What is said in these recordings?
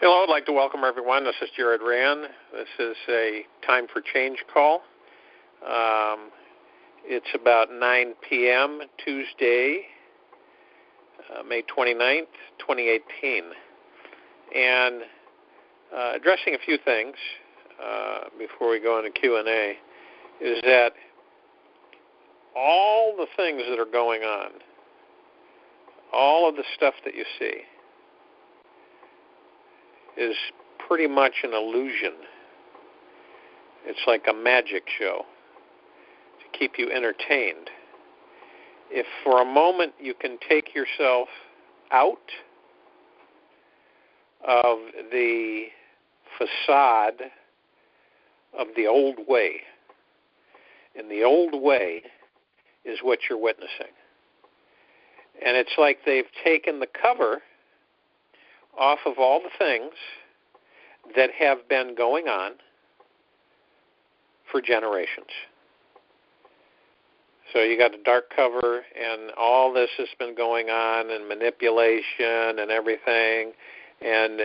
Hello, I'd like to welcome everyone. This is Jared Rand. This is a Time for Change call. It's about 9 p.m. Tuesday, May 29th, 2018. And addressing a few things before we go into Q&A is that all the things that are going on, all of the stuff that you see, is pretty much an illusion. It's like a magic show to keep you entertained. If for a moment you can take yourself out of the facade of the old way, and the old way is what you're witnessing. And it's like they've taken the cover off of all the things that have been going on for generations. So you got a dark cover, and all this has been going on, and manipulation and everything, and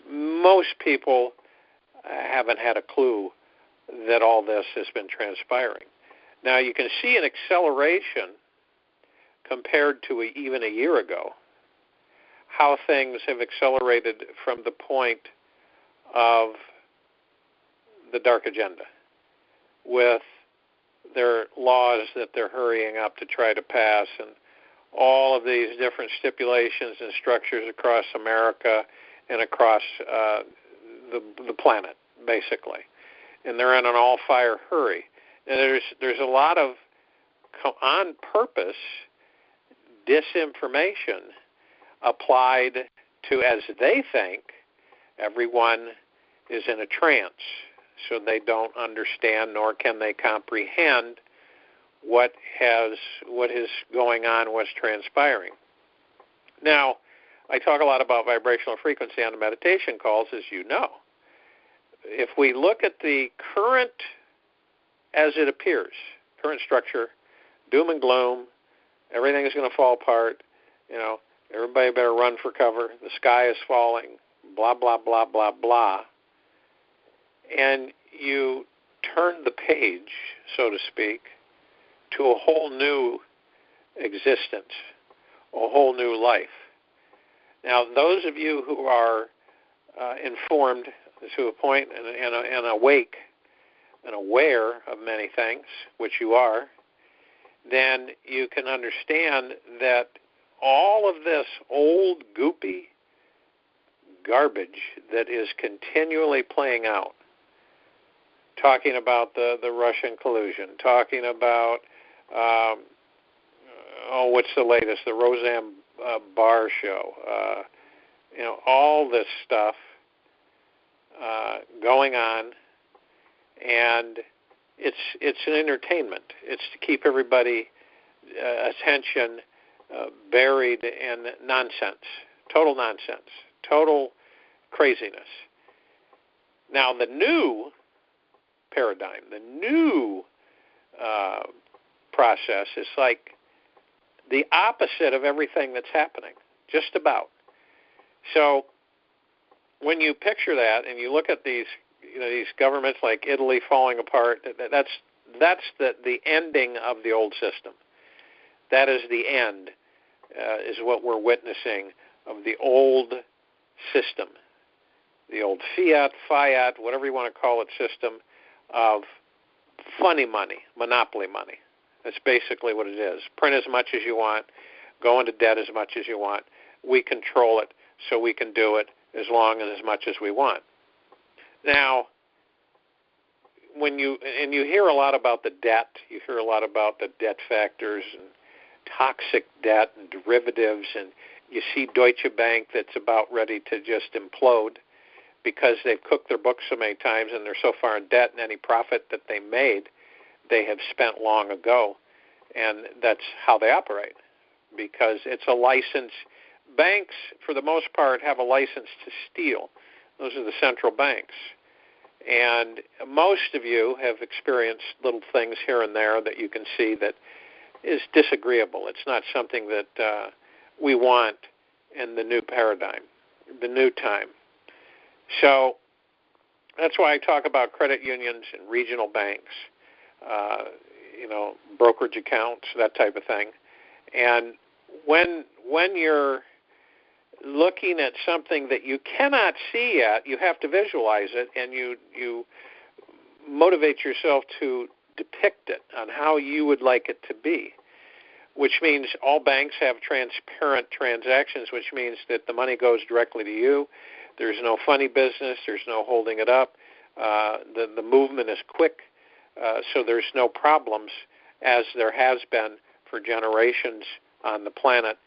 most people haven't had a clue that all this has been transpiring. Now you can see an acceleration compared to even a year ago, how things have accelerated from the point of the dark agenda with their laws that they're hurrying up to try to pass, and all of these different stipulations and structures across America and across the planet, basically. And they're in an all-fire hurry. And there's a lot of on-purpose disinformation applied to, as they think, everyone is in a trance, so they don't understand nor can they comprehend what is going on, what's transpiring. Now, I talk a lot about vibrational frequency on the meditation calls, as you know. If we look at the current, as it appears, current structure, doom and gloom, everything is going to fall apart, everybody better run for cover, the sky is falling, blah, blah, blah, blah, blah. And you turn the page, so to speak, to a whole new existence, a whole new life. Now, those of you who are informed to a point and awake and aware of many things, which you are, then you can understand that all of this old, goopy garbage that is continually playing out, talking about the Russian collusion, talking about, what's the latest, the Roseanne Barr show, all this stuff going on, and it's an entertainment. It's to keep everybody attention buried in nonsense, total craziness. Now, the new paradigm, the new process is like the opposite of everything that's happening, just about. So when you picture that and you look at these governments like Italy falling apart, that's the ending of the old system. That is the end, is what we're witnessing of the old system, the old fiat, whatever you want to call it, system of funny money, monopoly money. That's basically what it is. Print as much as you want, go into debt as much as you want. We control it, so we can do it as long and as much as we want. Now, when you hear a lot about the debt, you hear a lot about the debt factors and toxic debt and derivatives, and you see Deutsche Bank that's about ready to just implode because they've cooked their books so many times and they're so far in debt, and any profit that they made, they have spent long ago, and that's how they operate, because it's a license. Banks, for the most part, have a license to steal. Those are the central banks. And most of you have experienced little things here and there that you can see that is disagreeable. It's not something that we want in the new paradigm, the new time. So that's why I talk about credit unions and regional banks, brokerage accounts, that type of thing. And when you're looking at something that you cannot see yet, you have to visualize it, and you motivate yourself to depict it on how you would like it to be, which means all banks have transparent transactions, which means that the money goes directly to you. There's no funny business. There's no holding it up. The movement is quick, so there's no problems, as there has been for generations on the planet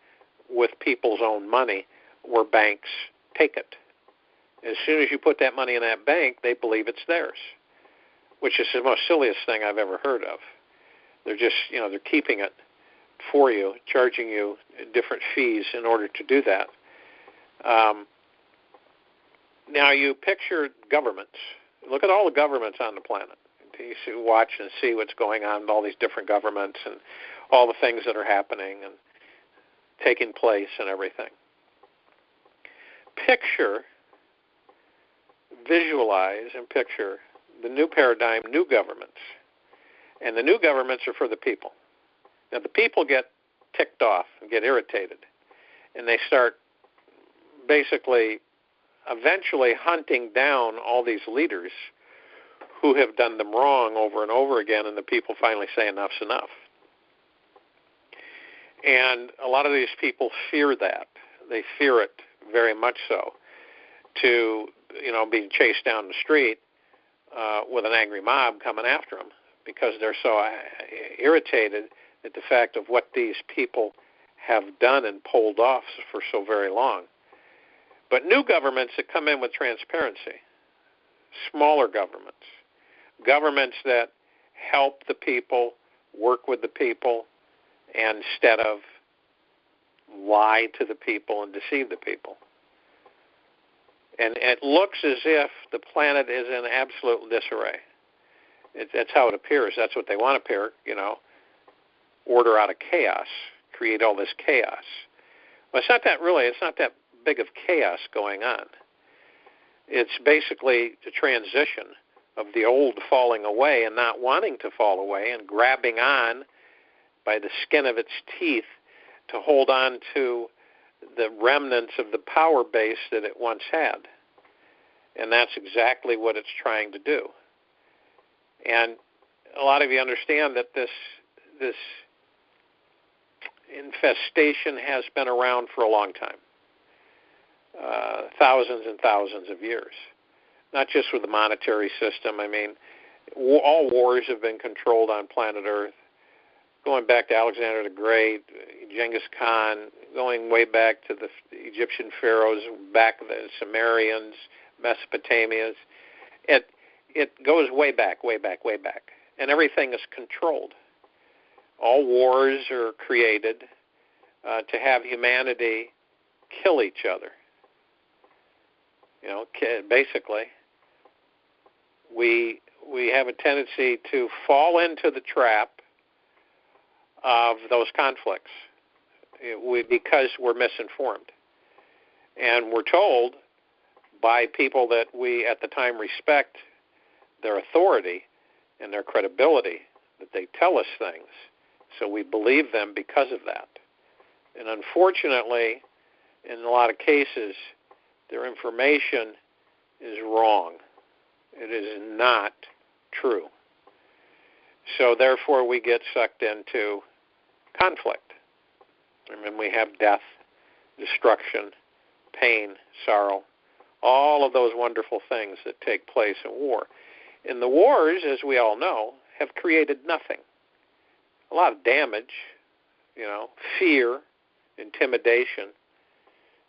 with people's own money, where banks take it. As soon as you put that money in that bank, they believe it's theirs, which is the most silliest thing I've ever heard of. They're just, they're keeping it for you, charging you different fees in order to do that. Now you picture governments. Look at all the governments on the planet. You watch and see what's going on with all these different governments and all the things that are happening and taking place and everything. Visualize and picture the new paradigm, new governments. And the new governments are for the people. Now, the people get ticked off and get irritated, and they start basically eventually hunting down all these leaders who have done them wrong over and over again, and the people finally say enough's enough. And a lot of these people fear that. They fear it very much so, to being chased down the street with an angry mob coming after them, because they're so irritated at the fact of what these people have done and pulled off for so very long. But new governments that come in with transparency, smaller governments that help the people, work with the people, instead of lie to the people and deceive the people. And it looks as if the planet is in absolute disarray. That's how it appears. That's what they want to appear, order out of chaos, create all this chaos. Well, it's not that big of chaos going on. It's basically the transition of the old falling away and not wanting to fall away and grabbing on by the skin of its teeth to hold on to the remnants of the power base that it once had. And that's exactly what it's trying to do. And a lot of you understand that this infestation has been around for a long time, thousands and thousands of years, not just with the monetary system. I mean, all wars have been controlled on planet Earth, going back to Alexander the Great, Genghis Khan, going way back to the Egyptian pharaohs, back to the Sumerians, Mesopotamians. It goes way back. And everything is controlled. All wars are created to have humanity kill each other. Basically, we have a tendency to fall into the trap of those conflicts because we're misinformed. And we're told by people that we at the time respect their authority and their credibility that they tell us things, so we believe them because of that. And unfortunately, in a lot of cases, their information is wrong. It is not true. So therefore, we get sucked into conflict. And then we have death, destruction, pain, sorrow, all of those wonderful things that take place in war. And the wars, as we all know, have created nothing. A lot of damage, fear, intimidation.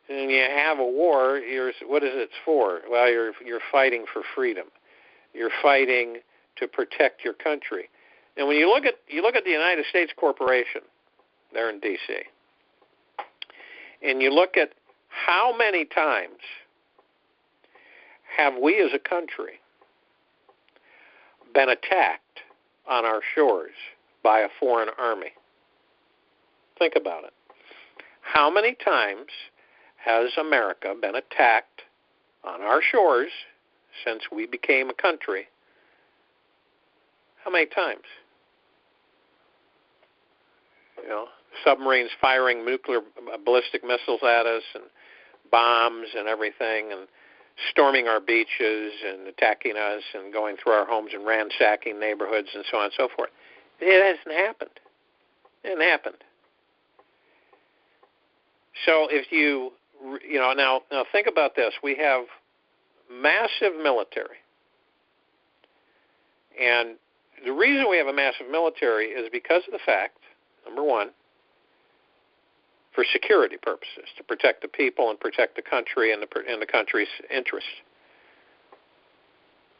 And you have a war, what is it for? Well, you're fighting for freedom. You're fighting to protect your country. And when you look at the United States Corporation, there in D.C., and you look at how many times have we as a country been attacked on our shores by a foreign army? Think about it. How many times has America been attacked on our shores since we became a country. How many times? You know, submarines firing nuclear ballistic missiles at us and bombs and everything, and storming our beaches and attacking us and going through our homes and ransacking neighborhoods and so on and so forth. It hasn't happened. It hasn't happened. So if now think about this. We have massive military. And the reason we have a massive military is because of the fact, number one, for security purposes, to protect the people and protect the country and the country's interests.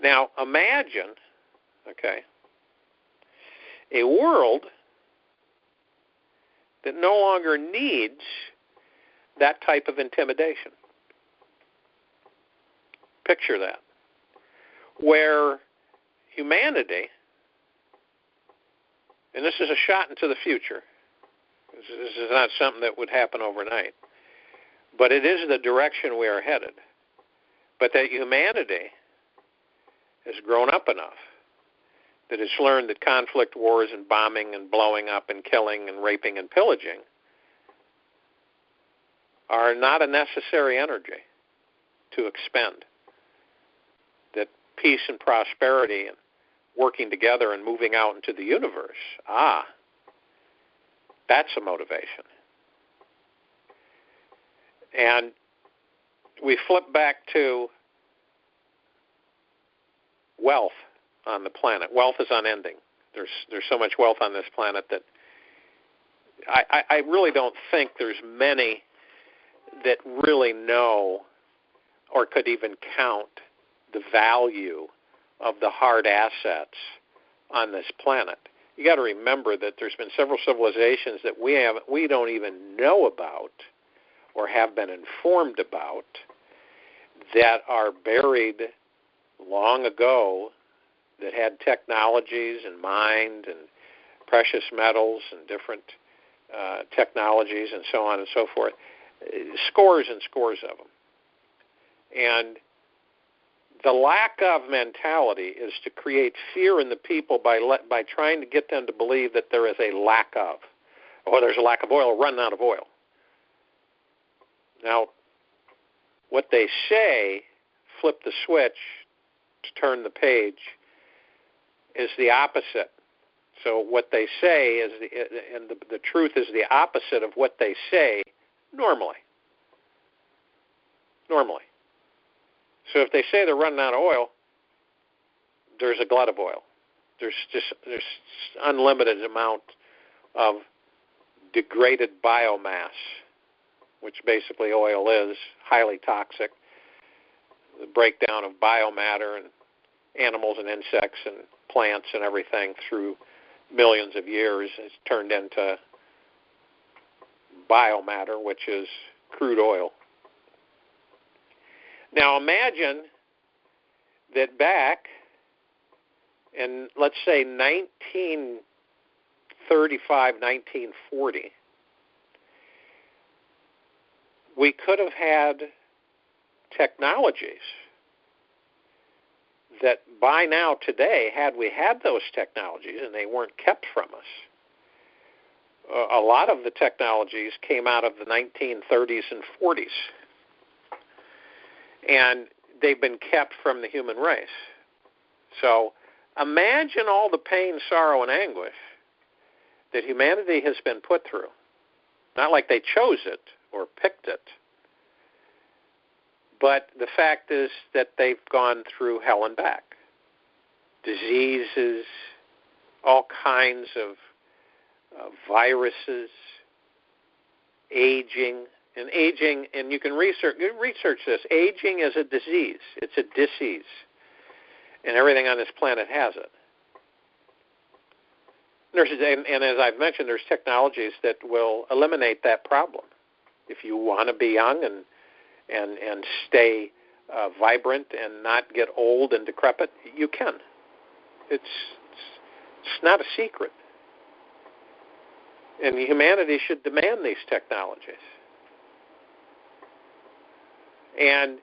Now, imagine, a world that no longer needs that type of intimidation. Picture that. Where humanity, and this is a shot into the future, this is not something that would happen overnight, but it is the direction we are headed. But that humanity has grown up enough that it's learned that conflict, wars, and bombing and blowing up and killing and raping and pillaging are not a necessary energy to expend. That peace and prosperity and working together and moving out into the universe, that's a motivation. And we flip back to wealth on the planet. Wealth is unending. There's so much wealth on this planet that I really don't think there's many that really know or could even count the value of the hard assets on this planet. You got to remember that there's been several civilizations that we don't even know about or have been informed about that are buried long ago, that had technologies and mind and precious metals and different technologies and so on and so forth, scores and scores of them. And the lack of mentality is to create fear in the people by trying to get them to believe that there is a lack of, or there's a lack of oil, running out of oil. Now, what they say, flip the switch to turn the page, is the opposite. So what they say is, and the truth is the opposite of what they say normally. Normally. So if they say they're running out of oil, there's a glut of oil. There's unlimited amount of degraded biomass, which basically oil is, highly toxic. The breakdown of biomatter and animals and insects and plants and everything through millions of years has turned into biomatter, which is crude oil. Now imagine that back in, let's say, 1935, 1940, we could have had technologies that by now today, had we had those technologies and they weren't kept from us, a lot of the technologies came out of the 1930s and 40s. And they've been kept from the human race. So imagine all the pain, sorrow, and anguish that humanity has been put through. Not like they chose it or picked it, but the fact is that they've gone through hell and back. Diseases, all kinds of viruses, aging. And aging, and you can research this, aging is a disease. It's a disease. And everything on this planet has it. And as I've mentioned, there's technologies that will eliminate that problem. If you want to be young and stay vibrant and not get old and decrepit, you can. It's not a secret. And humanity should demand these technologies. And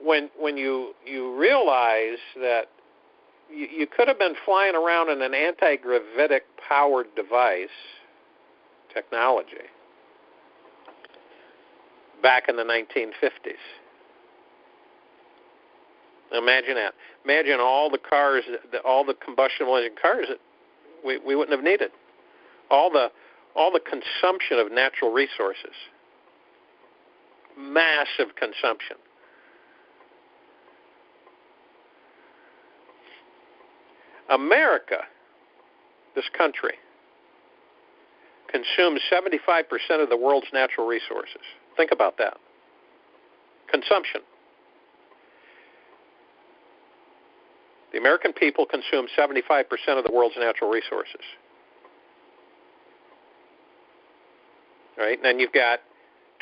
when you realize that you could have been flying around in an anti-gravitic powered device technology back in the 1950s. Imagine that. Imagine all the cars, all the combustion engine cars that we wouldn't have needed. All the consumption of natural resources. Massive consumption. America, this country, consumes 75% of the world's natural resources. Think about that. Consumption. The American people consume 75% of the world's natural resources. Right? And then you've got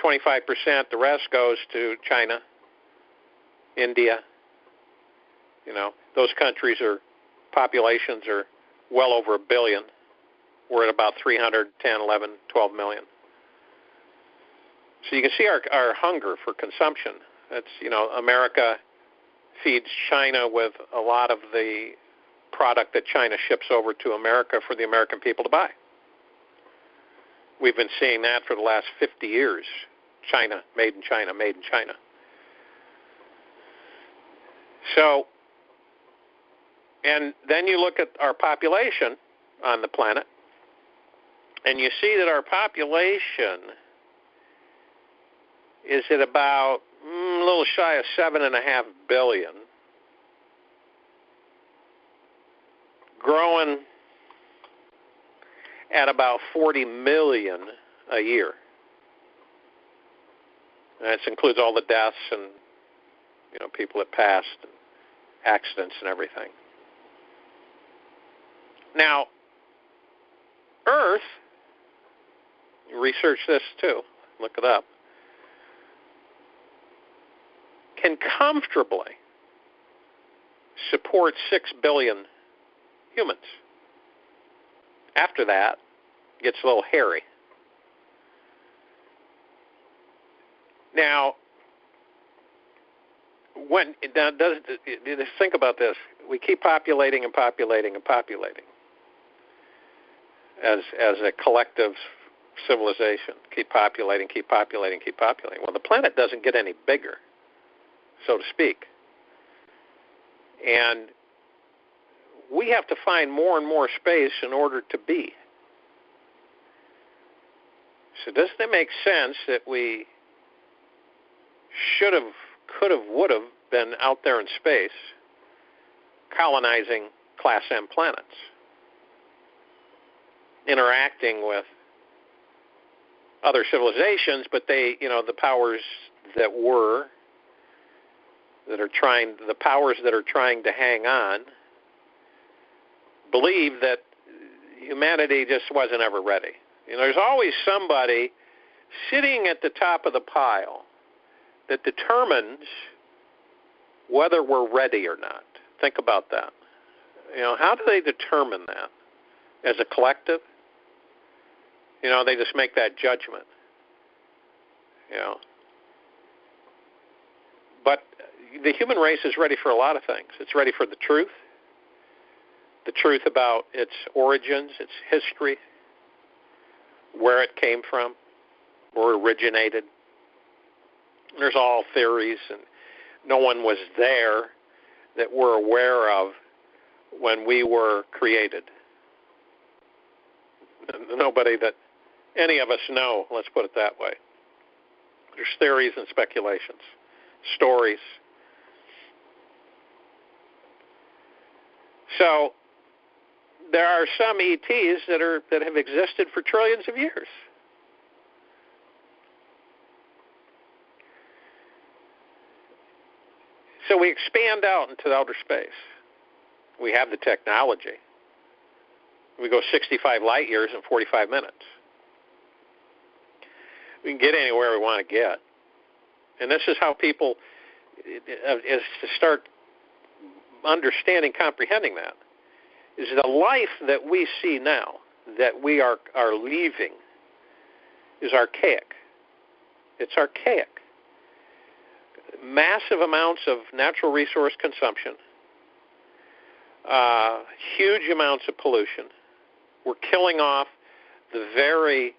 25%, the rest goes to China, India. You know, those countries populations are well over 1 billion. We're at about 310, 11, 12 million. So you can see our hunger for consumption. That's, you know, America feeds China with a lot of the product that China ships over to America for the American people to buy. We've been seeing that for the last 50 years. China, made in China, made in China. So, and then you look at our population on the planet, and you see that our population is at about a little shy of 7.5 billion, growing at about 40 million a year. And this includes all the deaths and, you know, people that passed, and accidents and everything. Now, Earth, research this too, look it up, can comfortably support 6 billion humans. After that, it gets a little hairy. Now, think about this. We keep populating and populating and populating as a collective civilization. Keep populating, keep populating, keep populating. Well, the planet doesn't get any bigger, so to speak. And we have to find more and more space in order to be. So doesn't it make sense that we should have, could have, would have been out there in space colonizing Class M planets, interacting with other civilizations, but they, you know, the powers that are trying to hang on, believe that humanity just wasn't ever ready. You know, there's always somebody sitting at the top of the pile that determines whether we're ready or not. Think about that. You know, how do they determine that? As a collective? You know, they just make that judgment. You know. But the human race is ready for a lot of things. It's ready for the truth about its origins, its history, where it came from, where it originated. There's all theories, and no one was there that we're aware of when we were created. Nobody that any of us know, let's put it that way. There's theories and speculations, stories. So there are some ETs that have existed for trillions of years. So we expand out into outer space. We have the technology. We go 65 light years in 45 minutes. We can get anywhere we want to get. And this is how people, is to start understanding, comprehending that, is the life that we see now, that we are leaving, is archaic. It's archaic. massive amounts of natural resource consumption, huge amounts of pollution. We're killing off the very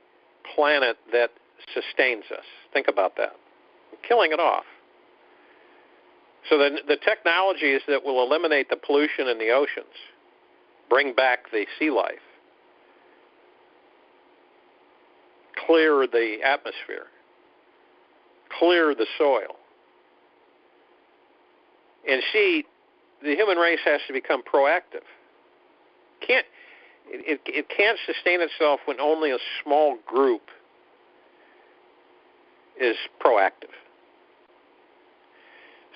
planet that sustains us. Think about that. We're killing it off. So the technologies that will eliminate the pollution in the oceans, bring back the sea life, clear the atmosphere, clear the soil. And see, the human race has to become proactive. It can't sustain itself when only a small group is proactive.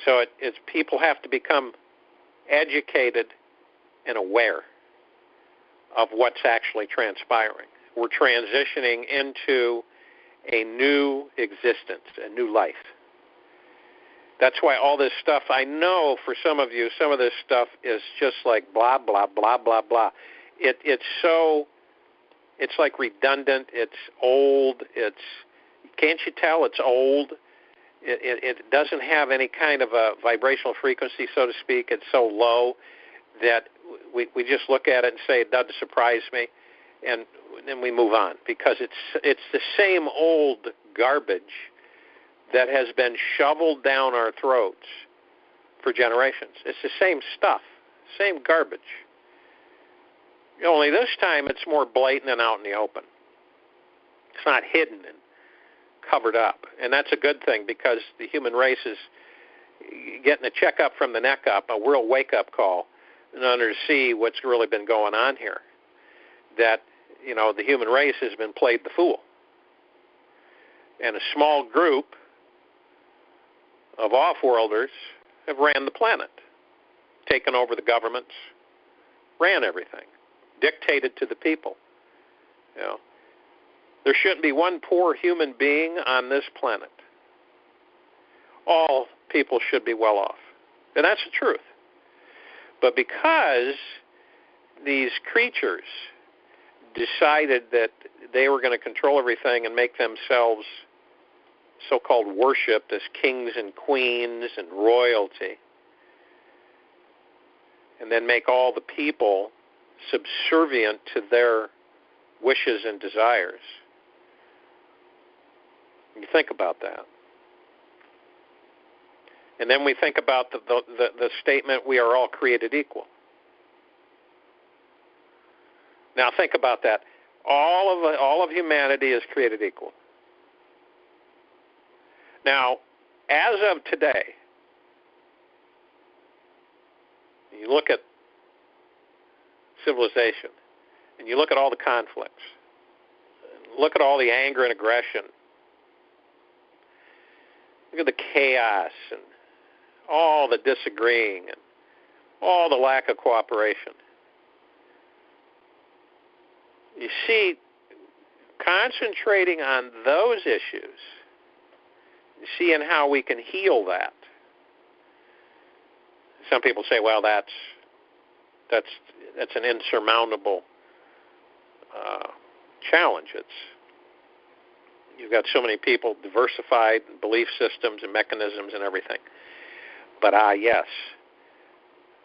So it's people have to become educated and aware of what's actually transpiring. We're transitioning into a new existence, a new life. That's why all this stuff, I know for some of you, some of this stuff is just like blah, blah, blah, blah, blah. It's like redundant, it's old, can't you tell it's old? It doesn't have any kind of a vibrational frequency, so to speak. It's so low that we just look at it and say it doesn't surprise me, and then we move on because it's the same old garbage that has been shoveled down our throats for generations. It's the same stuff, same garbage. Only this time it's more blatant and out in the open. It's not hidden and covered up. And that's a good thing because the human race is getting a checkup from the neck up, a real wake-up call, in order to see what's really been going on here. That, the human race has been played the fool. And a small group of off-worlders have ran the planet, taken over the governments, ran everything, dictated to the people. There shouldn't be one poor human being on this planet. All people should be well off. And that's the truth. But because these creatures decided that they were going to control everything and make themselves so-called worshipped as kings and queens and royalty, and then make all the people subservient to their wishes and desires. You think about that. And then we think about the statement, we are all created equal. Now think about that. All of humanity is created equal. Now, as of today, you look at civilization, and you look at all the conflicts, and look at all the anger and aggression, look at the chaos and all the disagreeing and all the lack of cooperation. You see, concentrating on those issues, seeing how we can heal that. Some people say, well, that's an insurmountable challenge. You've got so many people, diversified belief systems and mechanisms and everything. But yes,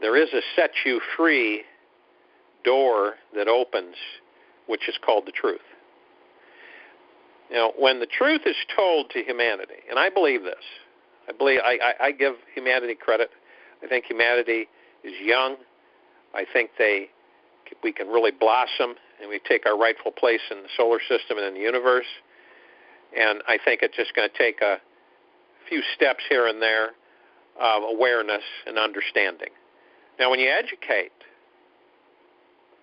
there is a set you free door that opens, which is called the truth. When the truth is told to humanity, and I believe this, I give humanity credit. I think humanity is young. I think we can really blossom, and we take our rightful place in the solar system and in the universe. And I think it's just going to take a few steps here and there of awareness and understanding. Now, when you educate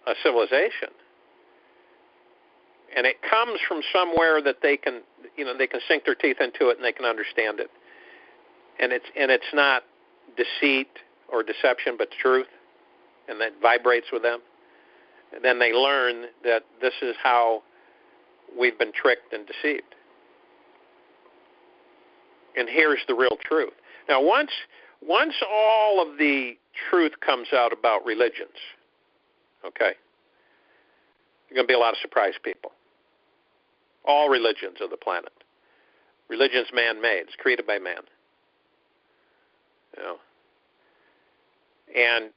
a civilization, and it comes from somewhere that they can sink their teeth into it and they can understand it, and it's not deceit or deception, but truth, and that vibrates with them, and then they learn that this is how we've been tricked and deceived. And here's the real truth. Now, once all of the truth comes out about religions, okay, there are going to be a lot of surprised people. All religions of the planet. Religion's man-made. It's created by man. You know? And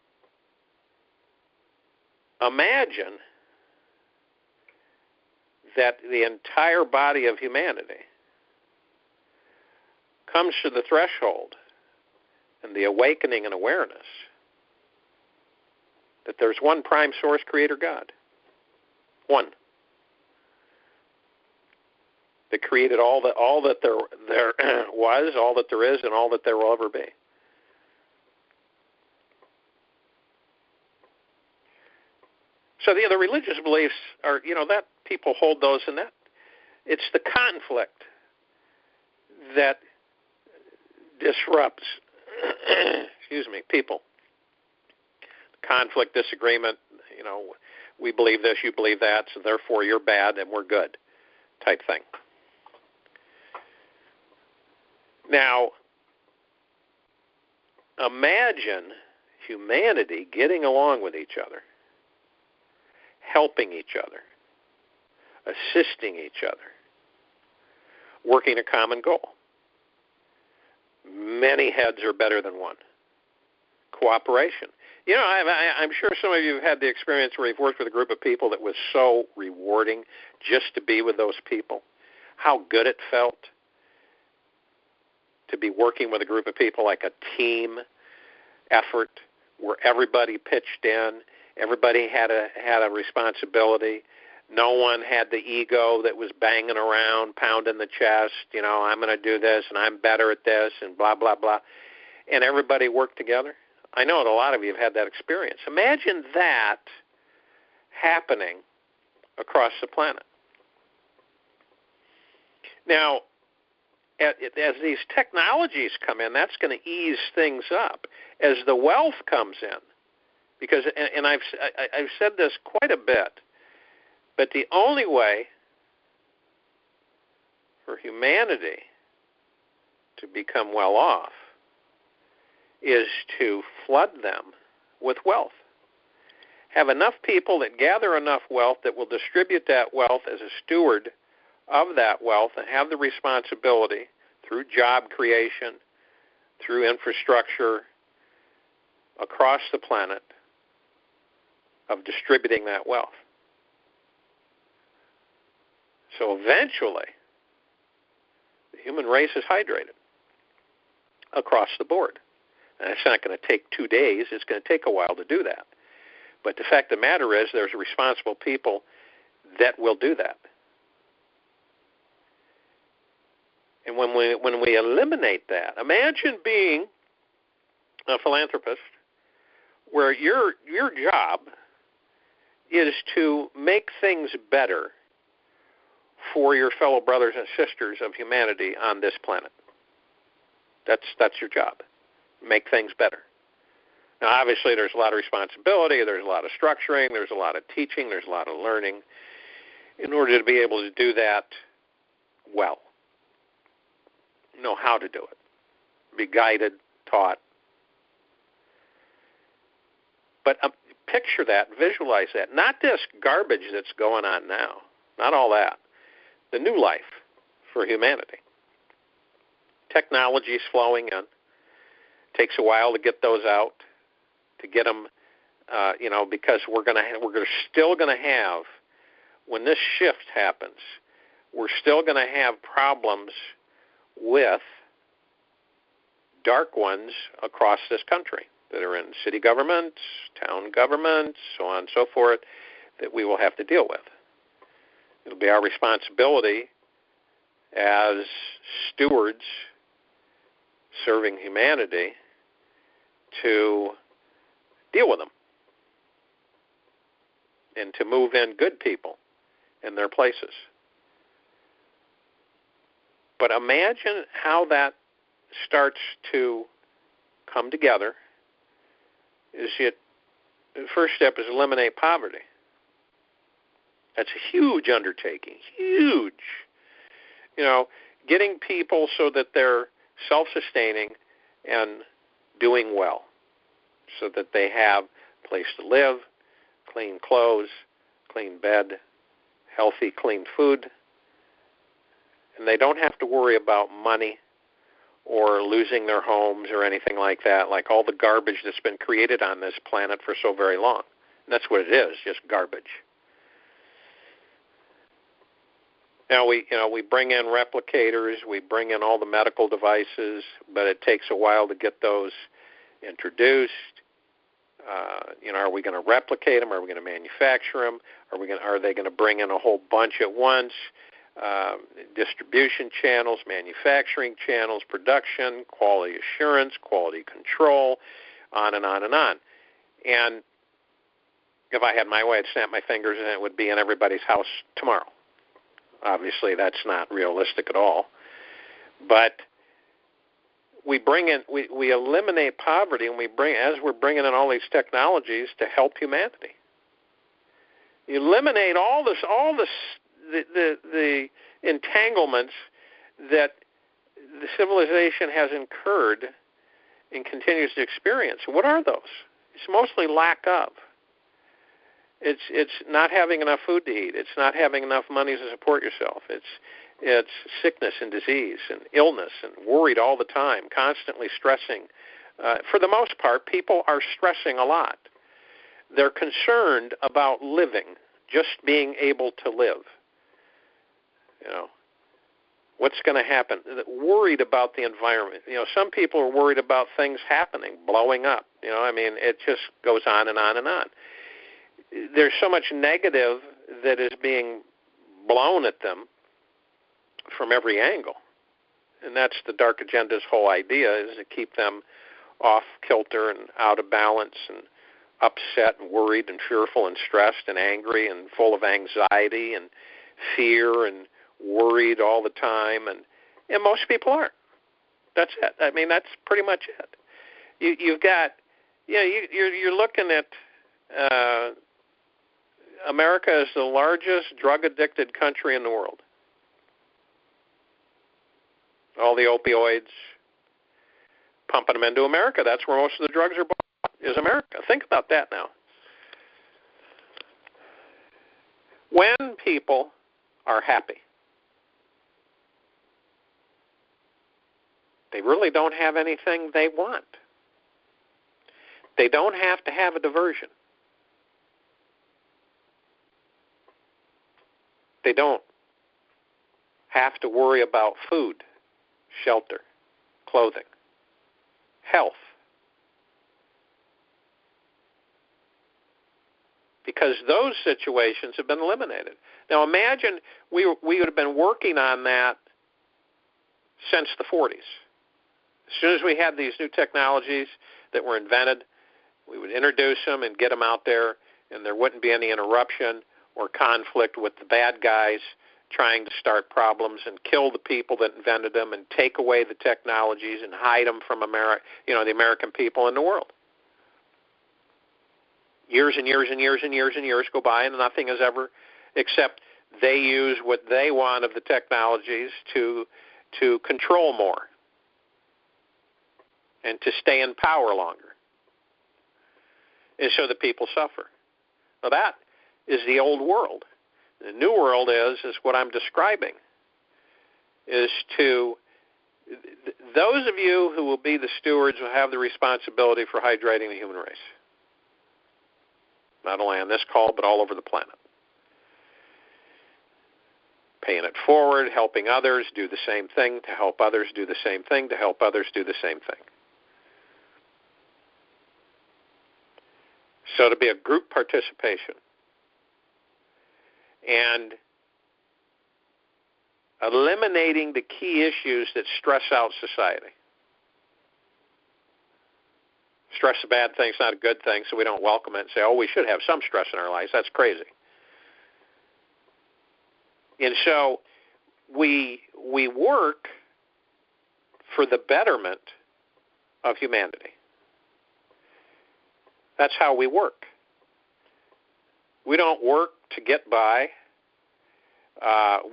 imagine that the entire body of humanity comes to the threshold and the awakening and awareness that there's one prime source creator God. One. That created all that there was, all that there is, and all that there will ever be. So the religious beliefs are, that people hold those, and that it's the conflict that disrupts, people. Conflict, disagreement, we believe this, you believe that, so therefore you're bad and we're good, type thing. Now, imagine humanity getting along with each other, helping each other, assisting each other, working a common goal. Many heads are better than one. Cooperation. I'm sure some of you have had the experience where you've worked with a group of people that was so rewarding just to be with those people. How good it felt to be working with a group of people, like a team effort where everybody pitched in, everybody had a responsibility. No one had the ego that was banging around, pounding the chest, I'm going to do this and I'm better at this and blah, blah, blah. And everybody worked together. I know that a lot of you have had that experience. Imagine that happening across the planet. Now, as these technologies come in, that's going to ease things up. As the wealth comes in, because, and I've said this quite a bit, but the only way for humanity to become well off is to flood them with wealth. Have enough people that gather enough wealth that will distribute that wealth as a steward of that wealth and have the responsibility through job creation, through infrastructure across the planet of distributing that wealth. So eventually, the human race is hydrated across the board. And it's not going to take 2 days. It's going to take a while to do that. But the fact of the matter is there's responsible people that will do that. And when we eliminate that, imagine being a philanthropist where your job is to make things better for your fellow brothers and sisters of humanity on this planet. That's your job. Make things better. Now, obviously, there's a lot of responsibility, there's a lot of structuring, there's a lot of teaching, there's a lot of learning in order to be able to do that well. Know how to do it. Be guided, taught. But picture that, visualize that. Not this garbage that's going on now. Not all that. The new life for humanity. Technology is flowing in. Takes a while to get those out, to get them, because we're still going to have, when this shift happens, we're still going to have problems with dark ones across this country that are in city governments, town governments, so on and so forth, that we will have to deal with. It'll be our responsibility as stewards serving humanity to deal with them and to move in good people in their places. But imagine how that starts to come together. The first step is eliminate poverty. That's a huge undertaking, huge. Getting people so that they're self-sustaining and doing well, so that they have a place to live, clean clothes, clean bed, healthy, clean food, and they don't have to worry about money or losing their homes or anything like that, like all the garbage that's been created on this planet for so very long. And that's what it is, just garbage. Now we bring in replicators, we bring in all the medical devices, but it takes a while to get those introduced. Are we going to replicate them? Are we going to manufacture them? Are they going to bring in a whole bunch at once? Distribution channels, manufacturing channels, production, quality assurance, quality control, on and on and on. And if I had my way, I'd snap my fingers and it would be in everybody's house tomorrow. Obviously, that's not realistic at all. But we eliminate poverty, and as we're bringing in all these technologies to help humanity. You eliminate all the entanglements that the civilization has incurred and continues to experience. What are those? It's mostly lack of. It's not having enough food to eat. It's not having enough money to support yourself. It's sickness and disease and illness and worried all the time, constantly stressing. For the most part, people are stressing a lot. They're concerned about living, just being able to live. What's going to happen? Worried about the environment. Some people are worried about things happening, blowing up. It just goes on and on and on. There's so much negative that is being blown at them from every angle. And that's the dark agenda's whole idea, is to keep them off kilter and out of balance and upset and worried and fearful and stressed and angry and full of anxiety and fear and worried all the time. And most people aren't. That's it. That's pretty much it. You've got, you're looking at America is the largest drug-addicted country in the world. All the opioids, pumping them into America. That's where most of the drugs are bought, is America. Think about that now. When people are happy, they really don't have anything they want. They don't have to have a diversion. They don't have to worry about food, shelter, clothing, health. Because those situations have been eliminated. Now imagine we would have been working on that since the 40s. As soon as we had these new technologies that were invented, we would introduce them and get them out there, and there wouldn't be any interruption or conflict with the bad guys trying to start problems and kill the people that invented them and take away the technologies and hide them from the American people and the world. Years and years and years and years and years go by, and nothing is ever, except they use what they want of the technologies to control more and to stay in power longer. And so the people suffer. Now that is the old world. The new world is what I'm describing, is to those of you who will be the stewards will have the responsibility for hydrating the human race. Not only on this call, but all over the planet. Paying it forward, helping others do the same thing, to help others do the same thing, to help others do the same thing. So to be a group participation and eliminating the key issues that stress out society. Stress is a bad thing, it's not a good thing, so we don't welcome it and say, oh, we should have some stress in our lives. That's crazy. And so we work for the betterment of humanity. That's how we work. We don't work to get by.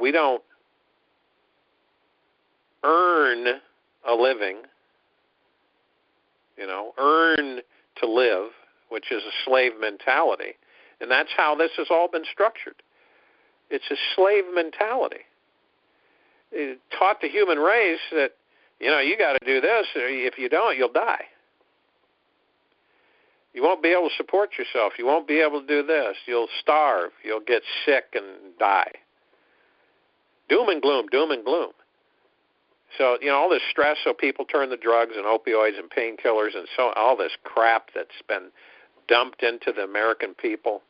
We don't earn a living, earn to live, which is a slave mentality. And that's how this has all been structured. It's a slave mentality. It taught the human race that You got to do this. Or if you don't, you'll die. You won't be able to support yourself. You won't be able to do this. You'll starve. You'll get sick and die. Doom and gloom, doom and gloom. So, all this stress, so people turn to drugs and opioids and painkillers and so all this crap that's been dumped into the American people,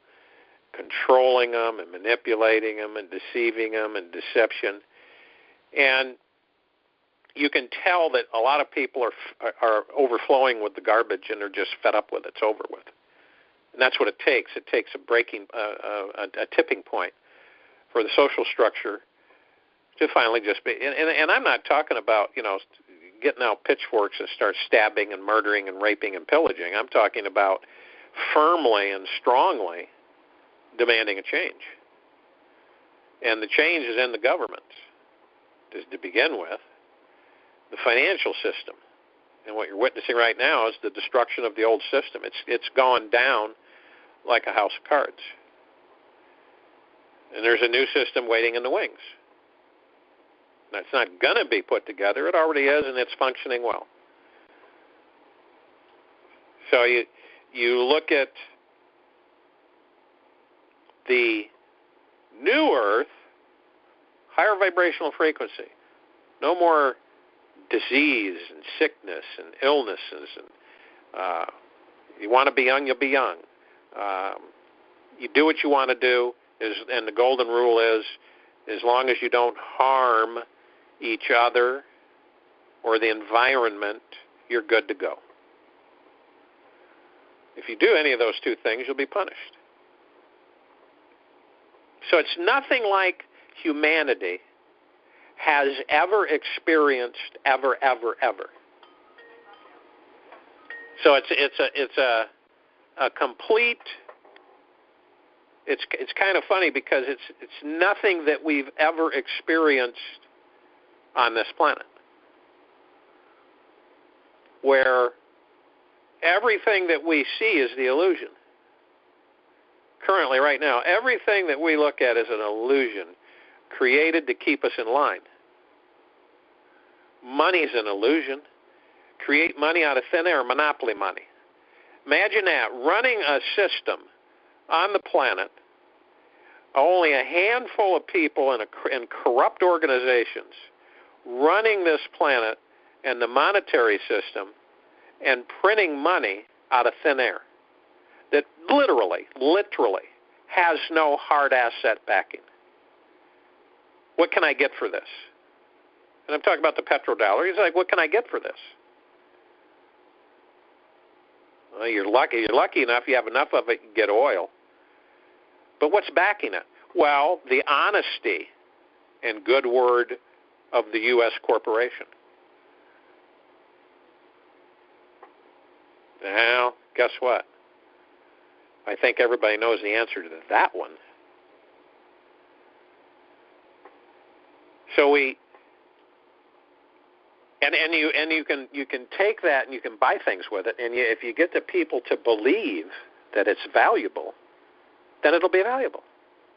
controlling them and manipulating them and deceiving them and deception. And you can tell that a lot of people are overflowing with the garbage, and they're just fed up with it. It's over with. And that's what it takes. It takes a tipping point for the social structure to finally just be. And I'm not talking about, getting out pitchforks and start stabbing and murdering and raping and pillaging. I'm talking about firmly and strongly demanding a change. And the change is in the government to begin with. The financial system, and what you're witnessing right now is the destruction of the old system. It's gone down like a house of cards, and there's a new system waiting in the wings. That's not going to be put together. It already is, and it's functioning well. So you look at the new Earth, higher vibrational frequency, no more disease and sickness and illnesses, and you want to be young, you'll be young. You do what you want to do, and the golden rule is, as long as you don't harm each other or the environment, you're good to go. If you do any of those two things, you'll be punished. So it's nothing like humanity has ever experienced, ever. So it's a complete. It's kind of funny because it's nothing that we've ever experienced on this planet, where everything that we see is the illusion. Currently, right now, everything that we look at is an illusion created to keep us in line. Money's an illusion. Create money out of thin air, monopoly money. Imagine that, running a system on the planet, only a handful of people in corrupt organizations running this planet and the monetary system and printing money out of thin air that literally has no hard asset backing. What can I get for this? And I'm talking about the petrodollar. He's like, what can I get for this? Well, you're lucky. You're lucky enough. You have enough of it, you can get oil. But what's backing it? Well, the honesty and good word of the U.S. corporation. Now, guess what? I think everybody knows the answer to that one. So you can take that and you can buy things with it, and if you get the people to believe that it's valuable, then it'll be valuable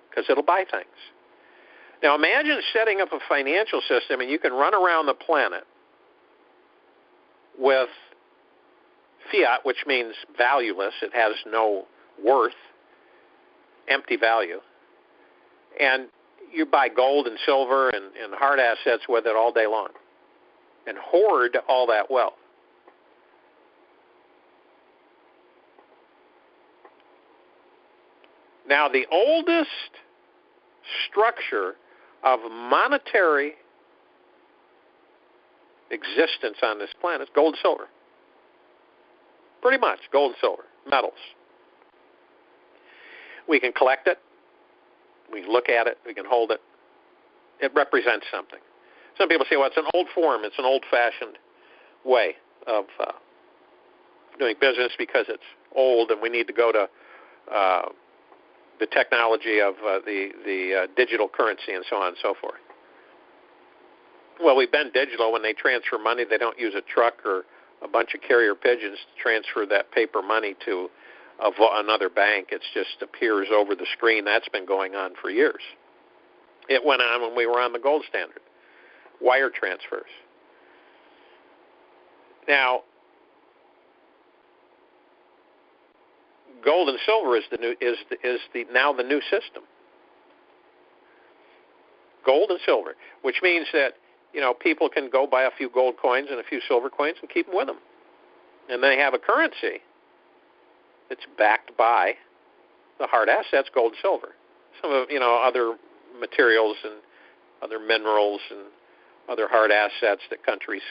because it'll buy things. Now imagine setting up a financial system and you can run around the planet with fiat, which means valueless. It has no worth, empty value. And you buy gold and silver and hard assets with it all day long and hoard all that wealth. Now, the oldest structure of monetary existence on this planet is gold and silver. Pretty much gold and silver, metals. We can collect it. We can look at it. We can hold it. It represents something. Some people say, well, it's an old form. It's an old-fashioned way of doing business because it's old and we need to go to the technology of the digital currency and so on and so forth. Well, we've been digital. When they transfer money, they don't use a truck or a bunch of carrier pigeons to transfer that paper money to another bank. It just appears over the screen. That's been going on for years. It went on when we were on the gold standard. Wire transfers. Now, gold and silver is now the new system. Gold and silver, which means that people can go buy a few gold coins and a few silver coins and keep them with them, and they have a currency that's backed by the hard assets, gold and silver. Some of other materials and other minerals and other hard assets that countries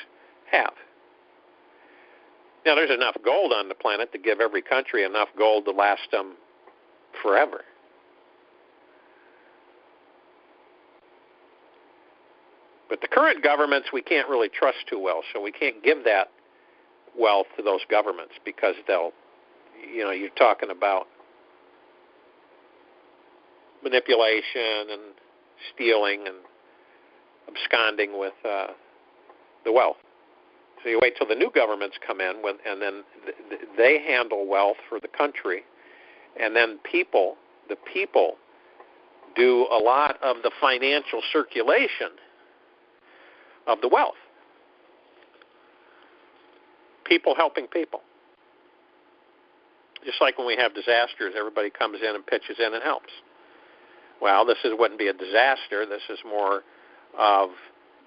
have. Now, there's enough gold on the planet to give every country enough gold to last them forever. But the current governments we can't really trust too well, so we can't give that wealth to those governments because they'll, you're talking about manipulation and stealing and absconding with the wealth. So you wait till the new governments come in, and then they handle wealth for the country, and then the people do a lot of the financial circulation of the wealth. People helping people. Just like when we have disasters, everybody comes in and pitches in and helps. Well, this wouldn't be a disaster. This is more of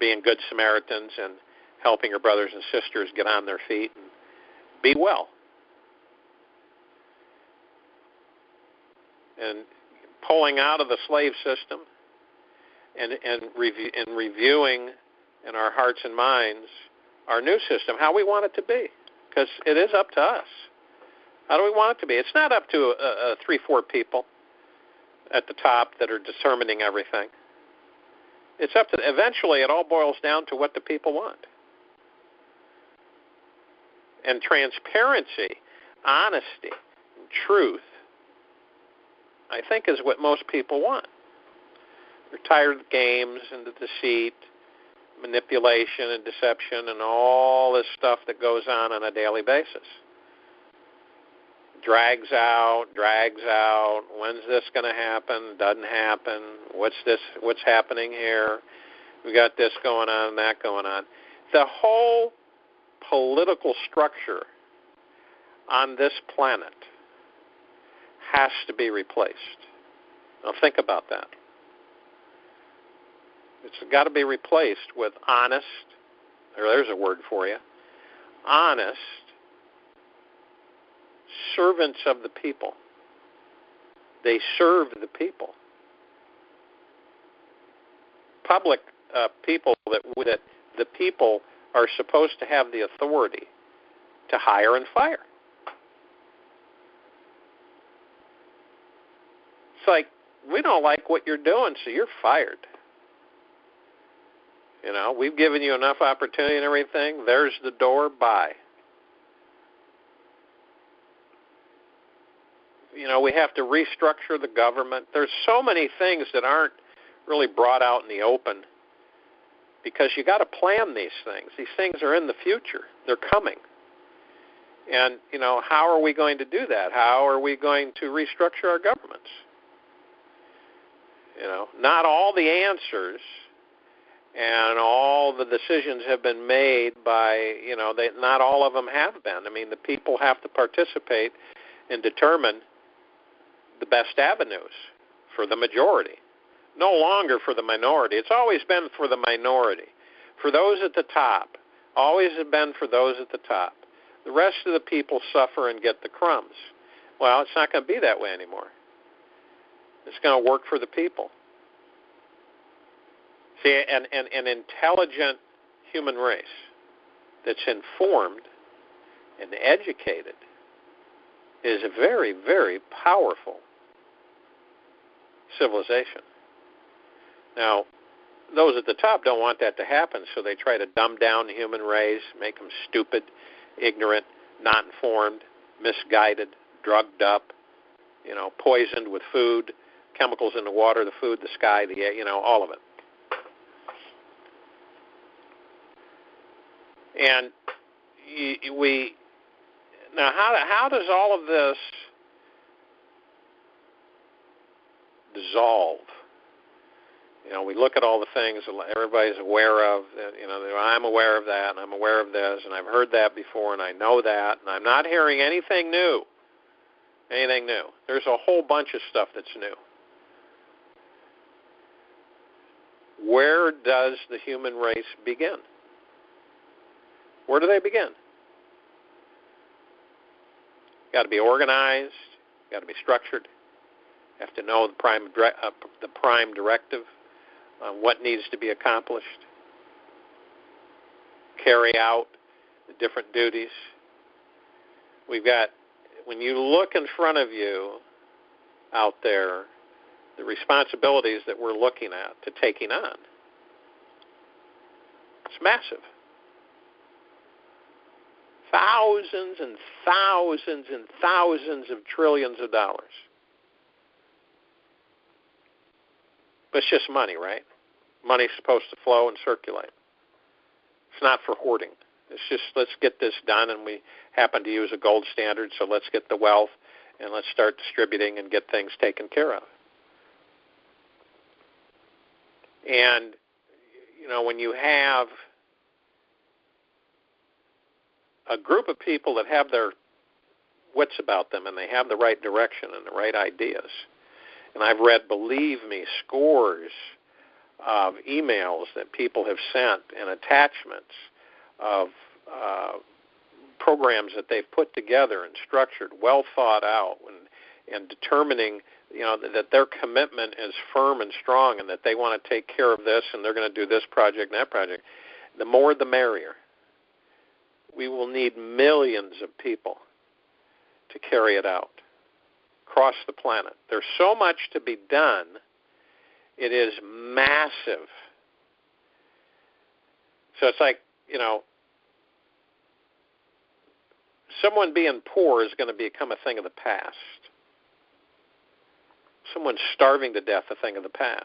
being good Samaritans and helping your brothers and sisters get on their feet and be well. And pulling out of the slave system and reviewing in our hearts and minds our new system, how we want it to be, because it is up to us. How do we want it to be? It's not up to 3-4 people at the top that are determining everything. It's up to, eventually it all boils down to what the people want. And transparency, honesty, truth, I think is what most people want. They're tired of games and the deceit, manipulation and deception and all this stuff that goes on a daily basis. Drags out. When's this going to happen? Doesn't happen. What's happening here? We got this going on and that going on. The whole political structure on this planet has to be replaced. Now think about that. It's got to be replaced with honest, or there's a word for you, honest servants of the people. They serve the people. Public people that the people are supposed to have the authority to hire and fire. It's like, we don't like what you're doing, so you're fired. We've given you enough opportunity and everything. There's the door. Bye. We have to restructure the government. There's so many things that aren't really brought out in the open because you got to plan these things. These things are in the future. They're coming. And, how are we going to do that? How are we going to restructure our governments? Not all the answers and all the decisions have been made by, not all of them have been. I mean, the people have to participate and determine the best avenues for the majority, no longer for the minority. It's always been for the minority, for those at the top, always have been for those at the top. The rest of the people suffer and get the crumbs. Well, it's not going to be that way anymore. It's going to work for the people. See, an intelligent human race that's informed and educated is a very, very powerful civilization. Now, those at the top don't want that to happen, so they try to dumb down the human race, make them stupid, ignorant, not informed, misguided, drugged up, poisoned with food, chemicals in the water, the food, the sky, the air, all of it. And now how does all of this dissolve We look at all the things that everybody's aware of. I'm aware of that, and I'm aware of this, and I've heard that before, and I know that, and I'm not hearing anything new. Anything new. There's a whole bunch of stuff that's new. Where does the human race begin? Where do they begin? Got to be organized. Got to be structured. You have to know the prime directive on what needs to be accomplished. Carry out the different duties. We've got, when you look in front of you out there, the responsibilities that we're looking at to taking on, it's massive. Thousands and thousands and thousands of trillions of dollars. But it's just money, right? Money's supposed to flow and circulate. It's not for hoarding. It's just, let's get this done, and we happen to use a gold standard, so let's get the wealth, and let's start distributing and get things taken care of. And, when you have a group of people that have their wits about them, and they have the right direction and the right ideas, and I've read, believe me, scores of emails that people have sent and attachments of programs that they've put together and structured, well thought out, and determining, that their commitment is firm and strong, and that they want to take care of this, and they're going to do this project and that project. The more the merrier. We will need millions of people to carry it out across the planet. There's so much to be done. It is massive. So it's like, someone being poor is going to become a thing of the past. Someone starving to death, a thing of the past.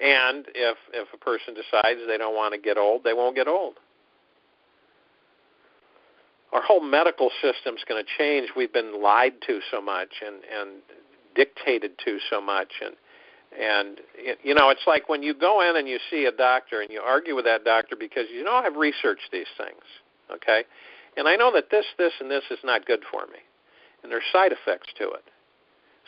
And if a person decides they don't want to get old, they won't get old. Our whole medical system's going to change. We've been lied to so much and dictated to so much. And it's like when you go in and you see a doctor and you argue with that doctor because I've researched these things, okay? And I know that this, and this is not good for me. And there's side effects to it.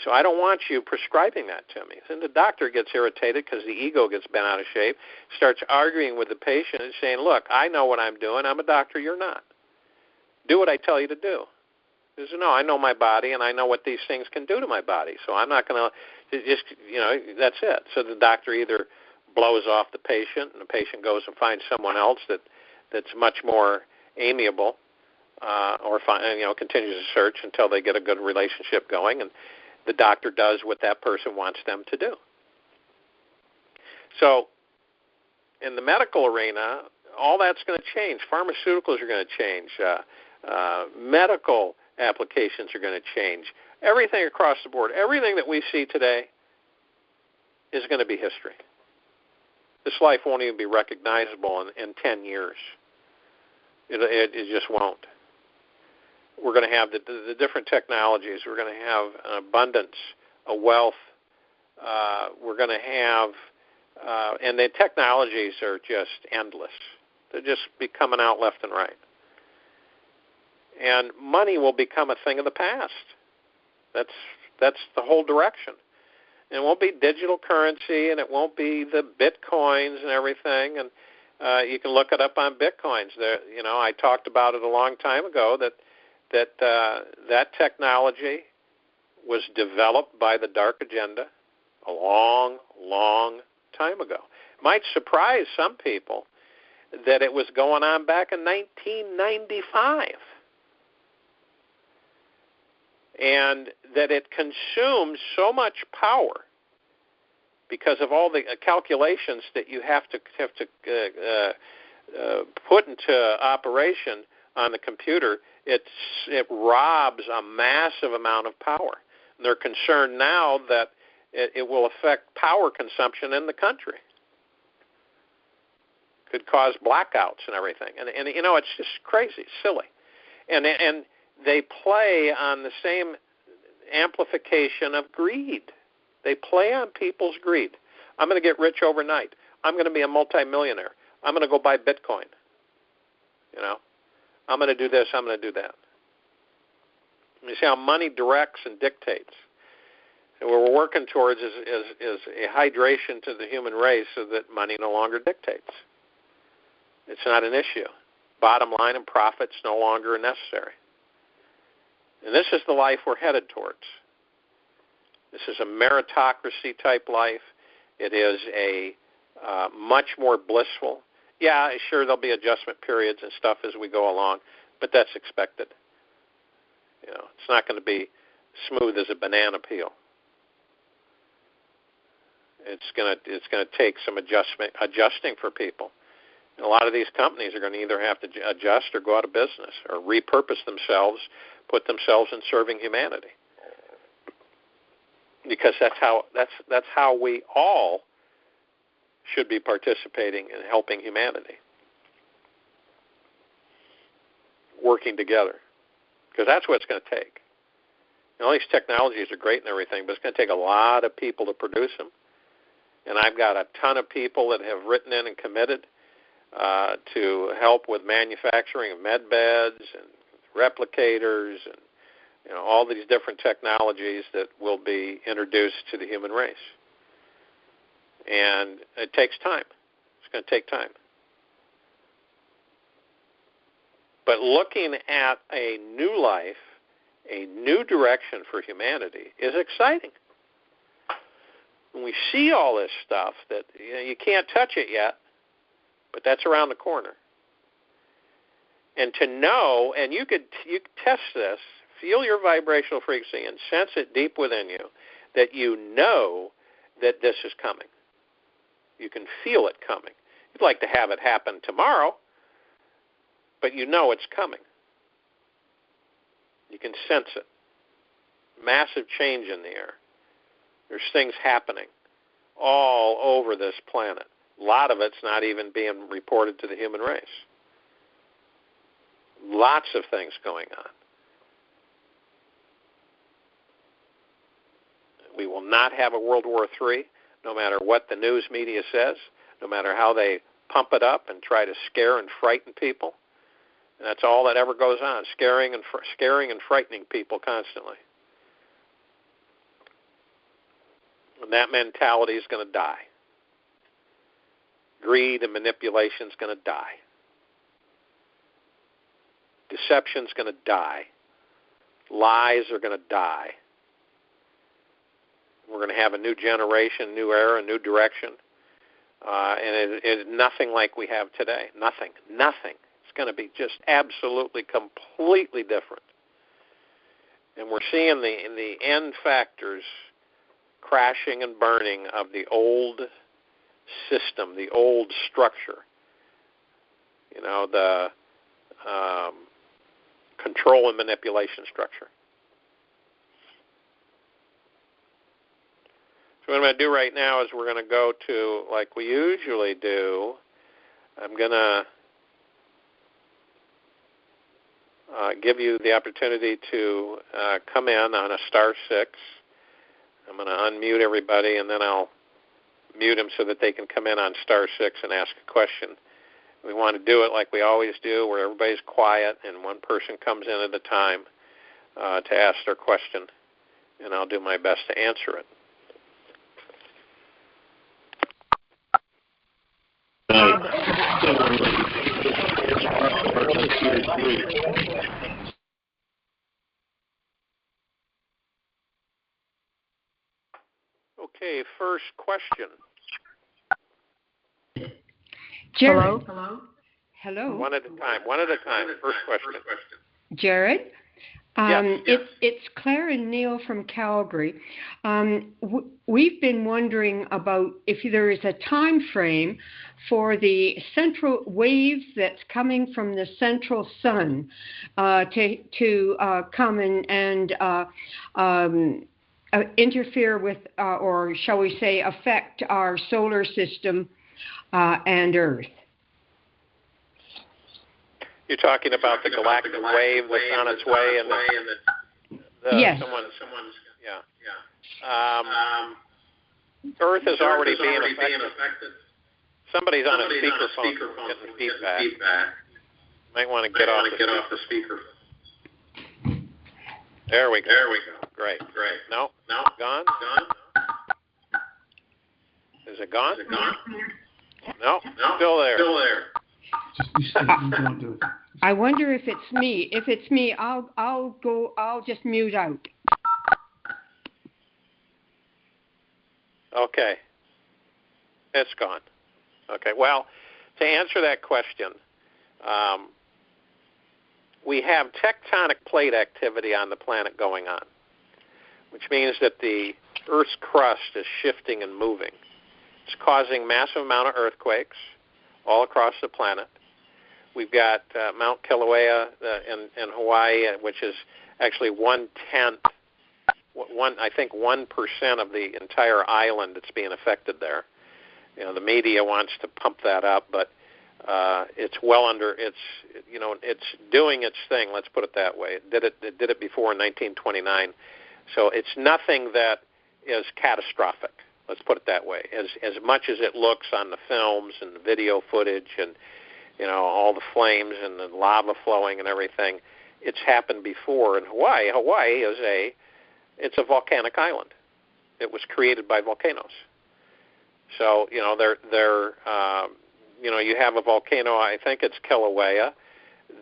So I don't want you prescribing that to me. And the doctor gets irritated because the ego gets bent out of shape, starts arguing with the patient and saying, look, I know what I'm doing. I'm a doctor. You're not. Do what I tell you to do. He says, no, I know my body, and I know what these things can do to my body. So I'm not going to just, that's it. So the doctor either blows off the patient, and the patient goes and finds someone else that's much more amiable, or continues to search until they get a good relationship going, and the doctor does what that person wants them to do. So in the medical arena, all that's going to change. Pharmaceuticals are going to change. Medical applications are going to change. Everything across the board, everything that we see today is going to be history. This life won't even be recognizable in 10 years. It just won't. We're going to have the different technologies. We're going to have an abundance, a wealth. We're going to have, and the technologies are just endless. They'll just be coming out left and right. And money will become a thing of the past. That's the whole direction. And it won't be digital currency, and it won't be the bitcoins and everything. And you can look it up on bitcoins. I talked about it a long time ago that technology was developed by the dark agenda a long, long time ago. Might surprise some people that it was going on back in 1995, and that it consumes so much power because of all the calculations that you have to put into operation on the computer. It robs a massive amount of power. And they're concerned now that it will affect power consumption in the country. Could cause blackouts and everything. And it's just crazy, silly. And they play on the same amplification of greed. They play on people's greed. I'm going to get rich overnight. I'm going to be a multimillionaire. I'm going to go buy Bitcoin. I'm going to do this. I'm going to do that. You see how money directs and dictates. And what we're working towards is a hydration to the human race so that money no longer dictates. It's not an issue. Bottom line and profits no longer are necessary. And this is the life we're headed towards. This is a meritocracy-type life. It is a much more blissful. Yeah, sure, there'll be adjustment periods and stuff as we go along, but that's expected. It's not going to be smooth as a banana peel. It's going to take some adjusting for people. And a lot of these companies are going to either have to adjust or go out of business or repurpose themselves, put themselves in serving humanity. Because that's how we all should be participating in helping humanity, working together. Because that's what it's going to take. All these technologies are great and everything, but it's going to take a lot of people to produce them. And I've got a ton of people that have written in and committed to help with manufacturing of med beds and replicators and all these different technologies that will be introduced to the human race. And it takes time. It's going to take time. But looking at a new life, a new direction for humanity is exciting. When we see all this stuff that you can't touch it yet, but that's around the corner. And to know, and you could test this, feel your vibrational frequency and sense it deep within you, that you know that this is coming. You can feel it coming. You'd like to have it happen tomorrow, but you know it's coming. You can sense it. Massive change in the air. There's things happening all over this planet. A lot of it's not even being reported to the human race. Lots of things going on. We will not have a World War III, no matter what the news media says, no matter how they pump it up and try to scare and frighten people. And that's all that ever goes on, scaring and frightening people constantly. And that mentality is going to die. Greed and manipulation is going to die. Deception is going to die. Lies are going to die. We're going to have a new generation, new era, new direction. And it is nothing like we have today. Nothing. It's going to be just absolutely, completely different. And we're seeing the end factors crashing and burning of the old system, the old structure. The control and manipulation structure. So what I'm going to do right now is we're going to go to, like we usually do, I'm going to give you the opportunity to come in on a *6. I'm going to unmute everybody, and then I'll mute them so that they can come in on *6 and ask a question. We want to do it like we always do, where everybody's quiet and one person comes in at a time to ask their question, and I'll do my best to answer it. Okay, first question. Jared. Hello. One at a time. First question. Jared. Yes. It's Claire and Neil from Calgary. We've been wondering about if there is a time frame for the central wave that's coming from the central sun to come and interfere with, or shall we say, affect our solar system and Earth. You're talking about the galactic wave that's on its way, and yes. Earth is already being affected. Somebody's on a speakerphone getting feedback. Might want to get off the speaker. There we go. Great. No? Gone? Is it gone? No, still there. I wonder if it's me. If it's me, I'll just mute out. Okay. It's gone. Okay. Well, to answer that question, we have tectonic plate activity on the planet going on, which means that the Earth's crust is shifting and moving. It's causing massive amount of earthquakes all across the planet. We've got Mount Kilauea in Hawaii, which is actually 1/10, I think 1% of the entire island that's being affected there. You know, the media wants to pump that up, but it's well under. It's doing its thing. Let's put it that way. It did it before in 1929, so it's nothing that is catastrophic. Let's put it that way. As much as it looks on the films and the video footage and all the flames and the lava flowing and everything, it's happened before in Hawaii. Hawaii is it's a volcanic island. It was created by volcanoes. So you have a volcano. I think it's Kilauea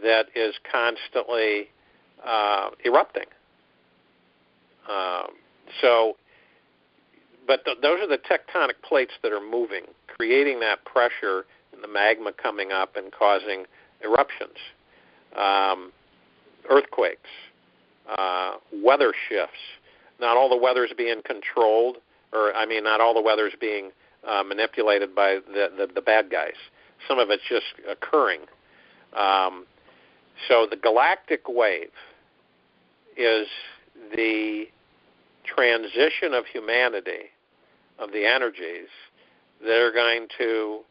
that is constantly erupting. But those are the tectonic plates that are moving, creating that pressure and the magma coming up and causing eruptions, earthquakes, weather shifts. Not all the weather is being controlled, not all the weather is being manipulated by the bad guys. Some of it's just occurring. So the galactic wave is the transition of humanity, of the energies that are going to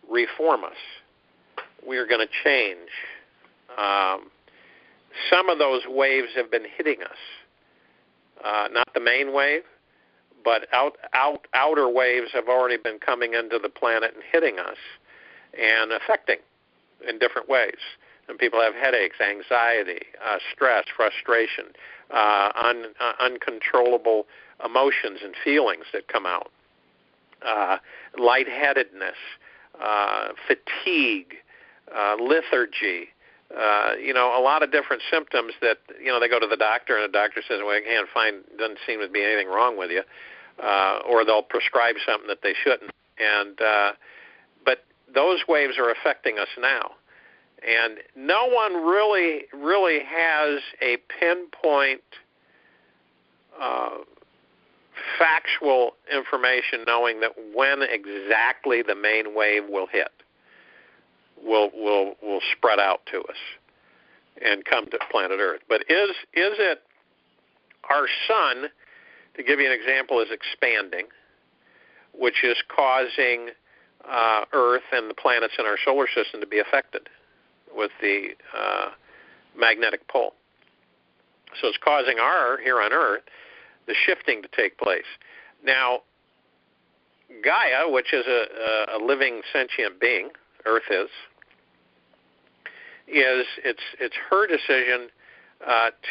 reform us. We are going to change. Some of those waves have been hitting us. Not the main wave, but outer waves have already been coming into the planet and hitting us and affecting in different ways. And people have headaches, anxiety, stress, frustration, uncontrollable emotions and feelings that come out, lightheadedness, fatigue, lethargy, a lot of different symptoms that, they go to the doctor and the doctor says, well, doesn't seem to be anything wrong with you, or they'll prescribe something that they shouldn't. But those waves are affecting us now. And no one really has a pinpoint factual information knowing that when exactly the main wave will hit, will spread out to us and come to planet Earth. But is it our sun, to give you an example, is expanding, which is causing Earth and the planets in our solar system to be affected with the magnetic pole. So it's causing here on Earth, the shifting to take place. Now, Gaia, which is a living sentient being, Earth is it's her decision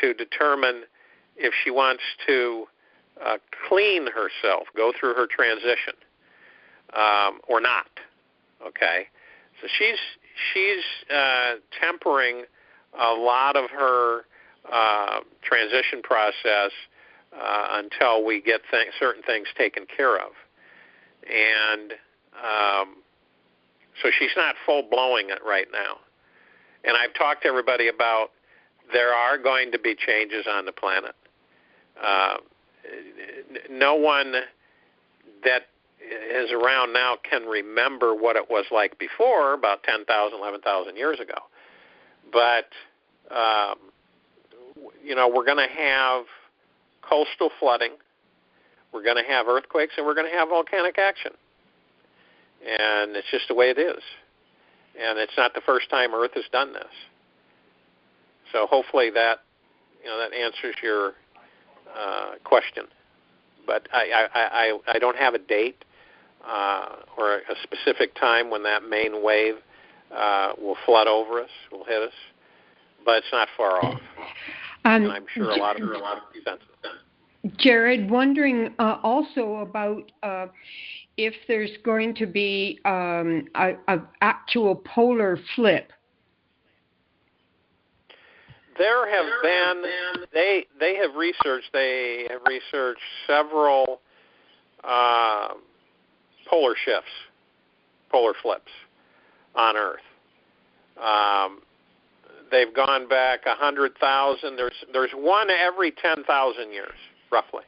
to determine if she wants to clean herself, go through her transition, or not. Okay, so she's tempering a lot of her transition process until we get certain things taken care of, and so she's not full-blowing it right now. And I've talked to everybody about there are going to be changes on the planet. No one that is around now can remember what it was like before, about 10,000, 11,000 years ago. But, we're going to have coastal flooding, we're going to have earthquakes, and we're going to have volcanic action. And it's just the way it is. And it's not the first time Earth has done this. So hopefully that answers your question. but I don't have a date or a specific time when that main wave will flood over us, will hit us, but it's not far off. And I'm sure a lot of people sense it. Jared, wondering also about if there's going to be an actual polar flip. There have been, they have researched several polar shifts, polar flips on Earth. They've gone back 100,000. There's one every 10,000 years, roughly.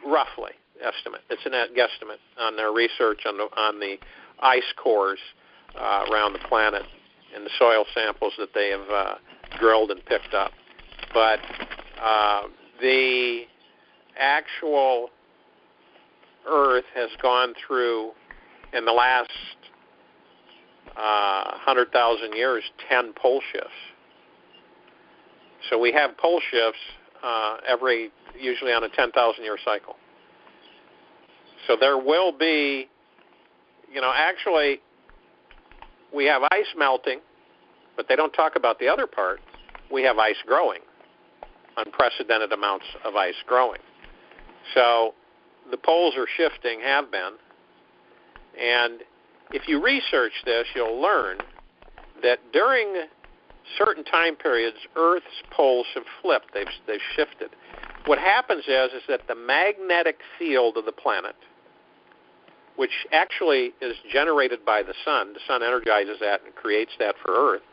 Roughly estimate. It's a guesstimate on their research on the ice cores around the planet and the soil samples that they have drilled and picked up. But the actual Earth has gone through, in the last 100,000 years, 10 pole shifts. So we have pole shifts usually on a 10,000-year cycle. So there will be, actually, we have ice melting, but they don't talk about the other part. We have ice growing, unprecedented amounts of ice growing. So the poles are shifting, have been, and if you research this, you'll learn that during certain time periods, Earth's poles have flipped. They've shifted. What happens is that the magnetic field of the planet, which actually is generated by the sun energizes that and creates that for Earth,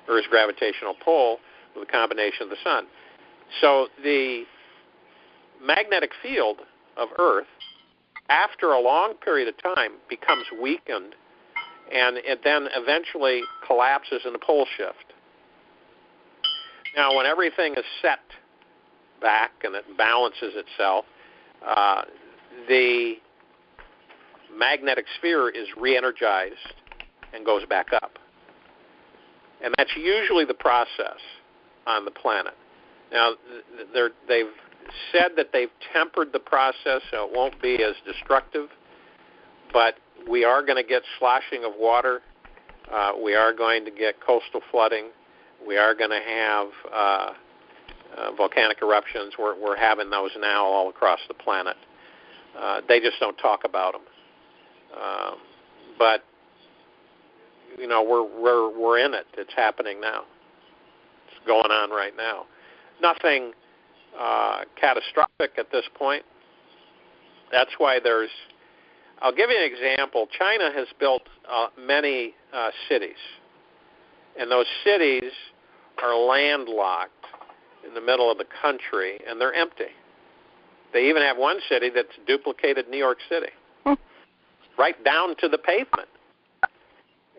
Earth's gravitational pull with a combination of the sun. So the magnetic field of Earth, after a long period of time, becomes weakened, and it then eventually collapses in a pole shift. Now, when everything is set back and it balances itself, the magnetic sphere is re-energized and goes back up. And that's usually the process on the planet. Now, they've said that they've tempered the process so it won't be as destructive, but we are going to get sloshing of water. We are going to get coastal flooding. We are going to have volcanic eruptions. We're having those now all across the planet. They just don't talk about them. But we're in it. It's happening now. It's going on right now. Nothing catastrophic at this point. That's why I'll give you an example. China has built many cities, and those cities are landlocked in the middle of the country, and they're empty. They even have one city that's duplicated New York City, right down to the pavement.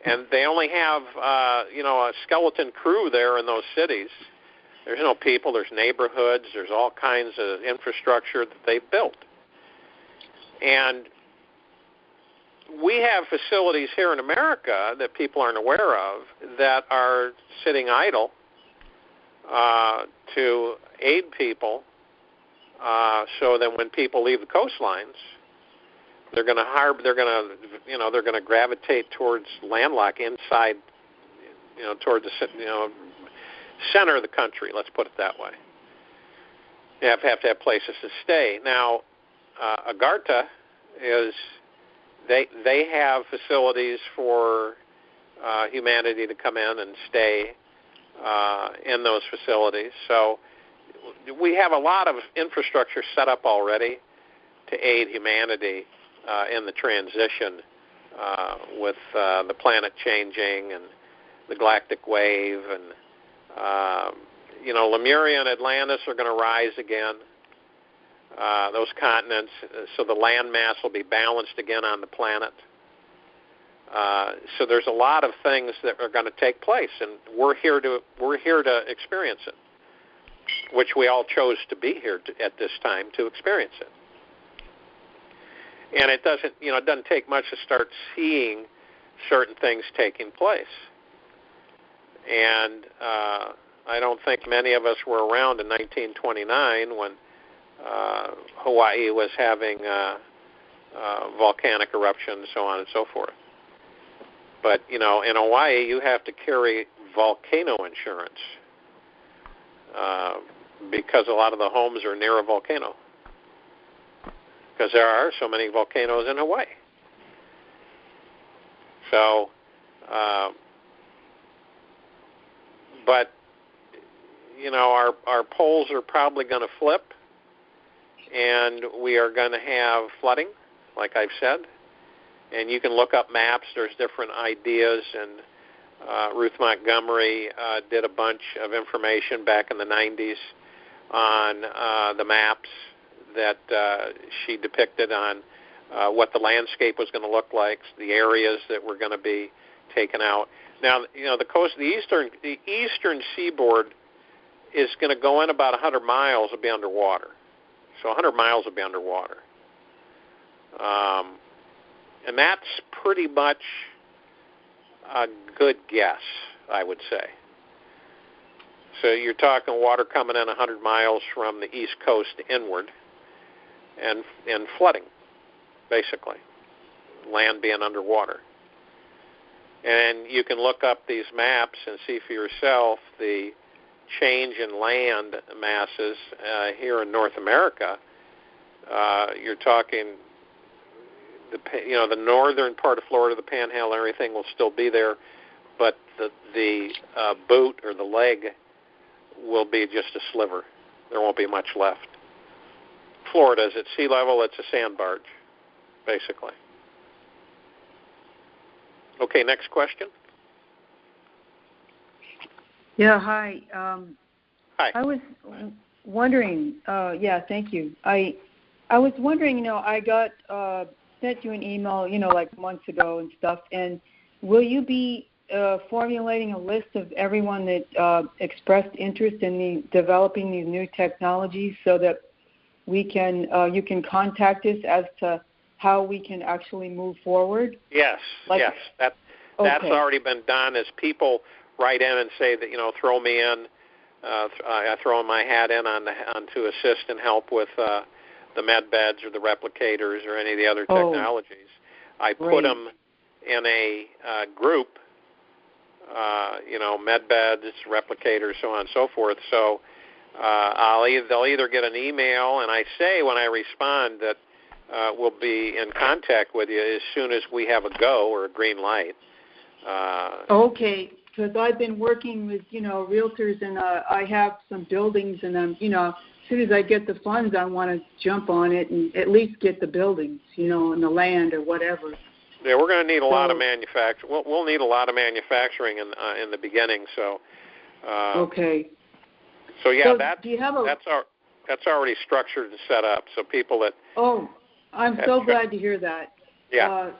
And they only have, a skeleton crew there in those cities. There's no people, there's neighborhoods, there's all kinds of infrastructure that they've built. And we have facilities here in America that people aren't aware of that are sitting idle to aid people so that when people leave the coastlines, they're going to gravitate towards landlocked inside, towards the center of the country. Let's put it that way. You have to have places to stay. Now, Agartha they have facilities for humanity to come in and stay in those facilities. So we have a lot of infrastructure set up already to aid humanity in the transition with the planet changing and the galactic wave. And, Lemuria and Atlantis are going to rise again, those continents, so the land mass will be balanced again on the planet. So there's a lot of things that are going to take place, and we're here to experience it, which we all chose to be here at this time to experience it. And it doesn't take much to start seeing certain things taking place. And I don't think many of us were around in 1929 when Hawaii was having volcanic eruptions, so on and so forth. But, in Hawaii, you have to carry volcano insurance because a lot of the homes are near a volcano, because there are so many volcanoes in Hawaii. So, but, our poles are probably going to flip, and we are going to have flooding, like I've said. And you can look up maps. There's different ideas, and Ruth Montgomery did a bunch of information back in the 90s on the maps that she depicted on what the landscape was going to look like, the areas that were going to be taken out. Now, the coast, the eastern seaboard is going to go in about 100 miles will be underwater. So 100 miles will be underwater. And that's pretty much a good guess, I would say. So you're talking water coming in 100 miles from the east coast inward and flooding, basically, land being underwater. And you can look up these maps and see for yourself the change in land masses here in North America. You're talking the northern part of Florida, the Panhandle, and everything will still be there, but the boot or the leg will be just a sliver. There won't be much left. Florida is at sea level. It's a sand barge, basically. Okay, next question. Yeah, hi. Hi. I was wondering, thank you. I was wondering, I got sent you an email, like months ago and stuff, and will you be formulating a list of everyone that expressed interest in developing these new technologies so that we can, you can contact us as to how we can actually move forward? Yes, yes. That's already been done. As people write in and say that, throw me in, I throw my hat in on to assist and help with the med beds or the replicators or any of the other technologies. I put them in a group, med beds, replicators, so on and so forth. So they'll either get an email, and I say when I respond that we'll be in contact with you as soon as we have a go or a green light. Okay, because I've been working with, realtors, and I have some buildings, and as soon as I get the funds, I want to jump on it and at least get the buildings, and the land or whatever. Yeah, we're going to need a lot of manufacturing. We'll need a lot of manufacturing in the beginning. So. Okay. So yeah, so that's already structured and set up. So people that. Oh, I'm so glad to hear that. Yeah.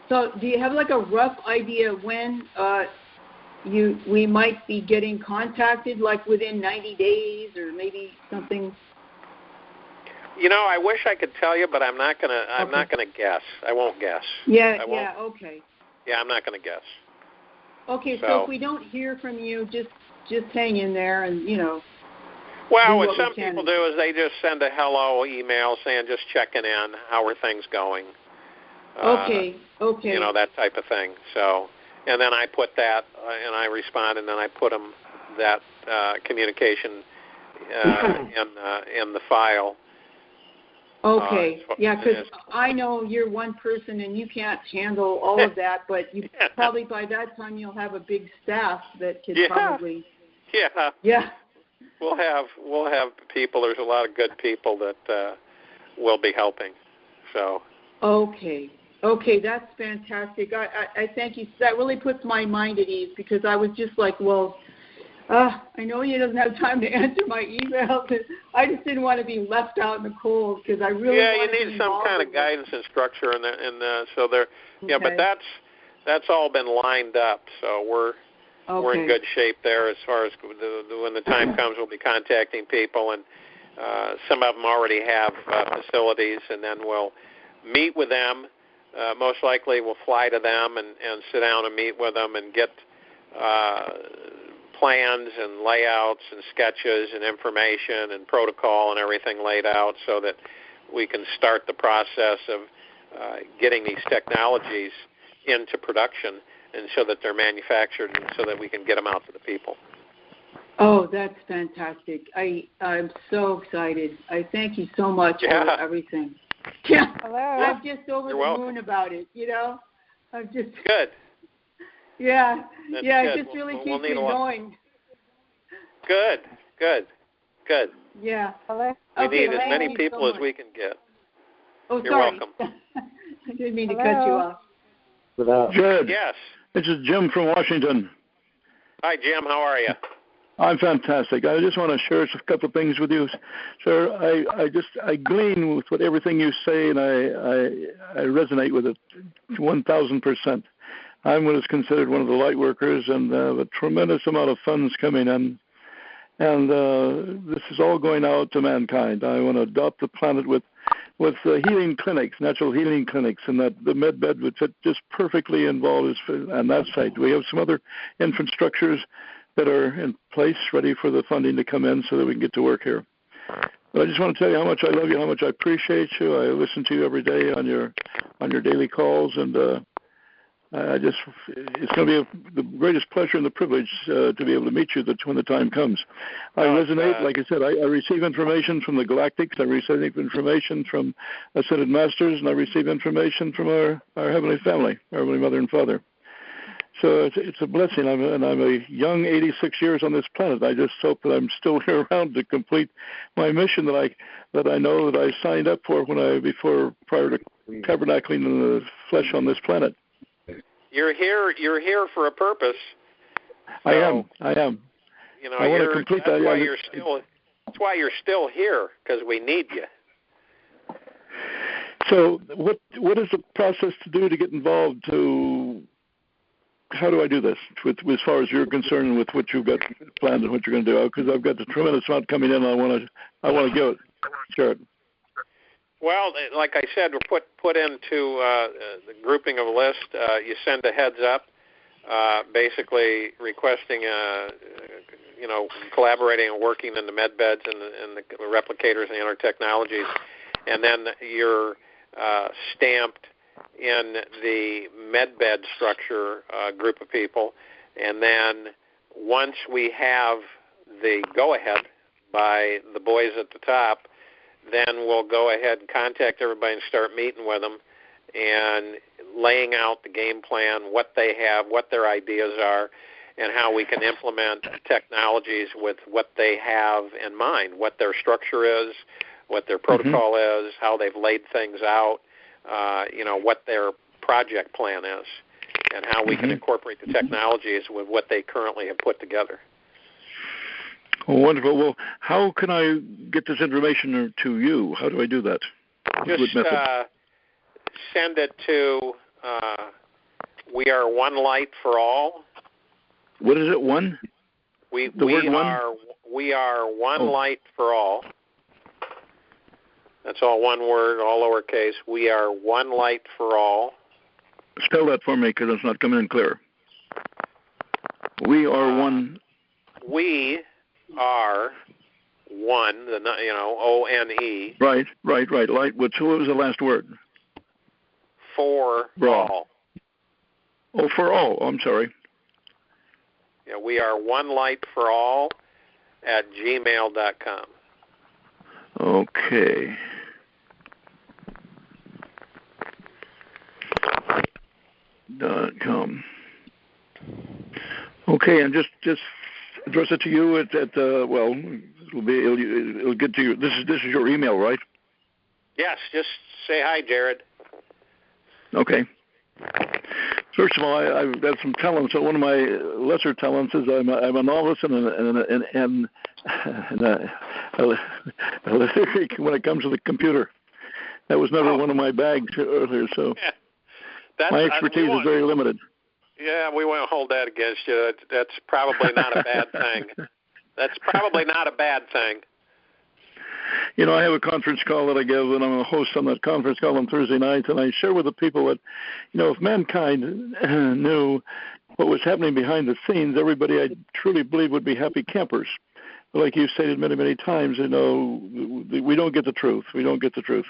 So do you have like a rough idea when we might be getting contacted, like within 90 days or maybe something? I wish I could tell you, but I'm not gonna. I'm not gonna guess. I won't guess. Yeah. Okay. Yeah, I'm not gonna guess. Okay, so if we don't hear from you, just hang in there, and Well, what some people do is they just send a hello email saying just checking in, how are things going. Okay. That type of thing. So, and then I put that, and I respond, and then I put them that communication in the file. Okay. Yeah, because I know you're one person and you can't handle all of that, but you probably by that time you'll have a big staff that could probably. Yeah. Yeah. We'll have people. There's a lot of good people that will be helping. So. Okay, that's fantastic. I thank you. That really puts my mind at ease, because I was just like, well, I know he doesn't have time to answer my emails. I just didn't want to be left out in the cold, because I really you need some kind of guidance and structure, and so there. Okay. Yeah, but that's all been lined up. So we're in good shape there as far as when the time comes. We'll be contacting people, and some of them already have facilities, and then we'll meet with them. Most likely we'll fly to them and sit down and meet with them and get plans and layouts and sketches and information and protocol and everything laid out so that we can start the process of getting these technologies into production and so that they're manufactured and so that we can get them out to the people. Oh, that's fantastic. I'm so excited. I thank you so much for everything. Yeah. Hello. I'm just over You're the welcome. moon about it, I'm just Good. Yeah. That's yeah, good. it just really We'll keeps me going. Good. Yeah. Hello. We Okay, need as thank many you people so as much. we can get. Oh, You're sorry. welcome. I didn't mean to Hello. cut you off. Jared, Yes. this is Jim from Washington. Hi, Jim. How are you? I'm fantastic. I just want to share a couple of things with you, sir. I glean with everything you say, and I resonate with it 1,000%. I'm what is considered one of the light workers, and a tremendous amount of funds coming in, and this is all going out to mankind. I want to adopt the planet with healing clinics, natural healing clinics, and that the MedBed would fit just perfectly involved on that site. We have some other infrastructures that are in place, ready for the funding to come in so that we can get to work here. But I just want to tell you how much I love you, how much I appreciate you. I listen to you every day on your daily calls, and it's going to be the greatest pleasure and the privilege to be able to meet you when the time comes. I resonate, like I said, I receive information from the Galactics, I receive information from Ascended Masters, and I receive information from our Heavenly Family, our Heavenly Mother and Father. So it's a blessing. I'm a young 86 years on this planet. I just hope that I'm still here around to complete my mission that I know that I signed up for prior to tabernacling in the flesh on this planet. You're here for a purpose. So, I am. I want to complete that. That's why you're still here, because we need you. So what is the process to do to get involved? How do I do this as far as you're concerned and with what you've got planned and what you're going to do? Because I've got a tremendous amount coming in, and I want to give it. Sure. Well, like I said, we're put into the grouping of a list. You send a heads up, basically requesting, collaborating and working in the med beds and the replicators and the other technologies, and then you're stamped in the med bed structure group of people, and then once we have the go-ahead by the boys at the top, then we'll go ahead and contact everybody and start meeting with them and laying out the game plan, what they have, what their ideas are, and how we can implement technologies with what they have in mind, what their structure is, what their protocol is, how they've laid things out, what their project plan is, and how we can incorporate the technologies with what they currently have put together. Oh, wonderful. Well, how can I get this information to you? How do I do that? Just send it to We Are One Light for All. What is it? One? We are One Light for All. That's all one word, all lowercase. We are One Light for All. Spell that for me, because it's not coming in clear. We are one. We are one. O-N-E. Right. Light. What was the last word? For all. Oh, for all. I'm sorry. Yeah, we are One Light for All at gmail.com. Okay. .com. Okay, and just address it to you at it'll get to you. This is your email, right? Yes, just say hi, Jared. Okay. First of all, I've got some talents. So one of my lesser talents is I'm a novice and when it comes to the computer. That was never one of my bags earlier, so my expertise is very limited. Yeah, we won't hold that against you. That's probably not a bad thing. That's probably not a bad thing. I have a conference call that I give, and I'm a host on that conference call on Thursday nights, and I share with the people that, if mankind knew what was happening behind the scenes, everybody I truly believe would be happy campers. But like you've stated many, many times, we don't get the truth. We don't get the truth.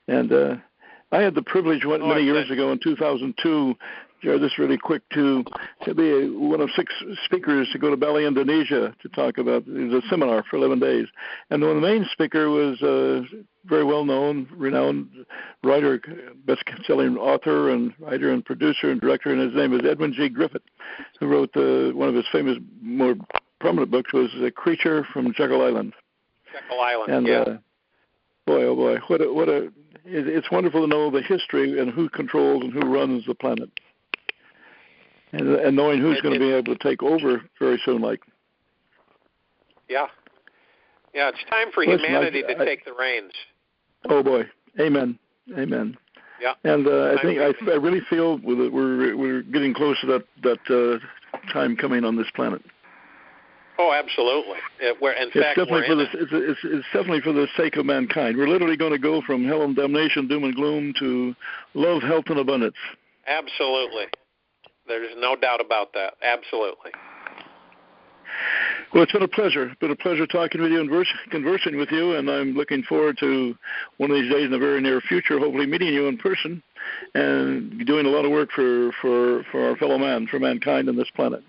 And I had the privilege many years ago in 2002, this really quick, to be one of 6 speakers to go to Bali, Indonesia to talk about, it was a seminar for 11 days. And the main speaker was a very well-known, renowned writer, best-selling author and writer and producer and director, and his name is Edwin G. Griffith, who wrote one of his famous, more prominent books was A Creature from Jekyll Island. Jekyll Island, and, yeah. Boy, oh boy, it's wonderful to know the history and who controls and who runs the planet. And knowing who's going to be able to take over very soon, like. Yeah. Yeah, it's time for humanity to take the reins. Oh, boy. Amen. Amen. Yeah. And I really feel that we're getting close to that time coming on this planet. Oh, absolutely. It's definitely for the sake of mankind. We're literally going to go from hell and damnation, doom and gloom, to love, health, and abundance. Absolutely. There's no doubt about that. Absolutely. Well, it's been a pleasure. It's been a pleasure talking with you and conversing with you, and I'm looking forward to one of these days in the very near future, hopefully meeting you in person and doing a lot of work for our fellow man, for mankind on this planet.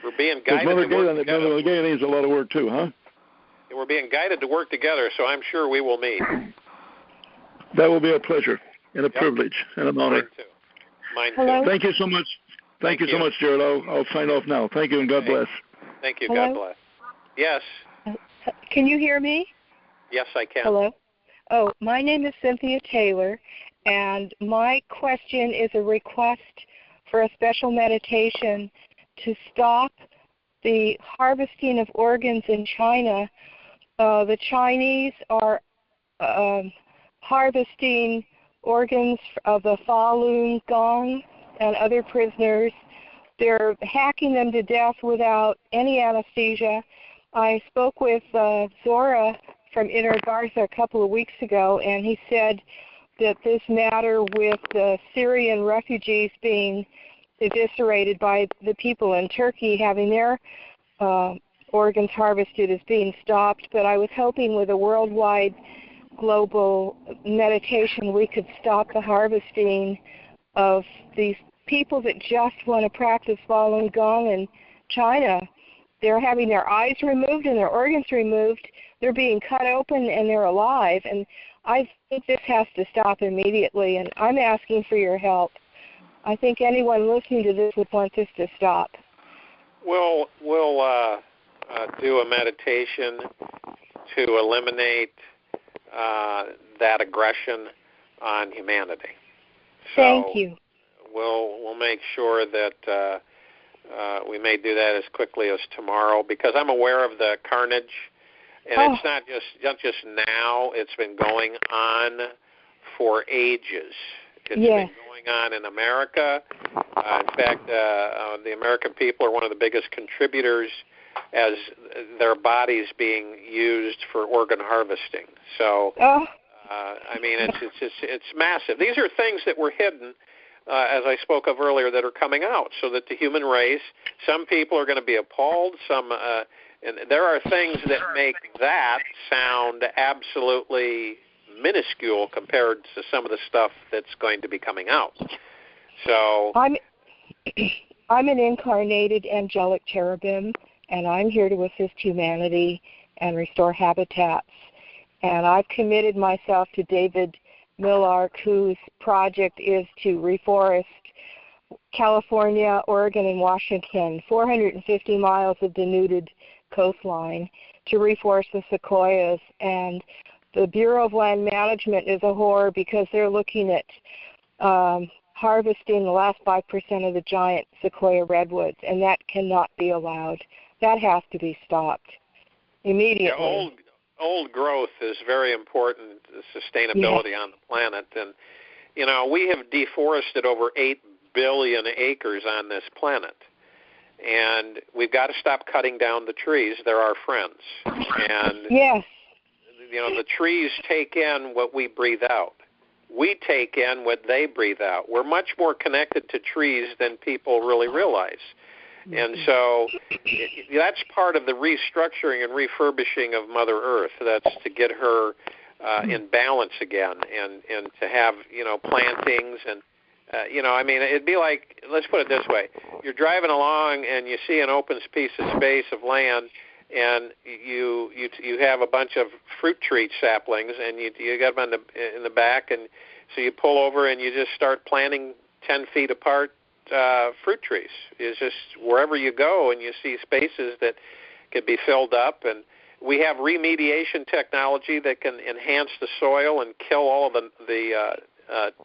We're being guided to work together. Mother Gay needs a lot of work too, huh? We're being guided to work together, so I'm sure we will meet. That will be a pleasure and a privilege and an honor. Mine too. Thank you so much. Thank you so much, Jared. I'll sign off now. Thank you and God bless. Thank you. Hello? God bless. Yes. Can you hear me? Yes, I can. Hello. Oh, my name is Cynthia Taylor, and my question is a request for a special meditation to stop the harvesting of organs in China. The Chinese are harvesting organs of the Falun Gong and other prisoners. They're hacking them to death without any anesthesia. I spoke with Zora from Inner Garza a couple of weeks ago, and he said that this matter with the Syrian refugees being eviscerated by the people in Turkey having their organs harvested is being stopped. But I was hoping with a worldwide global meditation we could stop the harvesting of these people that just want to practice Falun Gong in China. They're having their eyes removed and their organs removed. They're being cut open and they're alive. And I think this has to stop immediately, and I'm asking for your help. I think anyone listening to this would want this to stop. We'll do a meditation to eliminate that aggression on humanity. So thank you. We'll make sure that we may do that as quickly as tomorrow, because I'm aware of the carnage, and it's not just now. It's been going on for ages. It's been going on in America. In fact, the American people are one of the biggest contributors as their bodies being used for organ harvesting. So, I mean, it's massive. These are things that were hidden, as I spoke of earlier, that are coming out, so that the human race, some people are going to be appalled, and there are things that make that sound absolutely minuscule compared to some of the stuff that's going to be coming out. So I'm an incarnated angelic cherubim, and I'm here to assist humanity and restore habitats. And I've committed myself to David Millark, whose project is to reforest California, Oregon, and Washington, 450 miles of denuded coastline, to reforest the sequoias. And the Bureau of Land Management is a horror because they're looking at harvesting the last 5% of the giant sequoia redwoods, and that cannot be allowed. That has to be stopped immediately. Yeah, old growth is very important, sustainability on the planet. And, you know, we have deforested over 8 billion acres on this planet. And we've got to stop cutting down the trees. They're our friends. And, you know, the trees take in what we breathe out. we take in what they breathe out. We're much more connected to trees than people really realize. And so that's part of the restructuring and refurbishing of Mother Earth. That's to get her in balance again, and to have, plantings and, it'd be like, let's put it this way. You're driving along and you see an open piece of space of land, and you have a bunch of fruit tree saplings, and you got them in the back, and so you pull over and you just start planting 10 feet apart fruit trees. It's just wherever you go and you see spaces that could be filled up, and we have remediation technology that can enhance the soil and kill all of the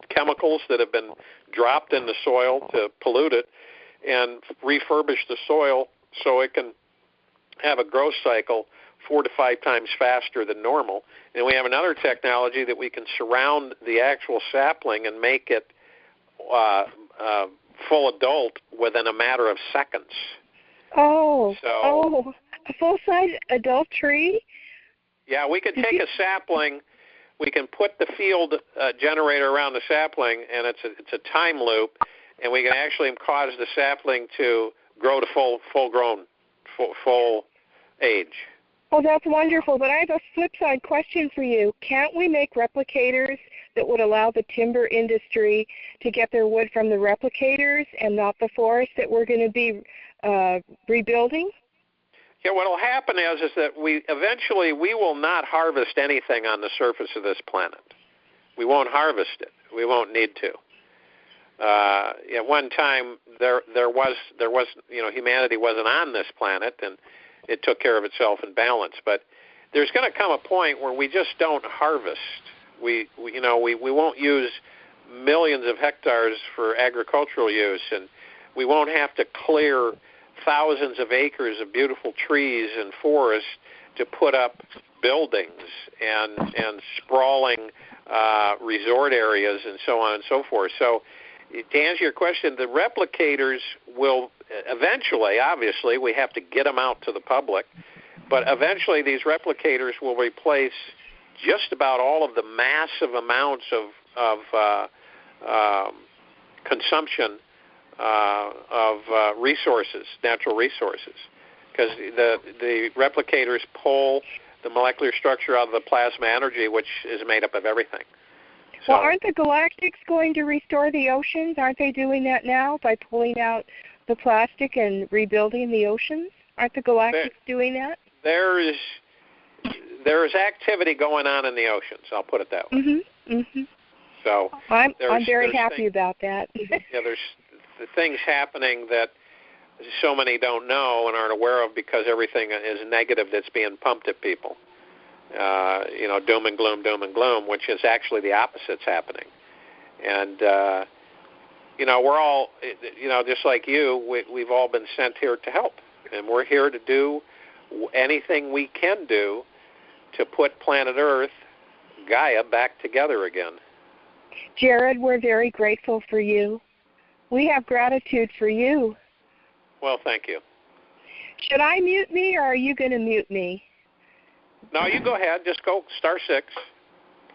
chemicals that have been dropped in the soil to pollute it, and refurbish the soil so it can have a growth cycle 4 to 5 times faster than normal. And we have another technology that we can surround the actual sapling and make it full adult within a matter of seconds. A full-size adult tree? Yeah, we can take a sapling, we can put the field generator around the sapling, and it's a time loop, and we can actually cause the sapling to grow to full age. Oh, that's wonderful. But I have a flip side question for you. Can't we make replicators that would allow the timber industry to get their wood from the replicators and not the forest that we're going to be rebuilding? Yeah, what will happen is that we will not harvest anything on the surface of this planet. We won't harvest it. We won't need to. At one time, there was humanity wasn't on this planet, and it took care of itself in balance. But there's going to come a point where we just don't harvest. We won't use millions of hectares for agricultural use, and we won't have to clear thousands of acres of beautiful trees and forests to put up buildings and sprawling resort areas and so on and so forth. So to answer your question, the replicators will eventually, obviously, we have to get them out to the public, but eventually these replicators will replace just about all of the massive amounts of consumption of resources, natural resources, because the replicators pull the molecular structure out of the plasma energy, which is made up of everything. So, well, aren't the galactics going to restore the oceans? Aren't they doing that now by pulling out the plastic and rebuilding the oceans? Aren't the galactics doing that? There's activity going on in the oceans. I'll put it that way. Mm-hmm. Mm-hmm. So I'm very happy about that. Yeah, there's the things happening that so many don't know and aren't aware of because everything is negative that's being pumped at people. Doom and gloom, which is actually the opposite's happening. And, we're all, just like you, we've all been sent here to help. And we're here to do anything we can do to put planet Earth, Gaia, back together again. Jared, we're very grateful for you. We have gratitude for you. Well, thank you. Should I mute me, or are you going to mute me? No, you go ahead. Just go *6.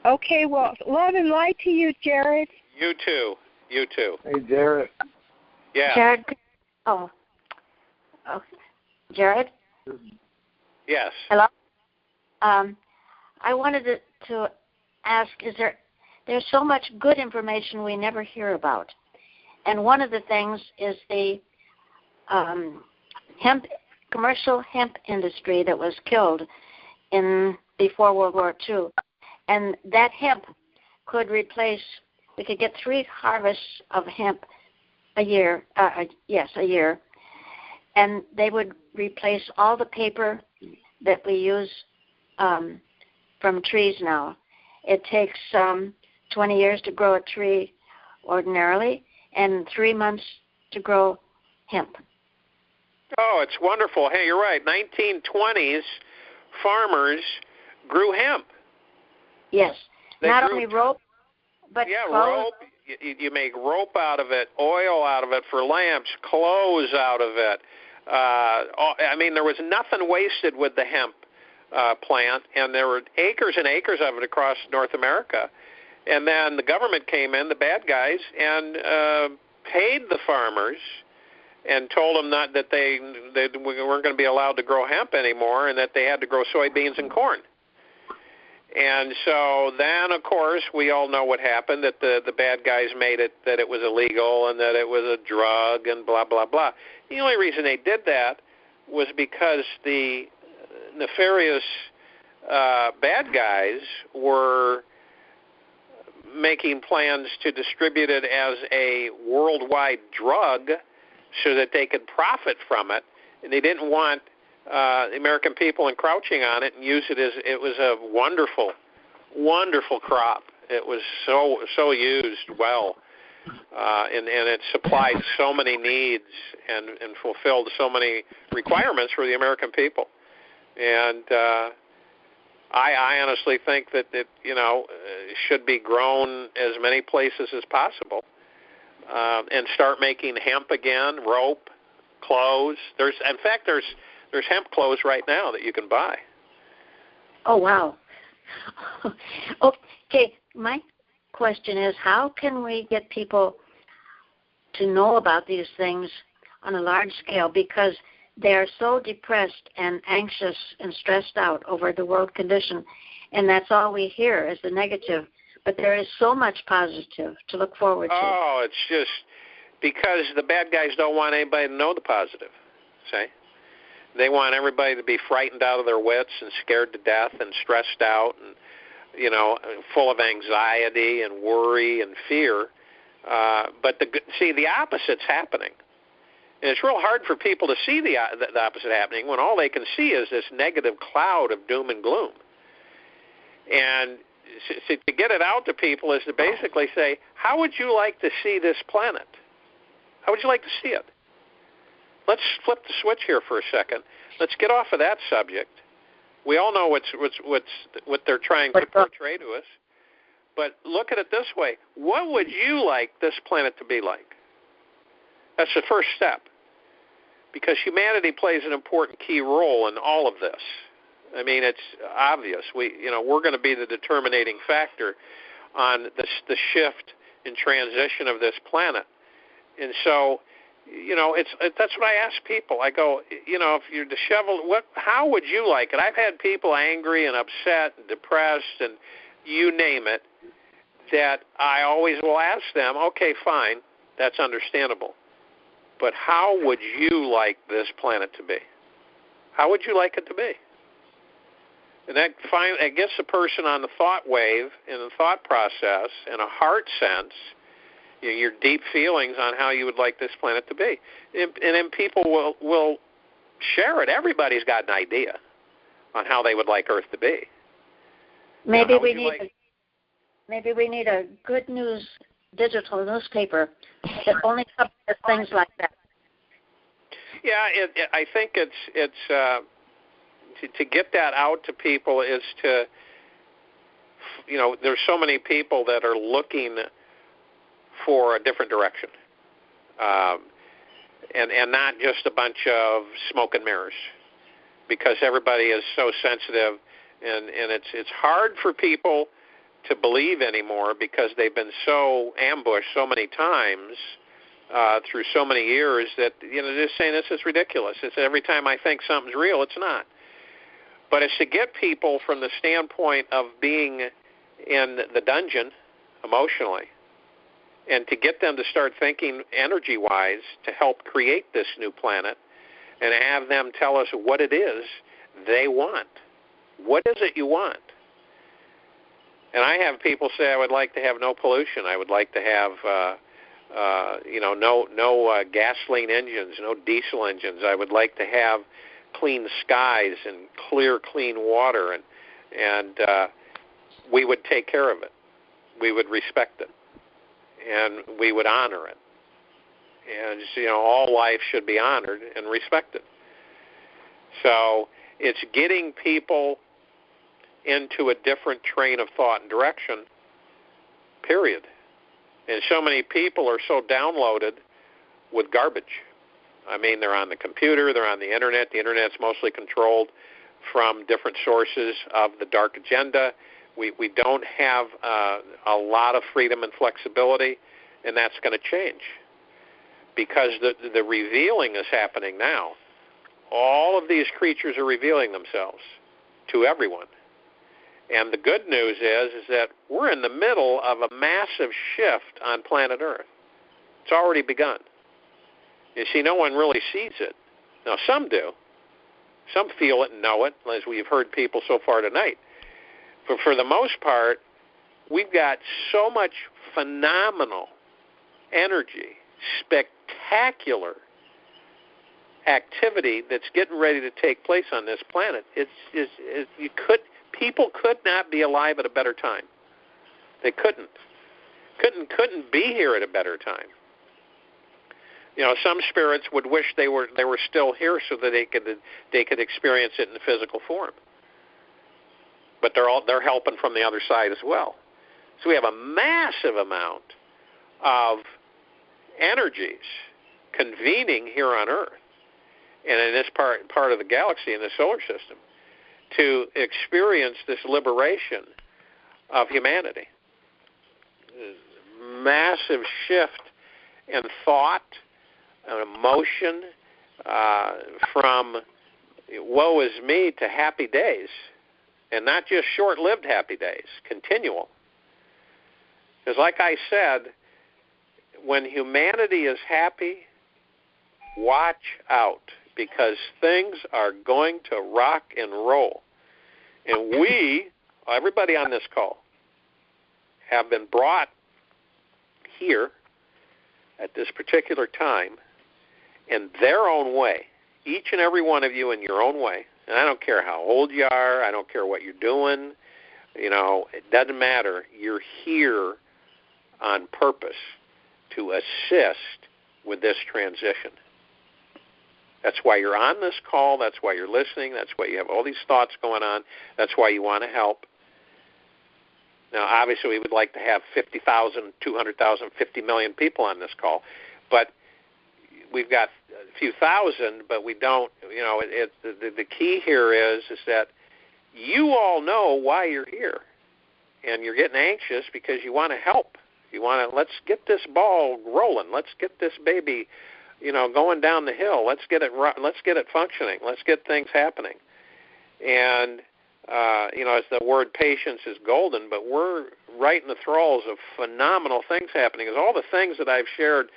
Okay, well, love and light to you, Jared. You too. Hey, Jared. Yeah. Jared? Oh, Jared? Yes. Hello? I wanted to ask, there's so much good information we never hear about. And one of the things is the commercial hemp industry that was killed before World War II. And that hemp could replace, we could get 3 harvests of hemp a year, a year, and they would replace all the paper that we use from trees now. It takes 20 years to grow a tree ordinarily, and 3 months to grow hemp. Oh, it's wonderful. Hey, you're right. 1920s farmers grew hemp. Yes. Not only rope, but clothes. Rope. You make rope out of it, oil out of it for lamps, clothes out of it. There was nothing wasted with the hemp plant, and there were acres and acres of it across North America. And then the government came in, the bad guys, and paid the farmers and told them that they weren't going to be allowed to grow hemp anymore, and that they had to grow soybeans and corn. And so then, of course, we all know what happened, that the bad guys made it that it was illegal and that it was a drug and blah, blah, blah. The only reason they did that was because the nefarious bad guys were making plans to distribute it as a worldwide drug so that they could profit from it. And they didn't want the American people encroaching on it and use it as it was a wonderful, wonderful crop. It was so used well, and it supplied so many needs and fulfilled so many requirements for the American people. And I honestly think that it should be grown as many places as possible, and start making hemp again, rope, clothes. There's hemp clothes right now that you can buy. Oh, wow. Okay, my question is, how can we get people to know about these things on a large scale? Because they are so depressed and anxious and stressed out over the world condition, and that's all we hear is the negative. But there is so much positive to look forward to. Oh, it's just because the bad guys don't want anybody to know the positive, see? They want everybody to be frightened out of their wits and scared to death and stressed out and, full of anxiety and worry and fear. But the opposite's happening. And it's real hard for people to see the opposite happening when all they can see is this negative cloud of doom and gloom. And to get it out to people is to basically say, how would you like to see this planet? How would you like to see it? Let's flip the switch here for a second. Let's get off of that subject. We all know what they're trying to portray to us. But look at it this way. What would you like this planet to be like? That's the first step. Because humanity plays an important key role in all of this. I mean, it's obvious. We're going to be the determining factor on the shift and transition of this planet. And so, that's what I ask people. I go, if you're disheveled, how would you like it? I've had people angry and upset and depressed and you name it, that I always will ask them, okay, fine, that's understandable. But how would you like this planet to be? How would you like it to be? And that gets a person on the thought wave and the thought process and a heart sense, your deep feelings on how you would like this planet to be. And then people will share it. Everybody's got an idea on how they would like Earth to be. Maybe we need a good news digital newspaper that only covers things like that. Yeah, I think it's to get that out to people is to, there's so many people that are looking for a different direction, and not just a bunch of smoke and mirrors, because everybody is so sensitive, and it's hard for people to believe anymore because they've been so ambushed so many times through so many years that just saying this is ridiculous. It's every time I think something's real, it's not. But it's to get people from the standpoint of being in the dungeon emotionally, and to get them to start thinking energy-wise to help create this new planet, and have them tell us what it is they want. What is it you want? And I have people say, I would like to have no pollution. I would like to have, no gasoline engines, no diesel engines. I would like to have clean skies and clean water, and we would take care of it. We would respect it, and we would honor it. And all life should be honored and respected. So it's getting people into a different train of thought and direction, period. And so many people are so downloaded with garbage. I mean, they're on the computer, they're on the Internet. The Internet's mostly controlled from different sources of the dark agenda. We don't have a lot of freedom and flexibility, and that's going to change because the revealing is happening now. All of these creatures are revealing themselves to everyone. And the good news is that we're in the middle of a massive shift on planet Earth. It's already begun. You see, no one really sees it. Now, some do. Some feel it and know it, as we've heard people so far tonight. But for the most part, we've got so much phenomenal energy, spectacular activity that's getting ready to take place on this planet. People could not be alive at a better time. They couldn't be here at a better time. You know, some spirits would wish they were still here so that they could experience it in physical form. But they're helping from the other side as well. So we have a massive amount of energies convening here on Earth and in this part of the galaxy, in the solar system, to experience this liberation of humanity. Massive shift in thought and emotion from woe is me to happy days, and not just short-lived happy days, continual. Because like I said, when humanity is happy, watch out, because things are going to rock and roll. And we, everybody on this call, have been brought here at this particular time in their own way, each and every one of you in your own way. And I don't care how old you are. I don't care what you're doing. You know, it doesn't matter. You're here on purpose to assist with this transition. That's why you're on this call. That's why you're listening. That's why you have all these thoughts going on. That's why you want to help. Now, obviously, we would like to have 50,000, 200,000, 50 million people on this call. But we've got a few thousand, but we don't, you know, the key here is that you all know why you're here. And you're getting anxious because you want to help. You want to, let's get this ball rolling. Let's get this baby, you know, going down the hill. Let's get it functioning. Let's get things happening. And, you know, as the word patience is golden, but we're right in the thralls of phenomenal things happening. It's all the things that I've shared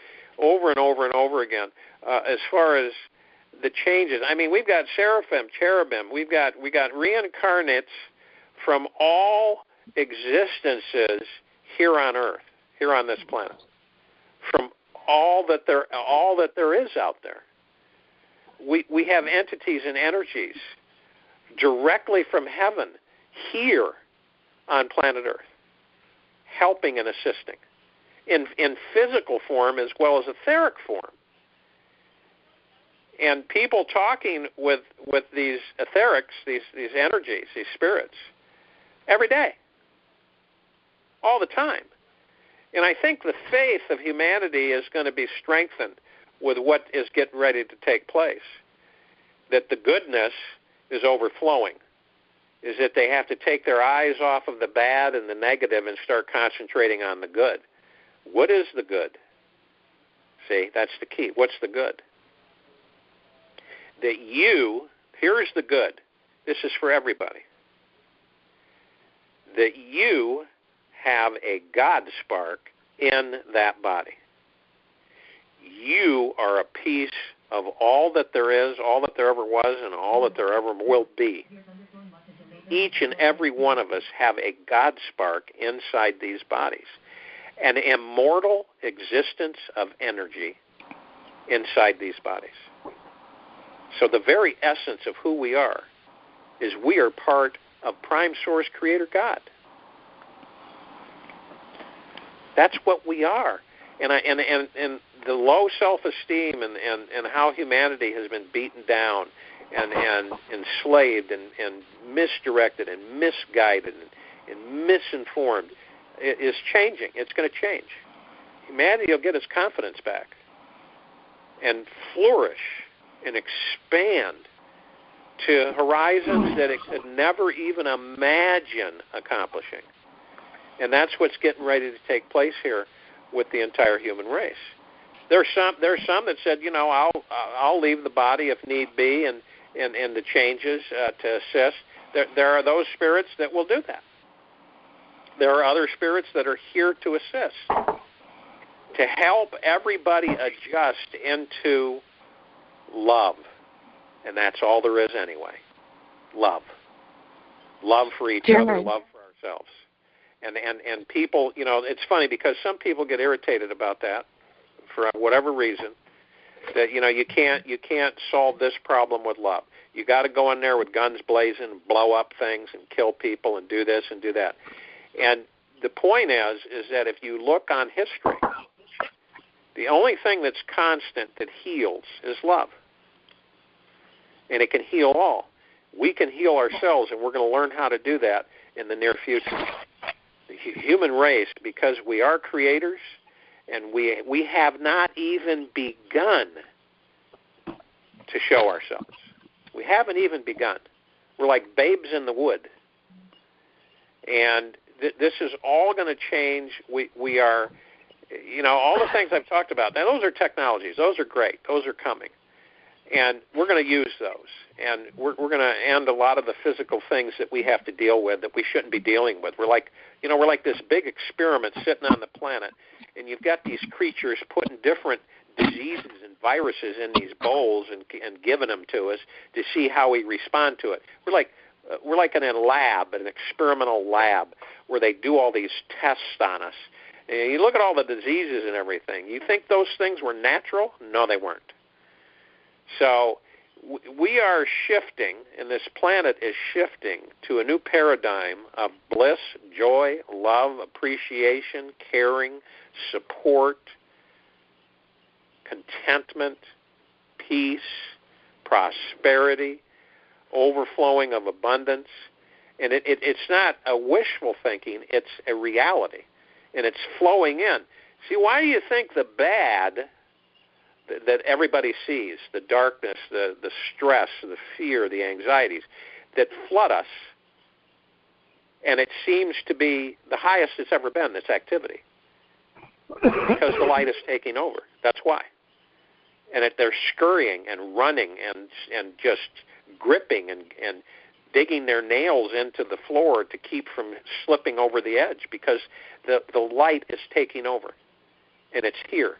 over and over and over again as far as the changes. I mean, we've got seraphim, cherubim. We got reincarnates from all existences here on Earth, here on this planet, from all that there is out there. We have entities and energies directly from heaven here on planet Earth, helping and assisting in physical form as well as etheric form. And people talking with these etherics, these energies, these spirits, every day, all the time. And I think the faith of humanity is going to be strengthened with what is getting ready to take place, that the goodness is overflowing, is that they have to take their eyes off of the bad and the negative and start concentrating on the good. What is the good? See, that's the key. What's the good? That here's the good. This is for everybody. That you have a God spark in that body. You are a piece of all that there is, all that there ever was, and all that there ever will be. Each and every one of us have a God spark inside these bodies, an immortal existence of energy inside these bodies. So the very essence of who we are is we are part of Prime Source Creator God. That's what we are. And the low self-esteem and how humanity has been beaten down and enslaved and misdirected and misguided and misinformed is changing. It's going to change. Humanity will get its confidence back and flourish and expand to horizons that it could never even imagine accomplishing. And that's what's getting ready to take place here with the entire human race. There's some that said, I'll leave the body if need be, and the changes to assist. There are those spirits that will do that. There are other spirits that are here to assist, to help everybody adjust into love. And that's all there is anyway. Love. Love for each other, love for ourselves. And people, it's funny because some people get irritated about that for whatever reason, that, you can't solve this problem with love. You got to go in there with guns blazing and blow up things and kill people and do this and do that. And the point is that if you look on history, the only thing that's constant that heals is love. And it can heal all. We can heal ourselves, and we're going to learn how to do that in the near future. The human race, because we are creators, and we have not even begun to show ourselves. We haven't even begun. We're like babes in the wood. And this is all going to change. We are, all the things I've talked about. Now, those are technologies. Those are great. Those are coming. And we're going to use those. And we're going to end a lot of the physical things that we have to deal with that we shouldn't be dealing with. We're like this big experiment sitting on the planet, and you've got these creatures putting different diseases and viruses in these bowls and giving them to us to see how we respond to it. We're like in a lab, an experimental lab, where they do all these tests on us. And you look at all the diseases and everything. You think those things were natural? No, they weren't. So we are shifting, and this planet is shifting to a new paradigm of bliss, joy, love, appreciation, caring, support, contentment, peace, prosperity, overflowing of abundance. And it's not a wishful thinking, it's a reality. And it's flowing in. See, why do you think the bad that everybody sees, the darkness, the stress, the fear, the anxieties that flood us, and it seems to be the highest it's ever been, this activity, because the light is taking over. That's why. And they're scurrying and running and just gripping and digging their nails into the floor to keep from slipping over the edge, because the light is taking over, and it's here.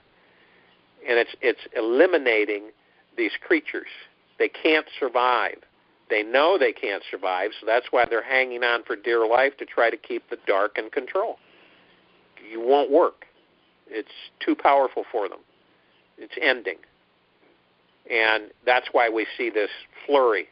And it's eliminating these creatures. They can't survive. They know they can't survive, so that's why they're hanging on for dear life to try to keep the dark in control. You won't work. It's too powerful for them. It's ending. And that's why we see this flurry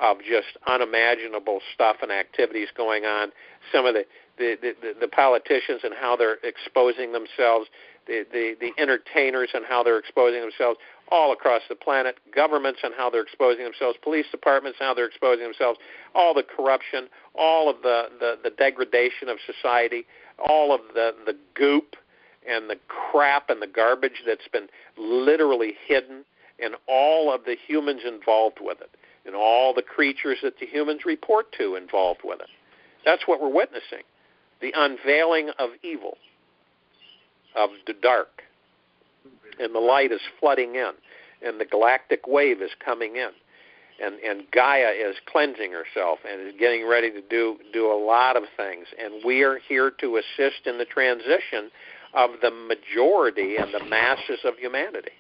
of just unimaginable stuff and activities going on. Some of the politicians and how they're exposing themselves, the entertainers and how they're exposing themselves all across the planet, governments and how they're exposing themselves, police departments and how they're exposing themselves, all the corruption, all of the degradation of society, all of the goop and the crap and the garbage that's been literally hidden, and all of the humans involved with it, and all the creatures that the humans report to involved with it. That's what we're witnessing, the unveiling of evil, of the dark, and the light is flooding in, and the galactic wave is coming in, and Gaia is cleansing herself and is getting ready to do a lot of things, and we are here to assist in the transition of the majority and the masses of humanity.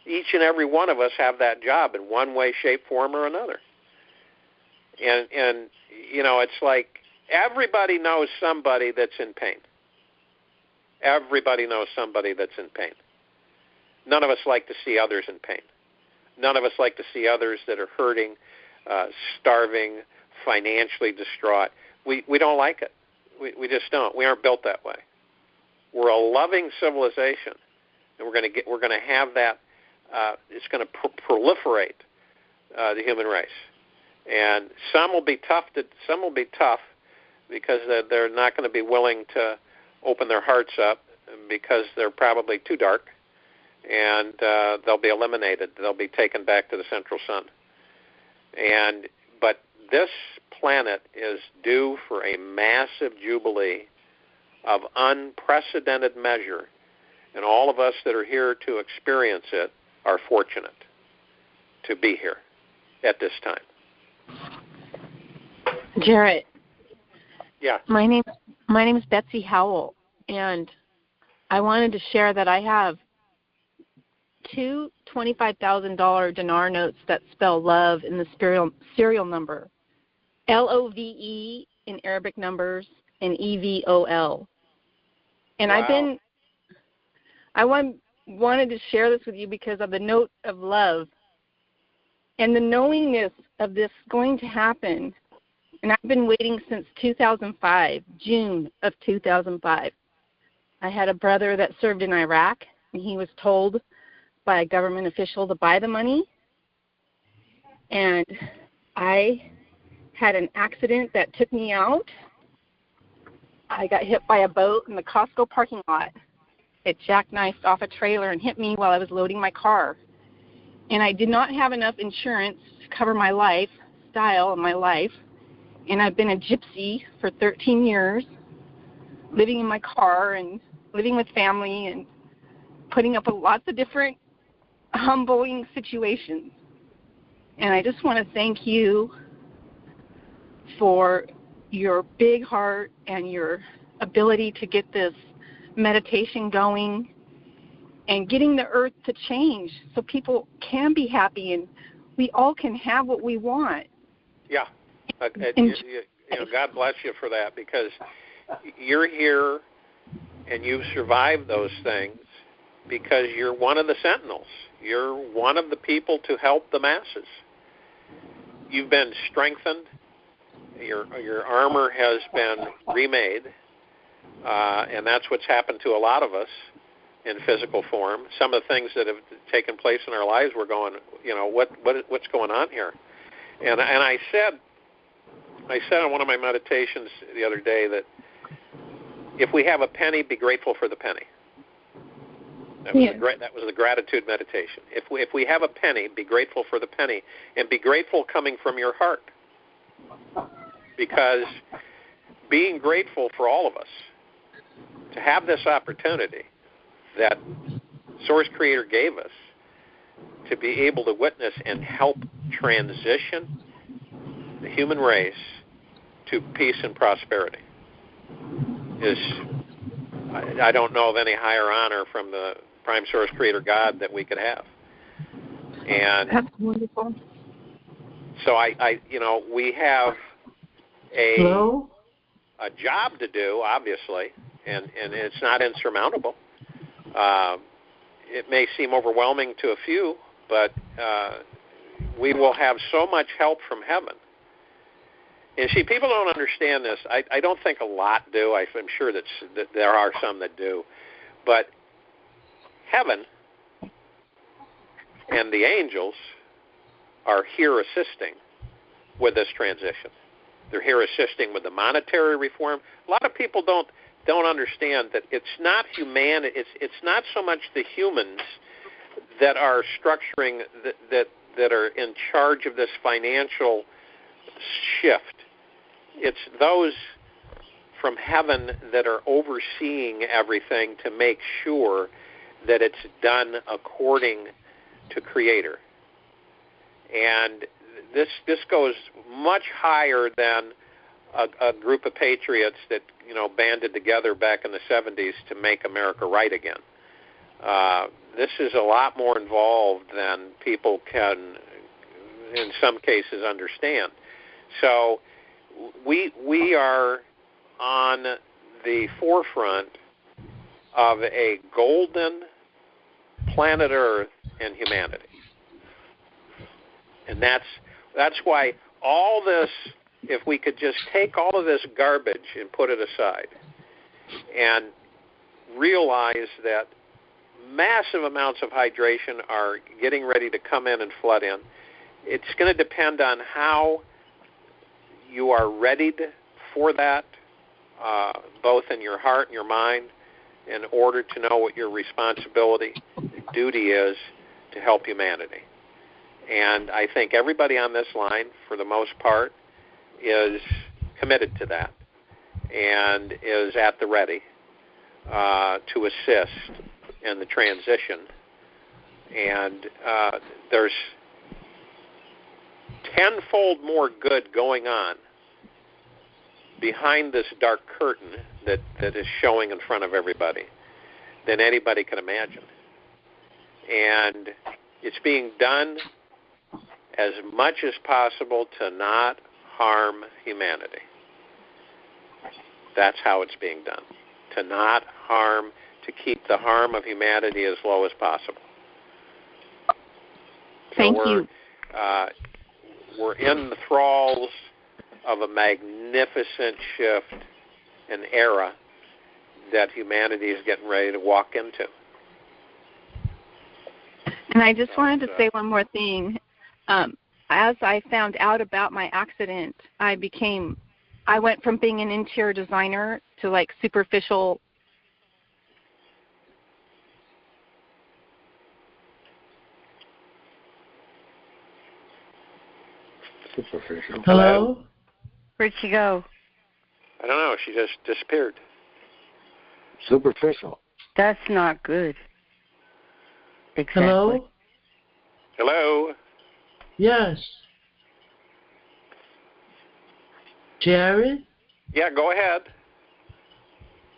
Each and every one of us have that job in one way, shape, form, or another. And it's like everybody knows somebody that's in pain. Everybody knows somebody that's in pain. None of us like to see others in pain. None of us like to see others that are hurting, starving, financially distraught. We don't like it. We just don't. We aren't built that way. We're a loving civilization, and we're going to have that. It's going to proliferate the human race, and some will be tough because they're not going to be willing to open their hearts up because they're probably too dark, and they'll be eliminated. They'll be taken back to the central sun. But this planet is due for a massive jubilee of unprecedented measure, and all of us that are here to experience it are fortunate to be here at this time. Jarrett. Yeah. My name is Betsy Howell, and I wanted to share that I have two $25,000 dinar notes that spell love in the serial number, LOVE in Arabic numbers and EVOL. And wow. I wanted to share this with you because of the note of love and the knowingness of this going to happen. And I've been waiting since 2005, June of 2005. I had a brother that served in Iraq, and he was told by a government official to buy the money. And I had an accident that took me out. I got hit by a boat in the Costco parking lot. It jackknifed off a trailer and hit me while I was loading my car. And I did not have enough insurance to cover my lifestyle and my life. And I've been a gypsy for 13 years, living in my car and living with family and putting up with lots of different humbling situations. And I just want to thank you for your big heart and your ability to get this meditation going and getting the earth to change so people can be happy and we all can have what we want. Yeah. God bless you for that, because you're here and you've survived those things because you're one of the sentinels. You're one of the people to help the masses. You've been strengthened. Your armor has been remade, and that's what's happened to a lot of us in physical form. Some of the things that have taken place in our lives, we're going, what's going on here? And I said in one of my meditations the other day that if we have a penny, be grateful for the penny. That was the gratitude meditation. If we have a penny, be grateful for the penny, and be grateful coming from your heart. Because being grateful for all of us to have this opportunity that Source Creator gave us to be able to witness and help transition the human race to peace and prosperity is, I don't know of any higher honor from the Prime Source Creator God that we could have. And that's wonderful. So we have a job to do, obviously, and it's not insurmountable. It may seem overwhelming to a few, but we will have so much help from heaven. And see, people don't understand this. I don't think a lot do. I'm sure that there are some that do. But heaven and the angels are here assisting with this transition. They're here assisting with the monetary reform. A lot of people don't understand that it's not humanity. It's not so much the humans that are structuring that are in charge of this financial shift. It's those from heaven that are overseeing everything to make sure that it's done according to Creator. And this goes much higher than a group of patriots that banded together back in the 70s to make America right again. This is a lot more involved than people can, in some cases, understand. So we are on the forefront of a golden planet Earth and humanity. And that's why all this, if we could just take all of this garbage and put it aside and realize that massive amounts of hydration are getting ready to come in and flood in, it's going to depend on how you are readied for that, both in your heart and your mind, in order to know what your responsibility, duty is to help humanity. And I think everybody on this line, for the most part, is committed to that and is at the ready to assist in the transition. And there's tenfold more good going on behind this dark curtain that is showing in front of everybody than anybody can imagine. And it's being done as much as possible to not harm humanity. That's how it's being done. To not harm, to keep the harm of humanity as low as possible. Thank you. We're in the thralls of a magnificent shift and era that humanity is getting ready to walk into. And I just wanted to say one more thing. As I found out about my accident, I went from being an interior designer to like superficial. Hello? Where'd she go? I don't know. She just disappeared. Superficial. That's not good. Exactly. Hello? Hello? Yes. Jared? Yeah, go ahead.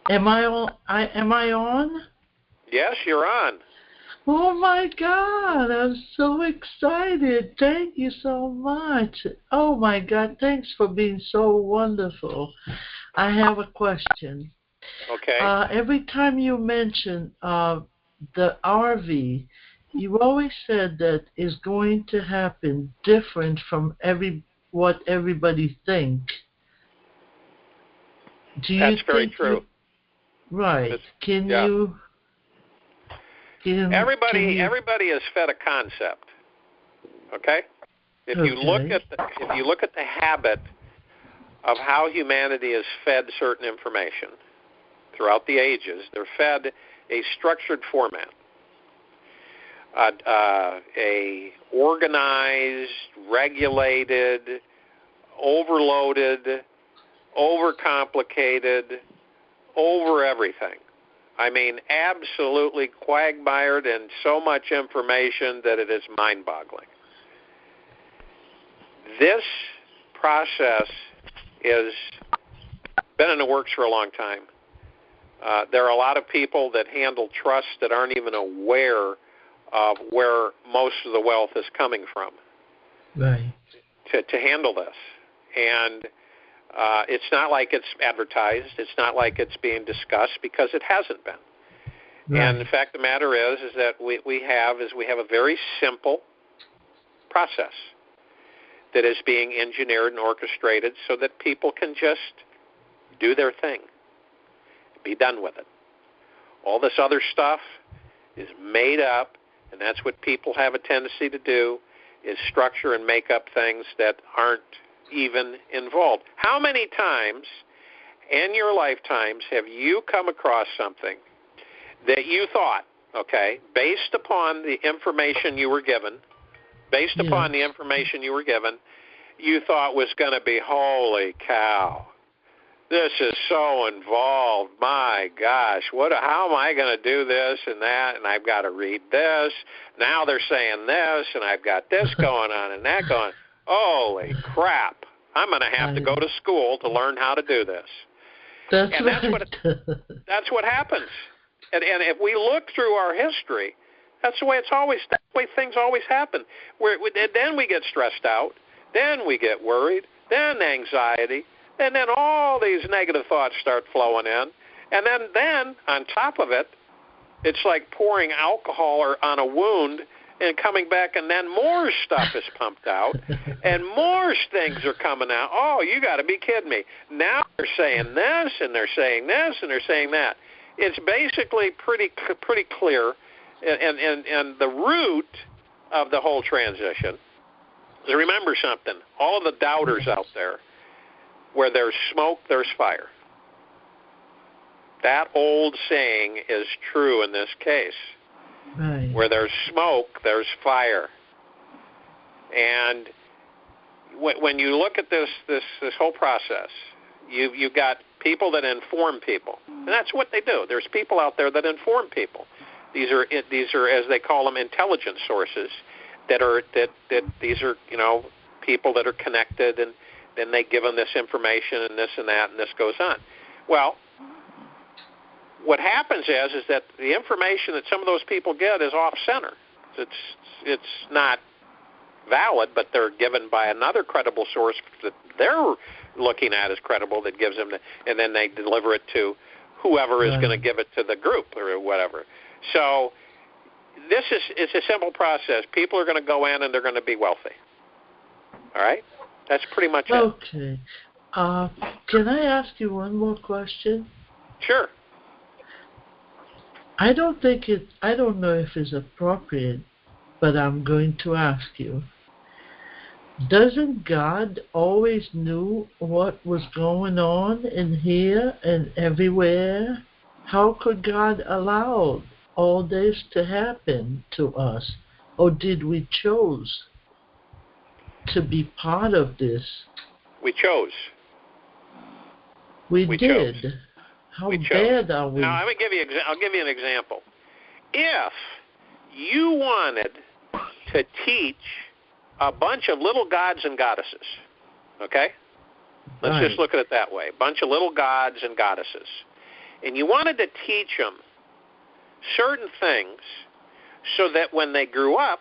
Am I on? Yes, you're on. Oh my God, I'm so excited. Thank you so much. Oh my God, thanks for being so wonderful. I have a question. Okay. Every time you mention the RV, you always said that is going to happen different from what everybody thinks. That's very true. Right. Everybody is fed a concept. Okay? If you look at the habit of how humanity is fed certain information throughout the ages, they're fed a structured format, a organized, regulated, overloaded, overcomplicated, over everything. I mean, absolutely quagmired and so much information that it is mind-boggling. This process has been in the works for a long time. There are a lot of people that handle trusts that aren't even aware of where most of the wealth is coming from. Right. To handle this. And it's not like it's advertised. It's not like it's being discussed because it hasn't been. Right. And the fact of the matter is that we have a very simple process that is being engineered and orchestrated so that people can just do their thing, be done with it. All this other stuff is made up, and that's what people have a tendency to do, is structure and make up things that aren't even involved. How many times in your lifetimes have you come across something that you thought, okay, based upon the information you were given, you thought was going to be, holy cow, this is so involved, my gosh, how am I going to do this and that, and I've got to read this, now they're saying this, and I've got this going on and that going on. Holy crap, I'm going to have to go to school to learn how to do this. That's what happens. And if we look through our history, that's the way things always happen. Then we get stressed out, then we get worried, then anxiety, and then all these negative thoughts start flowing in. And then on top of it, it's like pouring alcohol on a wound and coming back, and then more stuff is pumped out, and more things are coming out. Oh, you got to be kidding me. Now they're saying this, and they're saying this, and they're saying that. It's basically pretty clear, and the root of the whole transition is, remember something, all of the doubters out there, where there's smoke, there's fire. That old saying is true in this case. Right. Where there's smoke, there's fire. And when you look at this whole process, you've got people that inform people, and that's what they do. There's people out there that inform people. These are, as they call them, intelligence sources. That these are, people that are connected, and then they give them this information and this and that, and this goes on. Well, what happens is that the information that some of those people get is off center. It's not valid, but they're given by another credible source that they're looking at as credible that gives them, and then they deliver it to whoever is going to give it to the group or whatever. So it's a simple process. People are going to go in and they're going to be wealthy. All right? That's pretty much it. Okay. Can I ask you one more question? Sure. I don't know if it's appropriate, but I'm going to ask you. Doesn't God always knew what was going on in here and everywhere? How could God allow all this to happen to us? Or did we choose to be part of this? We chose. We did. Chose. How bad are we? Now, I'll give you an example. If you wanted to teach a bunch of little gods and goddesses, okay? Let's just look at it that way. A bunch of little gods and goddesses. And you wanted to teach them certain things so that when they grew up,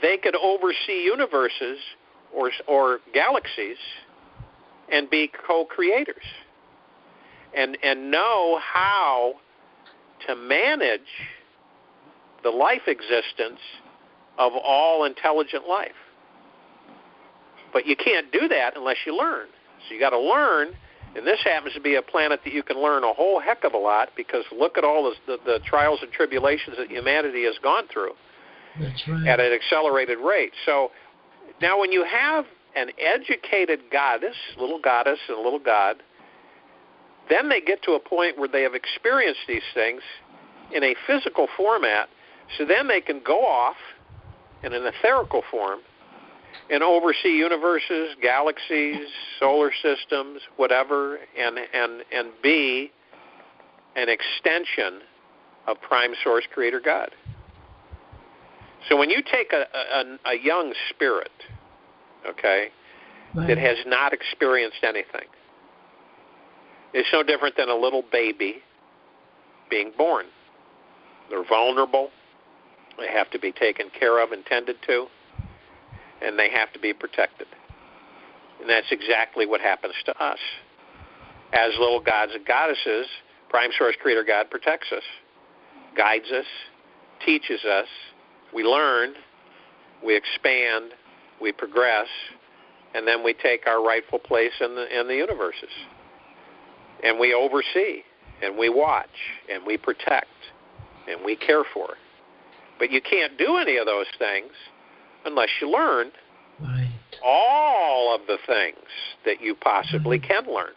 they could oversee universes or galaxies and be co-creators and know how to manage the life existence of all intelligent life. But you can't do that unless you learn. So you got to learn, and this happens to be a planet that you can learn a whole heck of a lot, because look at all the trials and tribulations that humanity has gone through. That's right. At an accelerated rate. So now when you have an educated goddess, little goddess and a little god, then they get to a point where they have experienced these things in a physical format, so then they can go off in an etherical form and oversee universes, galaxies, solar systems, whatever, and be an extension of Prime Source Creator God. So when you take a young spirit, okay, that has not experienced anything, it's no different than a little baby being born. They're vulnerable. They have to be taken care of and tended to, and they have to be protected. And that's exactly what happens to us. As little gods and goddesses, Prime Source Creator God protects us, guides us, teaches us. We learn, we expand, we progress, and then we take our rightful place in the universes. And we oversee, and we watch, and we protect, and we care for. But you can't do any of those things unless you learn all of the things that you possibly can learn.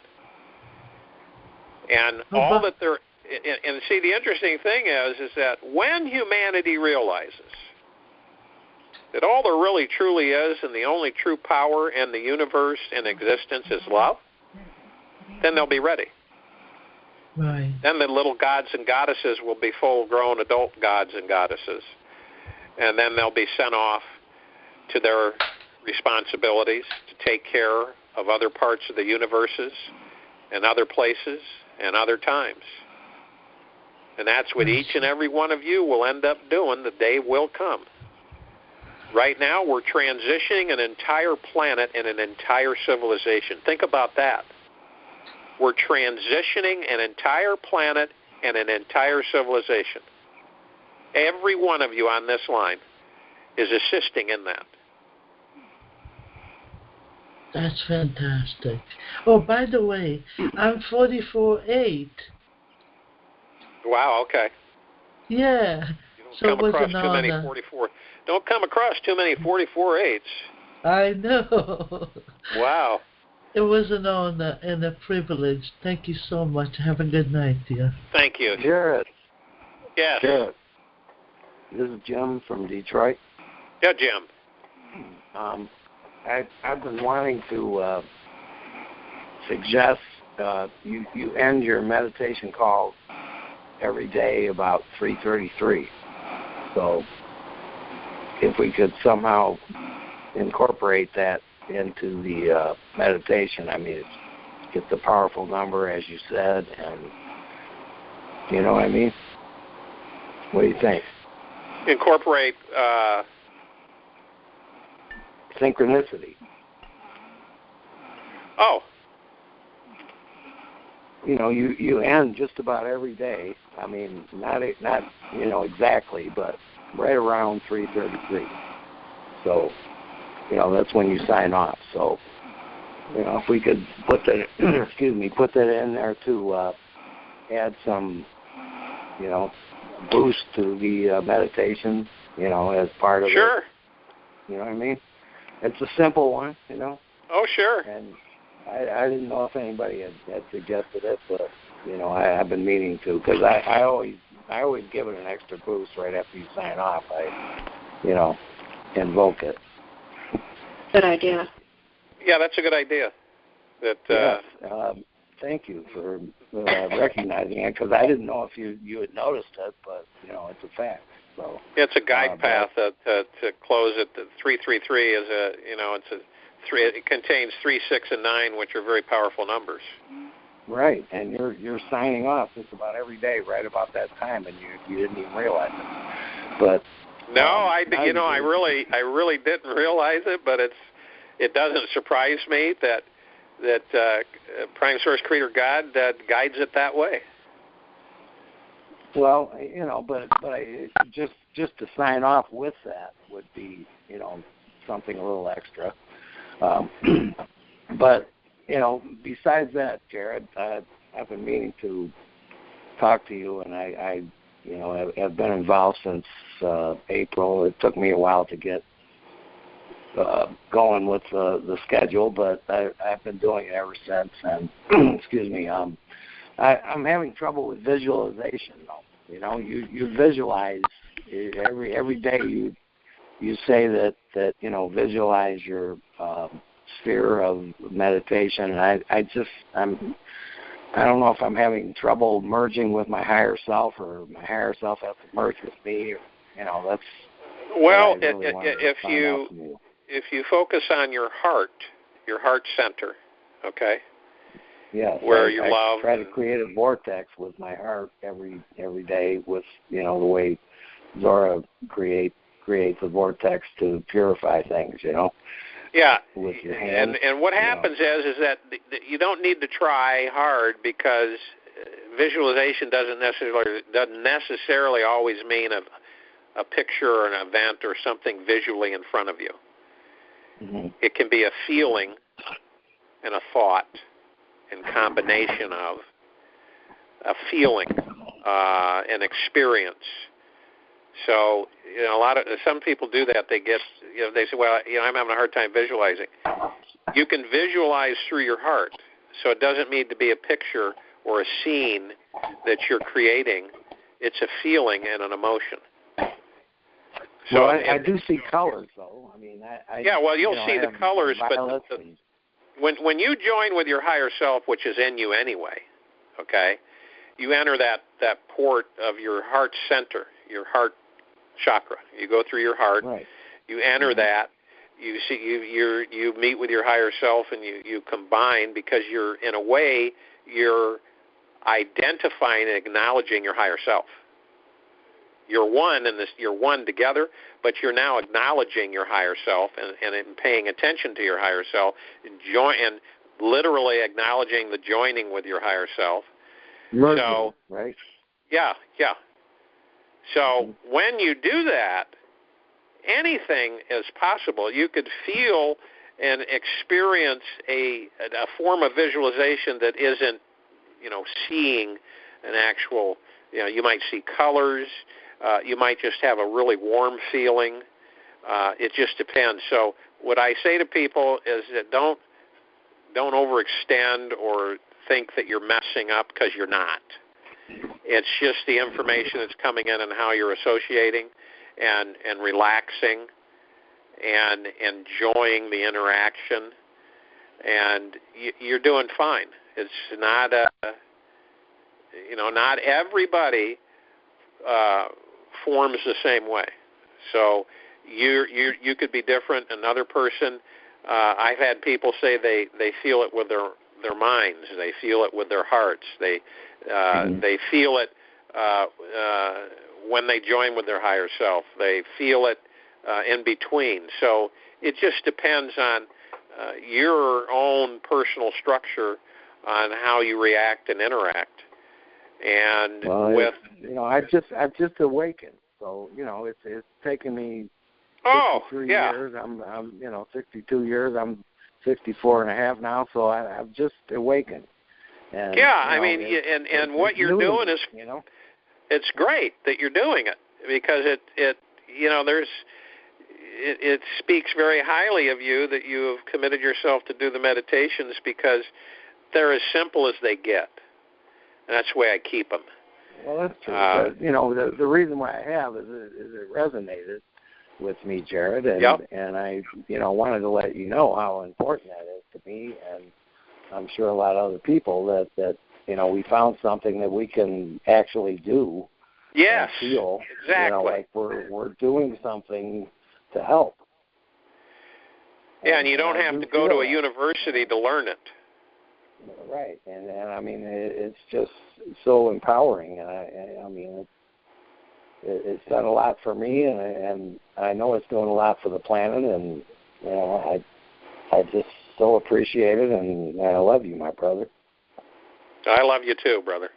And all that there. And see, the interesting thing is that when humanity realizes that all there really truly is and the only true power in the universe and existence is love, then they'll be ready. Right. Then the little gods and goddesses will be full-grown adult gods and goddesses. And then they'll be sent off to their responsibilities to take care of other parts of the universes and other places and other times. And that's what each and every one of you will end up doing. The day will come. Right now, we're transitioning an entire planet and an entire civilization. Think about that. We're transitioning an entire planet and an entire civilization. Every one of you on this line is assisting in that. That's fantastic. Oh, by the way, I'm 44-8. Wow, okay. Yeah. Don't come across too many 44. Don't come across too many 44-8s. I know. Wow. It was an honor and a privilege. Thank you so much. Have a good night, dear. Thank you. Jared. Yes. Jared. This is Jim from Detroit. Yeah, Jim. I've been wanting to suggest you end your meditation call every day about 3:33. So if we could somehow incorporate that into the meditation, I mean, it's a powerful number, as you said, and you know what I mean? What do you think? Incorporate synchronicity. Oh. You know, you end just about every day. I mean, not you know exactly, but right around 3:33. So, you know, that's when you sign off. So, you know, if we could put that, put that in there to add some, you know, boost to the meditation, you know, as part of Sure. it. You know what I mean? It's a simple one, you know. Oh, sure. And I didn't know if anybody had suggested it, but you know, I've been meaning to, because I always give it an extra boost right after you sign off. I, you know, invoke it. Good idea. Yeah, that's a good idea. That. Yes. Thank you for recognizing it, because I didn't know if you had noticed it, but you know, it's a fact. So it's a guide path to close it. 333 is a, you know, it's a three. It contains 3, 6, and 9, which are very powerful numbers. Right, and you're signing off just about every day, right about that time, and you didn't even realize it. But no, I really didn't realize it, but it doesn't surprise me that Prime Source Creator God guides it that way. Well, you know, but just to sign off with that would be, you know, something a little extra. But you know, besides that, Jared, I've been meaning to talk to you, and I you know, have been involved since April. It took me a while to get going with the schedule, but I've been doing it ever since. And excuse me, I'm having trouble with visualization, though. You know, you visualize every day. You say that you know, visualize your sphere of meditation. And I don't know if I'm having trouble merging with my higher self, or my higher self has to merge with me. Or, you know, that's well. Really if you focus on your heart center, okay. Yeah, where you love. I try to create a vortex with my heart every day, with, you know, the way Zora creates a vortex to purify things, you know. Yeah, with your hands, and what happens is that you don't need to try hard, because visualization doesn't necessarily always mean a picture or an event or something visually in front of you. Mm-hmm. It can be a feeling and a thought in combination of a feeling, an experience. So, you know, some people do that. They say, well, you know, I'm having a hard time visualizing. You can visualize through your heart, so it doesn't need to be a picture or a scene that you're creating. It's a feeling and an emotion. So well, I do see colors, though. I mean, you'll see the colors, but when you join with your higher self, which is in you anyway, okay, you enter that port of your heart center, your heart chakra. You go through your heart. Right. You enter that. You see, you meet with your higher self, and you combine, because you're, in a way, you're identifying and acknowledging your higher self. You're one in this. You're one together, but you're now acknowledging your higher self and paying attention to your higher self, and literally acknowledging the joining with your higher self. Merging, so, right? Yeah. So when you do that, anything is possible. You could feel and experience a form of visualization that isn't, you know, seeing an actual. You know, you might see colors. You might just have a really warm feeling. It just depends. So what I say to people is that don't overextend or think that you're messing up, because you're not. It's just the information that's coming in and how you're associating and relaxing. and enjoying the interaction, and you're doing fine. It's not not everybody forms the same way. So you could be different. Another person, I've had people say they feel it with their minds. They feel it with their hearts. They feel it when they join with their higher self. They feel it in between. So it just depends on your own personal structure on how you react and interact. And I've just awakened. So it's taken me 63 years. I'm 62 years. I'm 54 and a half now. So I've just awakened. And, and what you're doing is, it's great that you're doing it, because it speaks very highly of you that you have committed yourself to do the meditations, because they're as simple as they get. And that's the way I keep them. Well, that's true. But, the reason why I have is it resonated with me, Jared, and I, wanted to let you know how important that is to me, and I'm sure a lot of other people that we found something that we can actually do. Yes, and feel, exactly. Like we're doing something to help. Yeah, and you don't have to go to a university to learn it. Right, and I mean it's just so empowering, and it's done a lot for me, and I know it's doing a lot for the planet, and I just so appreciate it, and I love you, my brother. I love you too, brother.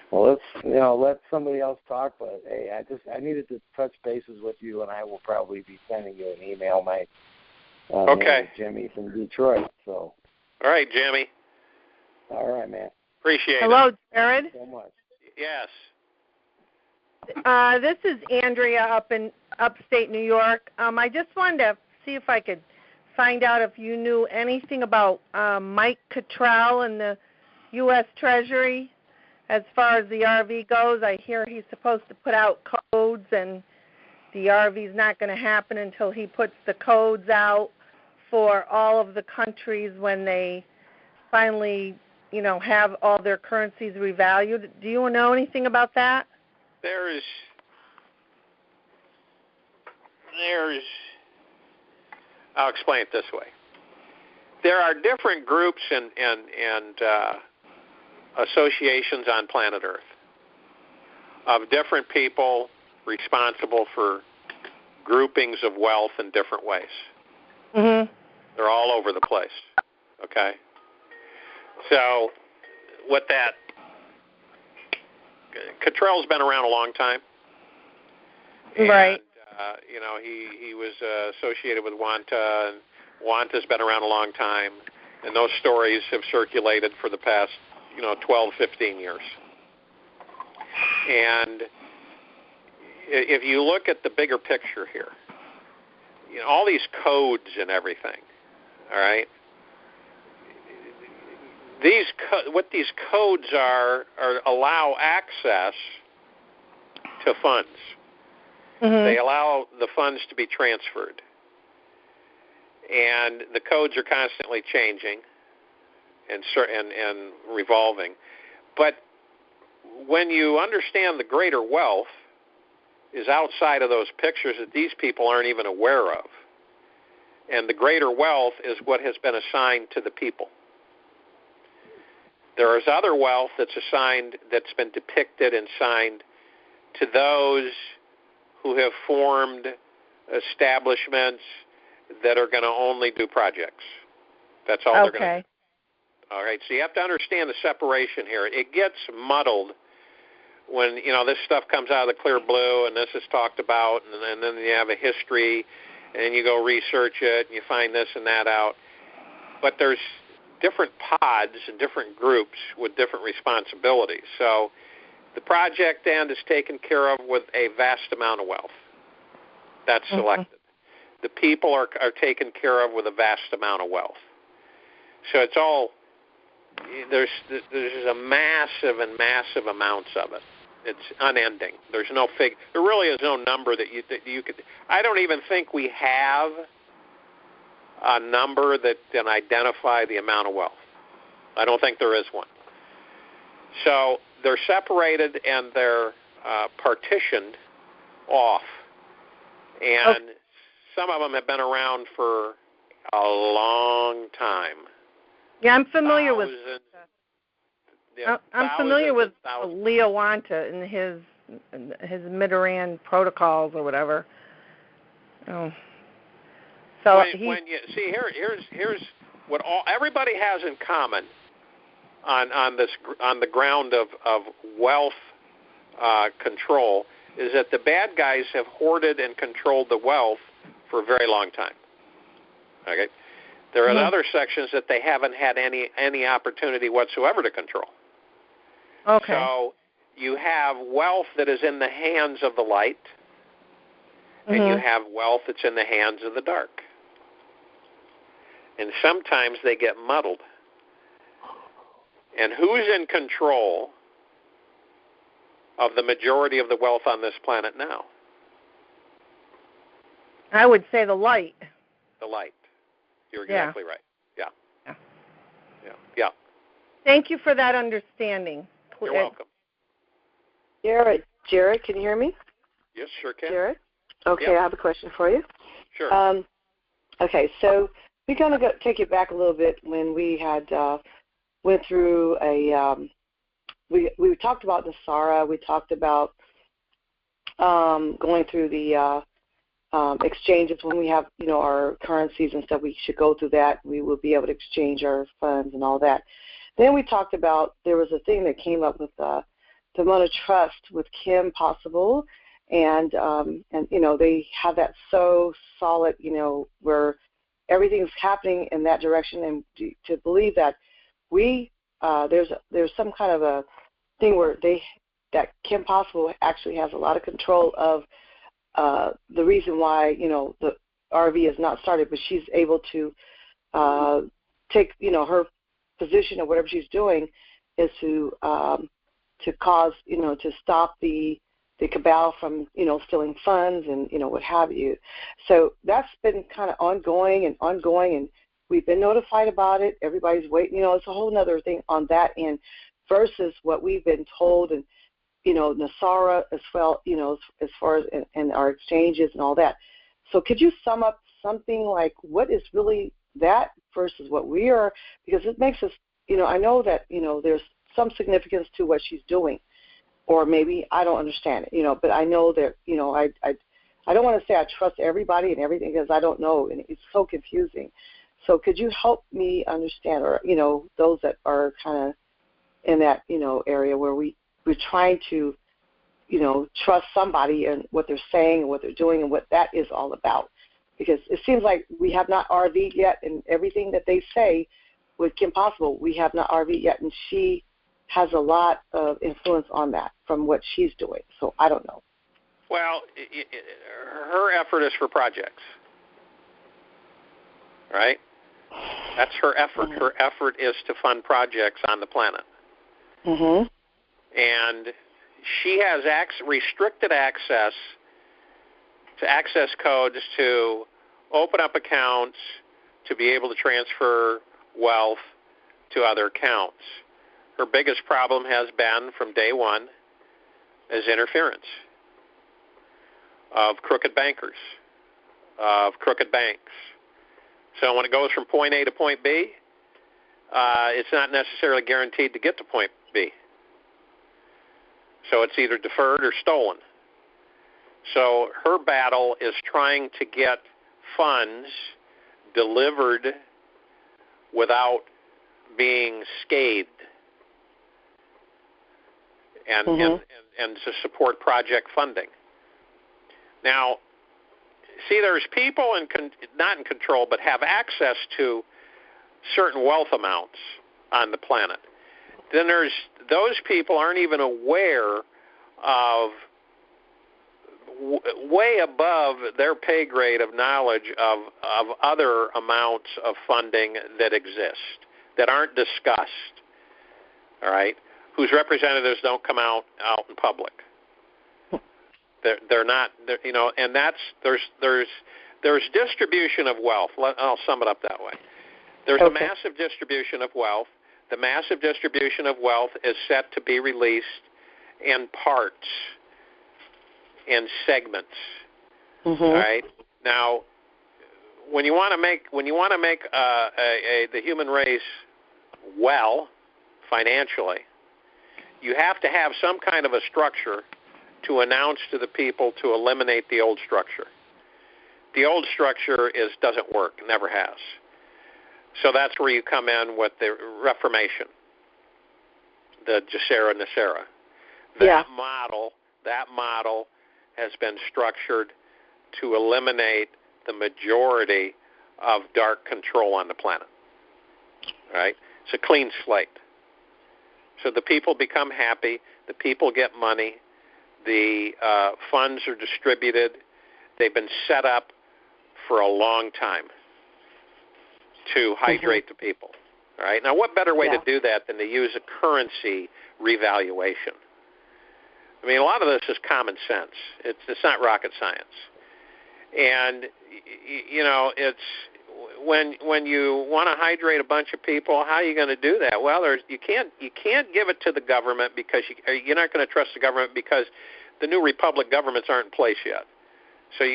Well, let's let somebody else talk, but hey, I needed to touch bases with you, and I will probably be sending you an email. My name is Jimmy from Detroit, so. All right, Jimmy. All right, man. Appreciate it. Hello, Jared. Thank you so much. Yes. This is Andrea up in upstate New York. I just wanted to see if I could find out if you knew anything about Mike Cottrell and the U.S. Treasury as far as the RV goes. I hear he's supposed to put out codes, and the RV's not going to happen until he puts the codes out for all of the countries when they finally, have all their currencies revalued. Do you know anything about that? There's I'll explain it this way. There are different groups and associations on planet Earth of different people responsible for groupings of wealth in different ways. Mm-hmm. They're all over the place, okay? So with that, Cottrell's been around a long time. And, right. He was associated with Wanta, and Wanta's been around a long time, and those stories have circulated for the past, 12, 15 years. And if you look at the bigger picture here, all these codes and everything, all right? What these codes are allow access to funds. Mm-hmm. They allow the funds to be transferred. And the codes are constantly changing and revolving. But when you understand the greater wealth is outside of those pictures that these people aren't even aware of. And the greater wealth is what has been assigned to the people. There is other wealth that's been depicted and assigned to those who have formed establishments that are going to only do projects. That's all they're going to do. All right, so you have to understand the separation here. It gets muddled when, this stuff comes out of the clear blue and this is talked about, and then you have a history, and you go research it, and you find this and that out. But there's different pods and different groups with different responsibilities. So the project end is taken care of with a vast amount of wealth. That's selected. Mm-hmm. The people are taken care of with a vast amount of wealth. So it's all, there's a massive amounts of it. It's unending. There's no there really is no number that you could. I don't even think we have a number that can identify the amount of wealth. I don't think there is one. So they're separated and they're partitioned off, and some of them have been around for a long time. Yeah, I'm familiar with. Yeah, I'm familiar with Leo Wanta and his Mitterrand protocols or whatever. Oh, so when you see here's what everybody has in common on the ground of wealth control is that the bad guys have hoarded and controlled the wealth for a very long time. Okay, there are other sections that they haven't had any opportunity whatsoever to control. Okay. So you have wealth that is in the hands of the light, and you have wealth that's in the hands of the dark. And sometimes they get muddled. And who's in control of the majority of the wealth on this planet now? I would say the light. The light. You're exactly right. Yeah. Thank you for that understanding. You're welcome. Jared, can you hear me? Yes, sure can. Jared? Okay, I have a question for you. Sure. Okay, so we're going to take you back a little bit when we had went through we talked about NESARA. We talked about going through the exchanges when we have, our currencies and stuff. We should go through that. We will be able to exchange our funds and all that. Then we talked about there was a thing that came up with the Mona Trust with Kim Possible, and they have that so solid, where everything's happening in that direction, and to believe that there's some kind of a thing where that Kim Possible actually has a lot of control of the reason why the RV is not started, but she's able to take her position or whatever she's doing is to cause to stop the cabal from stealing funds and what have you. So that's been kind of ongoing, and we've been notified about it. Everybody's waiting. It's a whole other thing on that end versus what we've been told, and NESARA as well. As far as in our exchanges and all that. So could you sum up something like what is really that versus what we are, because it makes us, I know that, there's some significance to what she's doing, or maybe I don't understand it, but I know that, I don't want to say I trust everybody and everything because I don't know, and it's so confusing. So could you help me understand, or, those that are kind of in that, area where we're trying to, trust somebody and what they're saying and what they're doing and what that is all about. Because it seems like we have not RV'd yet, and everything that they say with Kim Possible, we have not RV'd yet, and she has a lot of influence on that from what she's doing. So I don't know. Well, her effort is for projects, right? That's her effort. Her effort is to fund projects on the planet. And she has restricted access to access codes to open up accounts to be able to transfer wealth to other accounts. Her biggest problem has been from day one is interference of crooked bankers, of crooked banks. So when it goes from point A to point B, it's not necessarily guaranteed to get to point B. So it's either deferred or stolen. So her battle is trying to get funds delivered without being scathed, and to support project funding. Now, see, there's people not in control, but have access to certain wealth amounts on the planet. Then there's those people aren't even aware of way above their pay grade of knowledge of other amounts of funding that exist, that aren't discussed, all right? whose representatives don't come out in public. They're not, and that's there's distribution of wealth. I'll sum it up that way. There's a massive distribution of wealth. The massive distribution of wealth is set to be released in parts, in segments. All right. Now, when you want to make the human race well financially, you have to have some kind of a structure to announce to the people to eliminate the old structure. The old structure doesn't work, never has. So that's where you come in with the Reformation, the Gesera Nacera. That model has been structured to eliminate the majority of dark control on the planet. Right? It's a clean slate. So the people become happy. The people get money. The funds are distributed. They've been set up for a long time to hydrate the people. All right? Now, what better way to do that than to use a currency revaluation? I mean, a lot of this is common sense. It's not rocket science. And, it's when you want to hydrate a bunch of people, how are you going to do that? Well, you can't give it to the government because you're not going to trust the government because the new republic governments aren't in place yet. So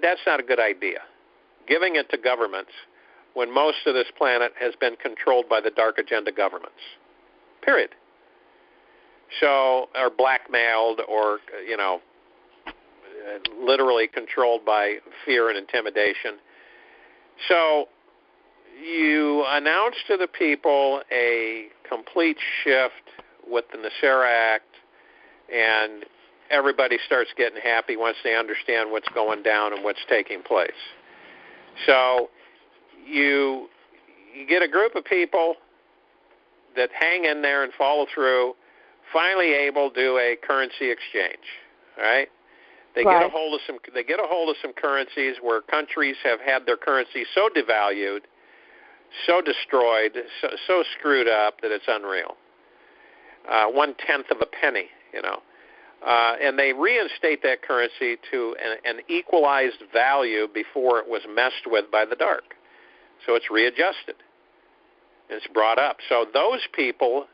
that's not a good idea. Giving it to governments when most of this planet has been controlled by the dark agenda governments. Period. So, or blackmailed or, literally controlled by fear and intimidation. So you announce to the people a complete shift with the Nacera Act, and everybody starts getting happy once they understand what's going down and what's taking place. So you get a group of people that hang in there and follow through, finally able to do a currency exchange, all right? They get a hold of some currencies where countries have had their currency so devalued, so destroyed, so screwed up that it's unreal. 1/10 of a penny, and they reinstate that currency to an equalized value before it was messed with by the dark. So it's readjusted. It's brought up. So those people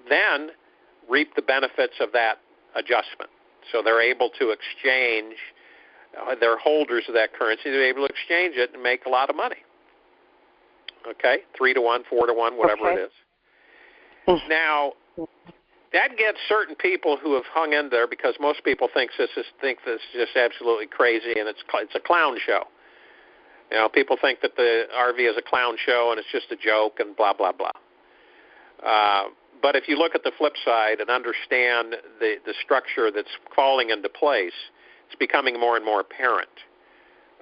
then reap the benefits of that adjustment. So they're able to exchange, they're holders of that currency, they're able to exchange it and make a lot of money. Okay? 3-to-1, 4-to-1, whatever it is. Now, that gets certain people who have hung in there because most people think this is just absolutely crazy and it's a clown show. People think that the RV is a clown show and it's just a joke and blah, blah, blah. But if you look at the flip side and understand the structure that's falling into place, it's becoming more and more apparent.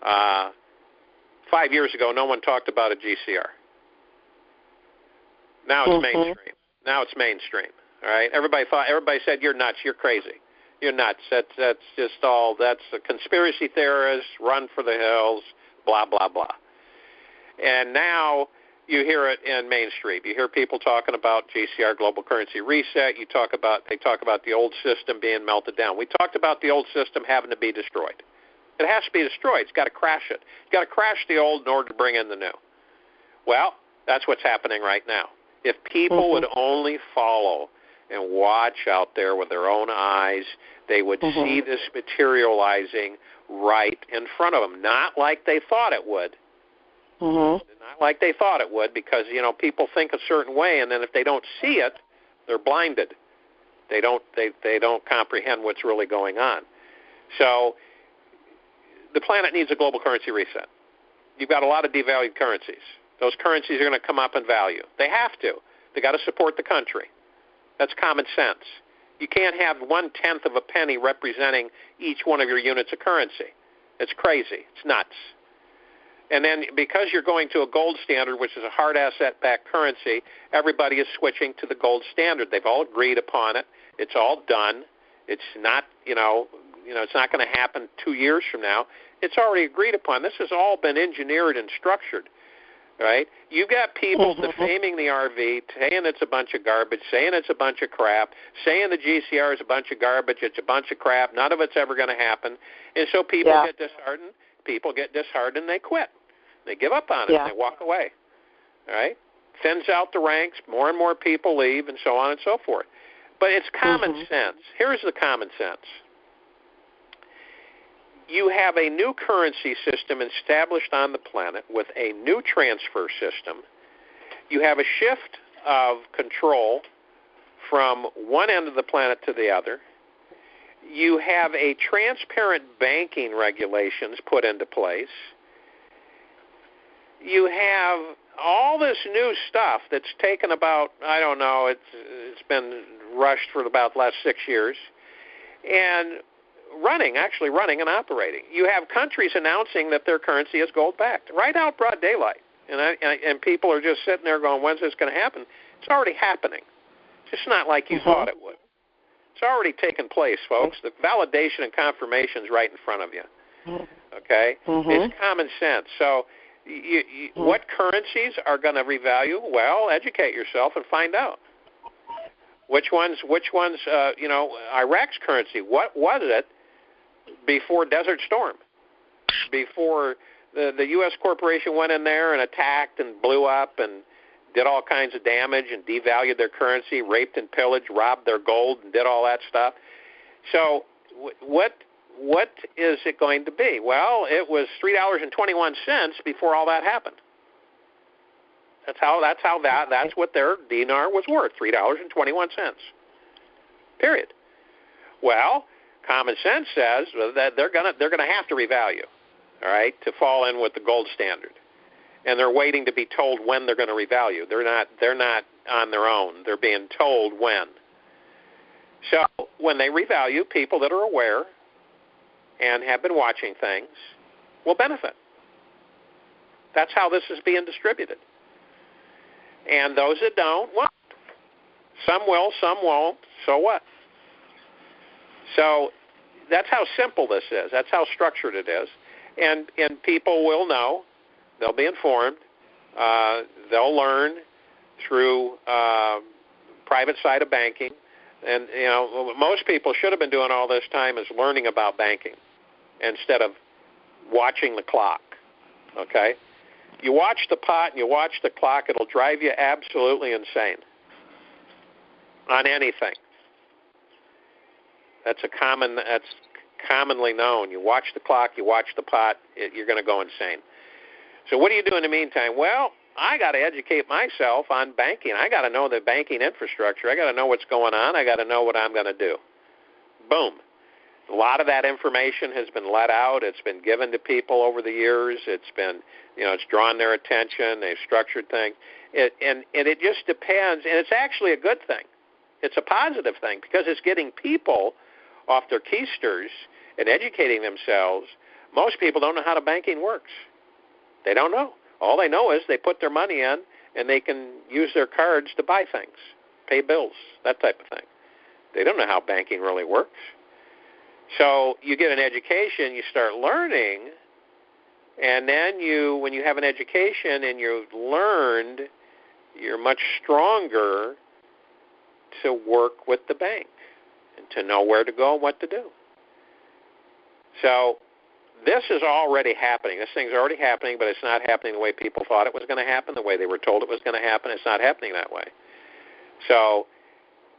5 years ago, no one talked about a GCR. Now it's mainstream. All right. Everybody said you're nuts. You're crazy. You're nuts. That's a conspiracy theorist. Run for the hills. Blah blah blah. And now you hear it in mainstream. You hear people talking about GCR, global currency reset. They talk about the old system being melted down. We talked about the old system having to be destroyed. It has to be destroyed. It's got to crash it. It's got to crash the old in order to bring in the new. Well, that's what's happening right now. If people would only follow and watch out there with their own eyes, they would see this materializing right in front of them, not like they thought it would. Not like they thought it would, because people think a certain way, and then if they don't see it, they're blinded. They don't comprehend what's really going on. So the planet needs a global currency reset. You've got a lot of devalued currencies. Those currencies are going to come up in value. They have to. They got to support the country. That's common sense. You can't have 1/10 of a penny representing each one of your units of currency. It's crazy. It's nuts. And then because you're going to a gold standard, which is a hard asset-backed currency, everybody is switching to the gold standard. They've all agreed upon it. It's all done. It's not, it's not going to happen 2 years from now. It's already agreed upon. This has all been engineered and structured. right? You've got people defaming the RV, saying it's a bunch of garbage, saying it's a bunch of crap, saying the GCR is a bunch of garbage, it's a bunch of crap, none of it's ever going to happen. And so people get disheartened. People get disheartened and they quit. They give up on it. They walk away, all right? Thins out the ranks, more and more people leave, and so on and so forth. But it's common sense. Here's the common sense. You have a new currency system established on the planet with a new transfer system. You have a shift of control from one end of the planet to the other. You have a transparent banking regulations put into place. You have all this new stuff that's taken about, I don't know, it's been rushed for about the last 6 years, and actually running and operating. You have countries announcing that their currency is gold-backed, right out broad daylight. And people are just sitting there going, when's this going to happen? It's already happening. It's just not like you thought it would. It's already taken place, folks. The validation and confirmation is right in front of you. Okay? It's common sense. So what currencies are going to revalue? Well, educate yourself and find out. Which ones, Iraq's currency, what was it before Desert Storm? Before the U.S. corporation went in there and attacked and blew up and did all kinds of damage and devalued their currency, raped and pillaged, robbed their gold, and did all that stuff. So what is it going to be? Well, it was $3.21 before all that happened. That's what their dinar was worth, $3.21. Period. Well, common sense says that they're gonna have to revalue, all right, to fall in with the gold standard. And they're waiting to be told when they're going to revalue. They're not on their own. They're being told when. So when they revalue, people that are aware and have been watching things will benefit. That's how this is being distributed. And those that don't, well, some will, some won't. So what? So that's how simple this is. That's how structured it is. And people will know. They'll be informed. They'll learn through private side of banking. And, most people should have been doing all this time is learning about banking instead of watching the clock, okay? You watch the pot and you watch the clock, it'll drive you absolutely insane on anything. That's commonly known. You watch the clock, you watch the pot, you're going to go insane. So what do you do in the meantime? Well, I got to educate myself on banking. I got to know the banking infrastructure. I got to know what's going on. I got to know what I'm going to do. Boom. A lot of that information has been let out. It's been given to people over the years. It's been, it's drawn their attention. They've structured things. And it just depends. And it's actually a good thing. It's a positive thing because it's getting people off their keisters and educating themselves. Most people don't know how the banking works. They don't know. All they know is they put their money in and they can use their cards to buy things, pay bills, that type of thing. They don't know how banking really works. So you get an education, you start learning, and then when you have an education and you've learned, you're much stronger to work with the bank and to know where to go and what to do. So this is already happening. This thing's already happening, but it's not happening the way people thought it was going to happen, the way they were told it was going to happen. It's not happening that way. So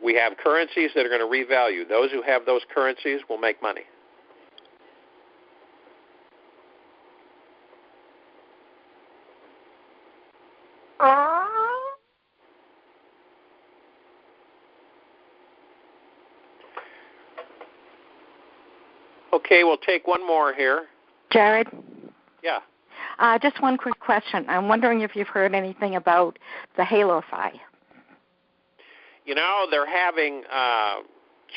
we have currencies that are going to revalue. Those who have those currencies will make money. Okay, we'll take one more here. Jared? Yeah. Just one quick question. I'm wondering if you've heard anything about the Halo-Fi. They're having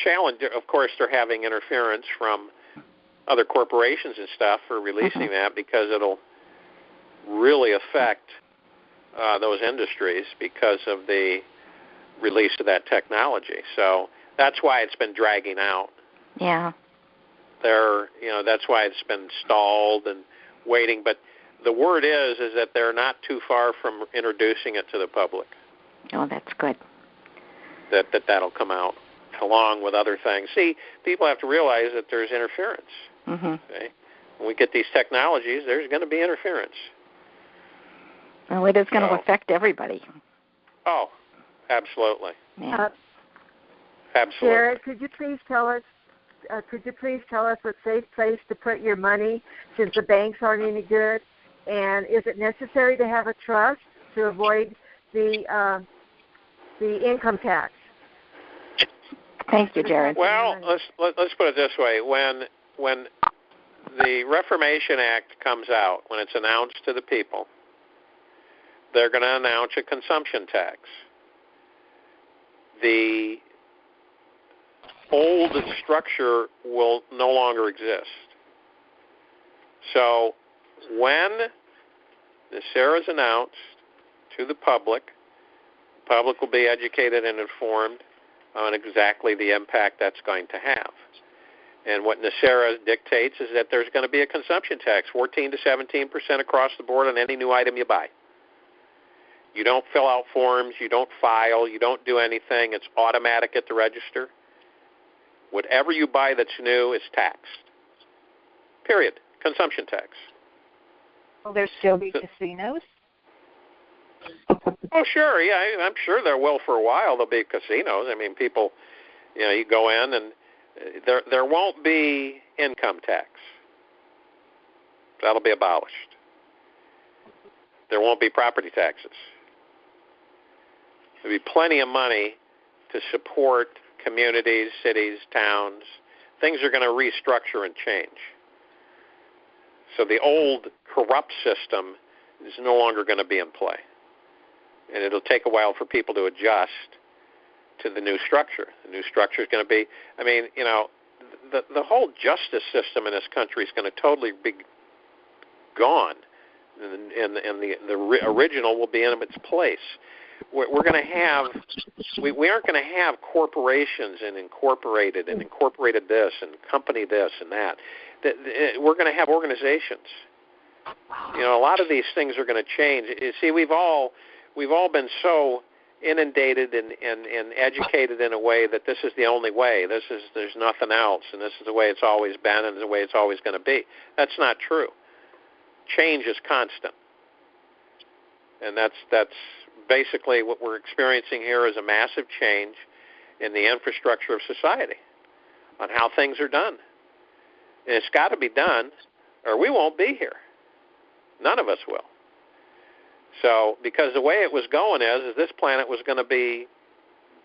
challenge. Of course, they're having interference from other corporations and stuff for releasing that because it'll really affect those industries because of the release of that technology. So that's why it's been dragging out. Yeah. That's why it's been stalled and waiting. But the word is that they're not too far from introducing it to the public. Oh, that's good. That'll come out along with other things. See, people have to realize that there's interference. Mm-hmm. Okay? When we get these technologies, there's going to be interference. Well, it is going to affect everybody. Oh, absolutely. Yeah. Absolutely. Jared, could you please tell us a safe place to put your money since the banks aren't any good? And is it necessary to have a trust to avoid the income tax? Thank you, Jared. Well, let's put it this way: when the Reformation Act comes out, when it's announced to the people, they're going to announce a consumption tax. The old structure will no longer exist. So when NESARA is announced to the public will be educated and informed on exactly the impact that's going to have. And what NESARA dictates is that there's going to be a consumption tax, 14 to 17% across the board on any new item you buy. You don't fill out forms, you don't file, you don't do anything. It's automatic at the register. Whatever you buy that's new is taxed. Period. Consumption tax. Will there still be casinos? Oh, sure. Yeah, I'm sure there will for a while. There'll be casinos. I mean, people, you go in and there won't be income tax. That'll be abolished. There won't be property taxes. There'll be plenty of money to support communities, cities, towns. Things are going to restructure and change. So the old corrupt system is no longer going to be in play. And it'll take a while for people to adjust to the new structure. The new structure is going to be, the whole justice system in this country is going to totally be gone. And the original will be in its place. We're going to have, we aren't going to have corporations and incorporated this and company this and that. We're going to have organizations. A lot of these things are going to change. You see, we've all been so inundated and educated in a way that this is the only way. There's nothing else, and this is the way it's always been and the way it's always going to be. That's not true. Change is constant, and that's basically what we're experiencing here is a massive change in the infrastructure of society on how things are done. And it's got to be done, or we won't be here. None of us will. So, because the way it was going is this planet was going to be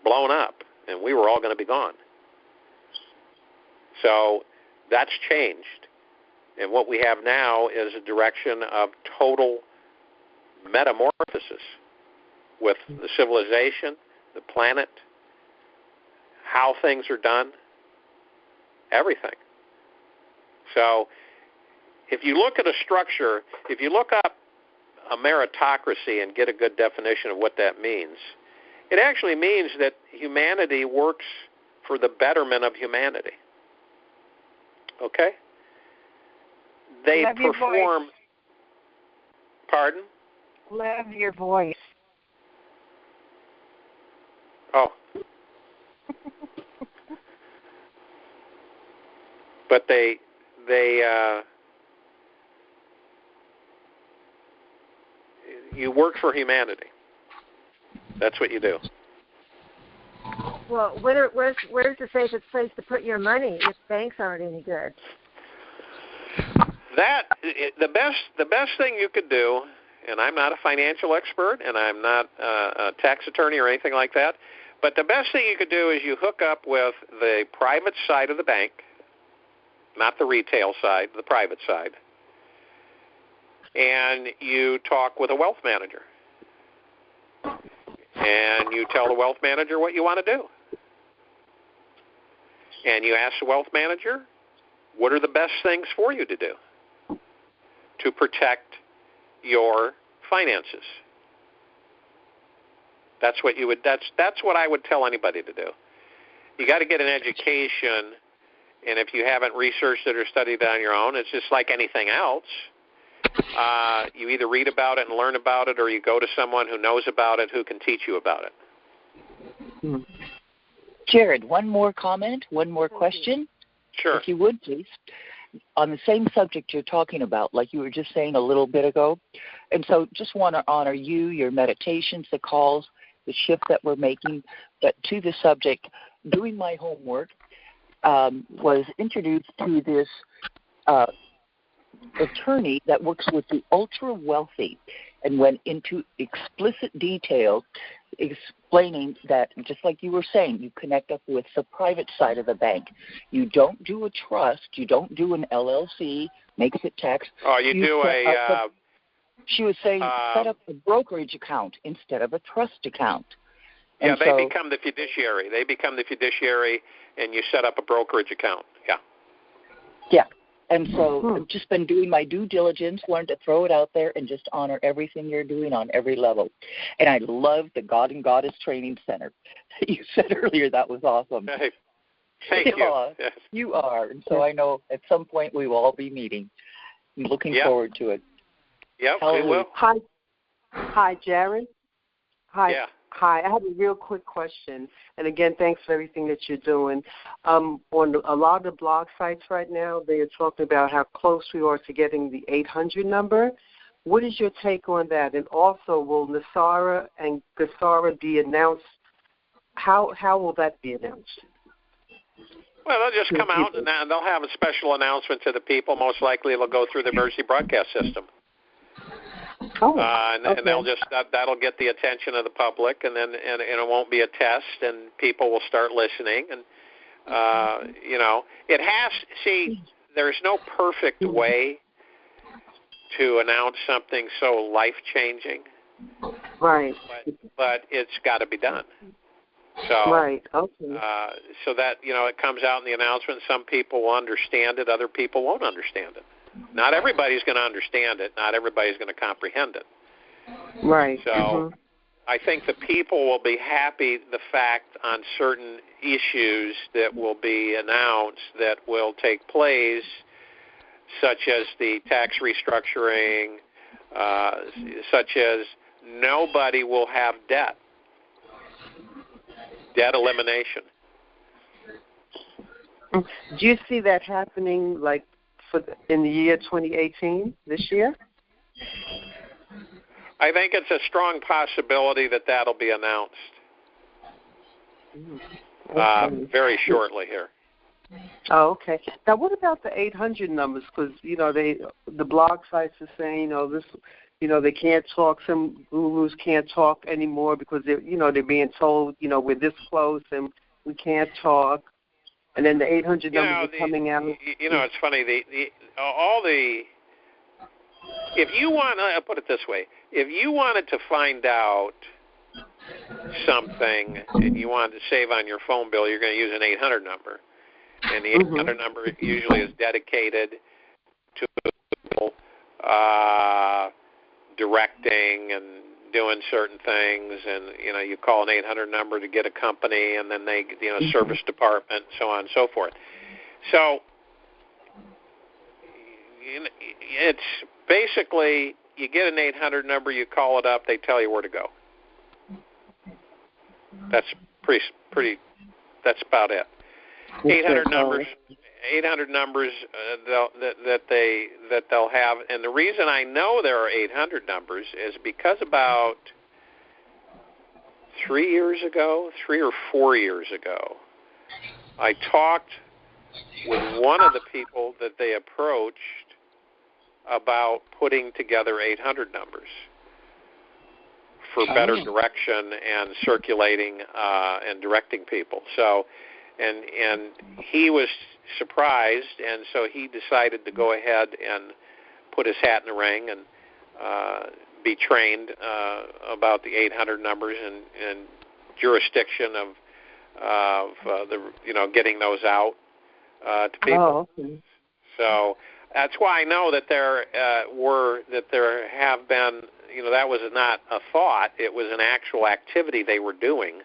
blown up, and we were all going to be gone. So, that's changed. And what we have now is a direction of total metamorphosis with the civilization, the planet, how things are done, everything. So, if you look at a structure, if you look up a meritocracy and get a good definition of what that means, it actually means that humanity works for the betterment of humanity. Okay? They perform. Pardon? Love your voice. Oh. But they you work for humanity. That's what you do. Well, where's the safest place to put your money if banks aren't any good? The best thing you could do, and I'm not a financial expert, and I'm not a tax attorney or anything like that, but the best thing you could do is you hook up with the private side of the bank, not the retail side, the private side, and you talk with a wealth manager. And you tell the wealth manager what you want to do. And you ask the wealth manager, what are the best things for you to do to protect your finances? That's what you would. That's what I would tell anybody to do. You got to get an education, and if you haven't researched it or studied it on your own, it's just like anything else. you either read about it and learn about it, or you go to someone who knows about it who can teach you about it. Jared, one more comment, one more question. Sure. If you would, please. On the same subject you're talking about, like you were just saying a little bit ago. And so just want to honor you, your meditations, the calls, the shift that we're making. But to the subject, doing my homework, was introduced to this attorney that works with the ultra wealthy and went into explicit detail explaining that, just like you were saying, you connect up with the private side of the bank. You don't do a trust. You don't do an LLC, makes it tax. Oh, you do she was saying set up a brokerage account instead of a trust account. Yeah, and they become the fiduciary. They become the fiduciary, and you set up a brokerage account. Yeah. Yeah. And so I've just been doing my due diligence, wanted to throw it out there and just honor everything you're doing on every level. And I love the God and Goddess Training Center. You said earlier that was awesome. Hey, thank you. Yes. You are. And so I know at some point we will all be meeting. I'm looking forward to it. Yep, we will. Hi, Jared. Hi. Yeah. Hi, I have a real quick question. And again, thanks for everything that you're doing. On a lot of the blog sites right now, they are talking about how close we are to getting the 800 number. What is your take on that? And also, will NESARA and GESARA be announced? How will that be announced? Well, they'll just come out and they'll have a special announcement to the people. Most likely it'll go through the emergency broadcast system. And they'll just that'll get the attention of the public, and then and it won't be a test, and people will start listening, and it has. See, there's no perfect way to announce something so life changing, right? But it's got to be done. So right, okay. So that it comes out in the announcement. Some people will understand it, other people won't understand it. Not everybody's going to understand it. Not everybody's going to comprehend it. Right. So I think the people will be happy the fact on certain issues that will be announced that will take place, such as the tax restructuring, such as nobody will have debt elimination. Do you see that happening in the year 2018, this year? I think it's a strong possibility that that'll be announced very shortly here. Oh, okay. Now, what about the 800 numbers? Because the blog sites are saying, they can't talk. Some gurus can't talk anymore because they're being told, we're this close and we can't talk. And then the 800 numbers are coming out. It's funny. If you want, I'll put it this way: if you wanted to find out something and you wanted to save on your phone bill, you're going to use an 800 number, and the 800 number usually is dedicated to directing and doing certain things, and you call an 800 number to get a company, and then they service department, so on and so forth. So it's basically you get an 800 number, you call it up, they tell you where to go. That's pretty. That's about it. 800 numbers. 800 numbers that they'll have, and the reason I know there are 800 numbers is because about 3 or 4 years ago, I talked with one of the people that they approached about putting together 800 numbers for better direction and circulating and directing people. So, and he was surprised, and so he decided to go ahead and put his hat in the ring and be trained about the 800 numbers and jurisdiction of the getting those out to people. Oh, okay. So that's why I know that there have been that was not a thought; it was an actual activity they were doing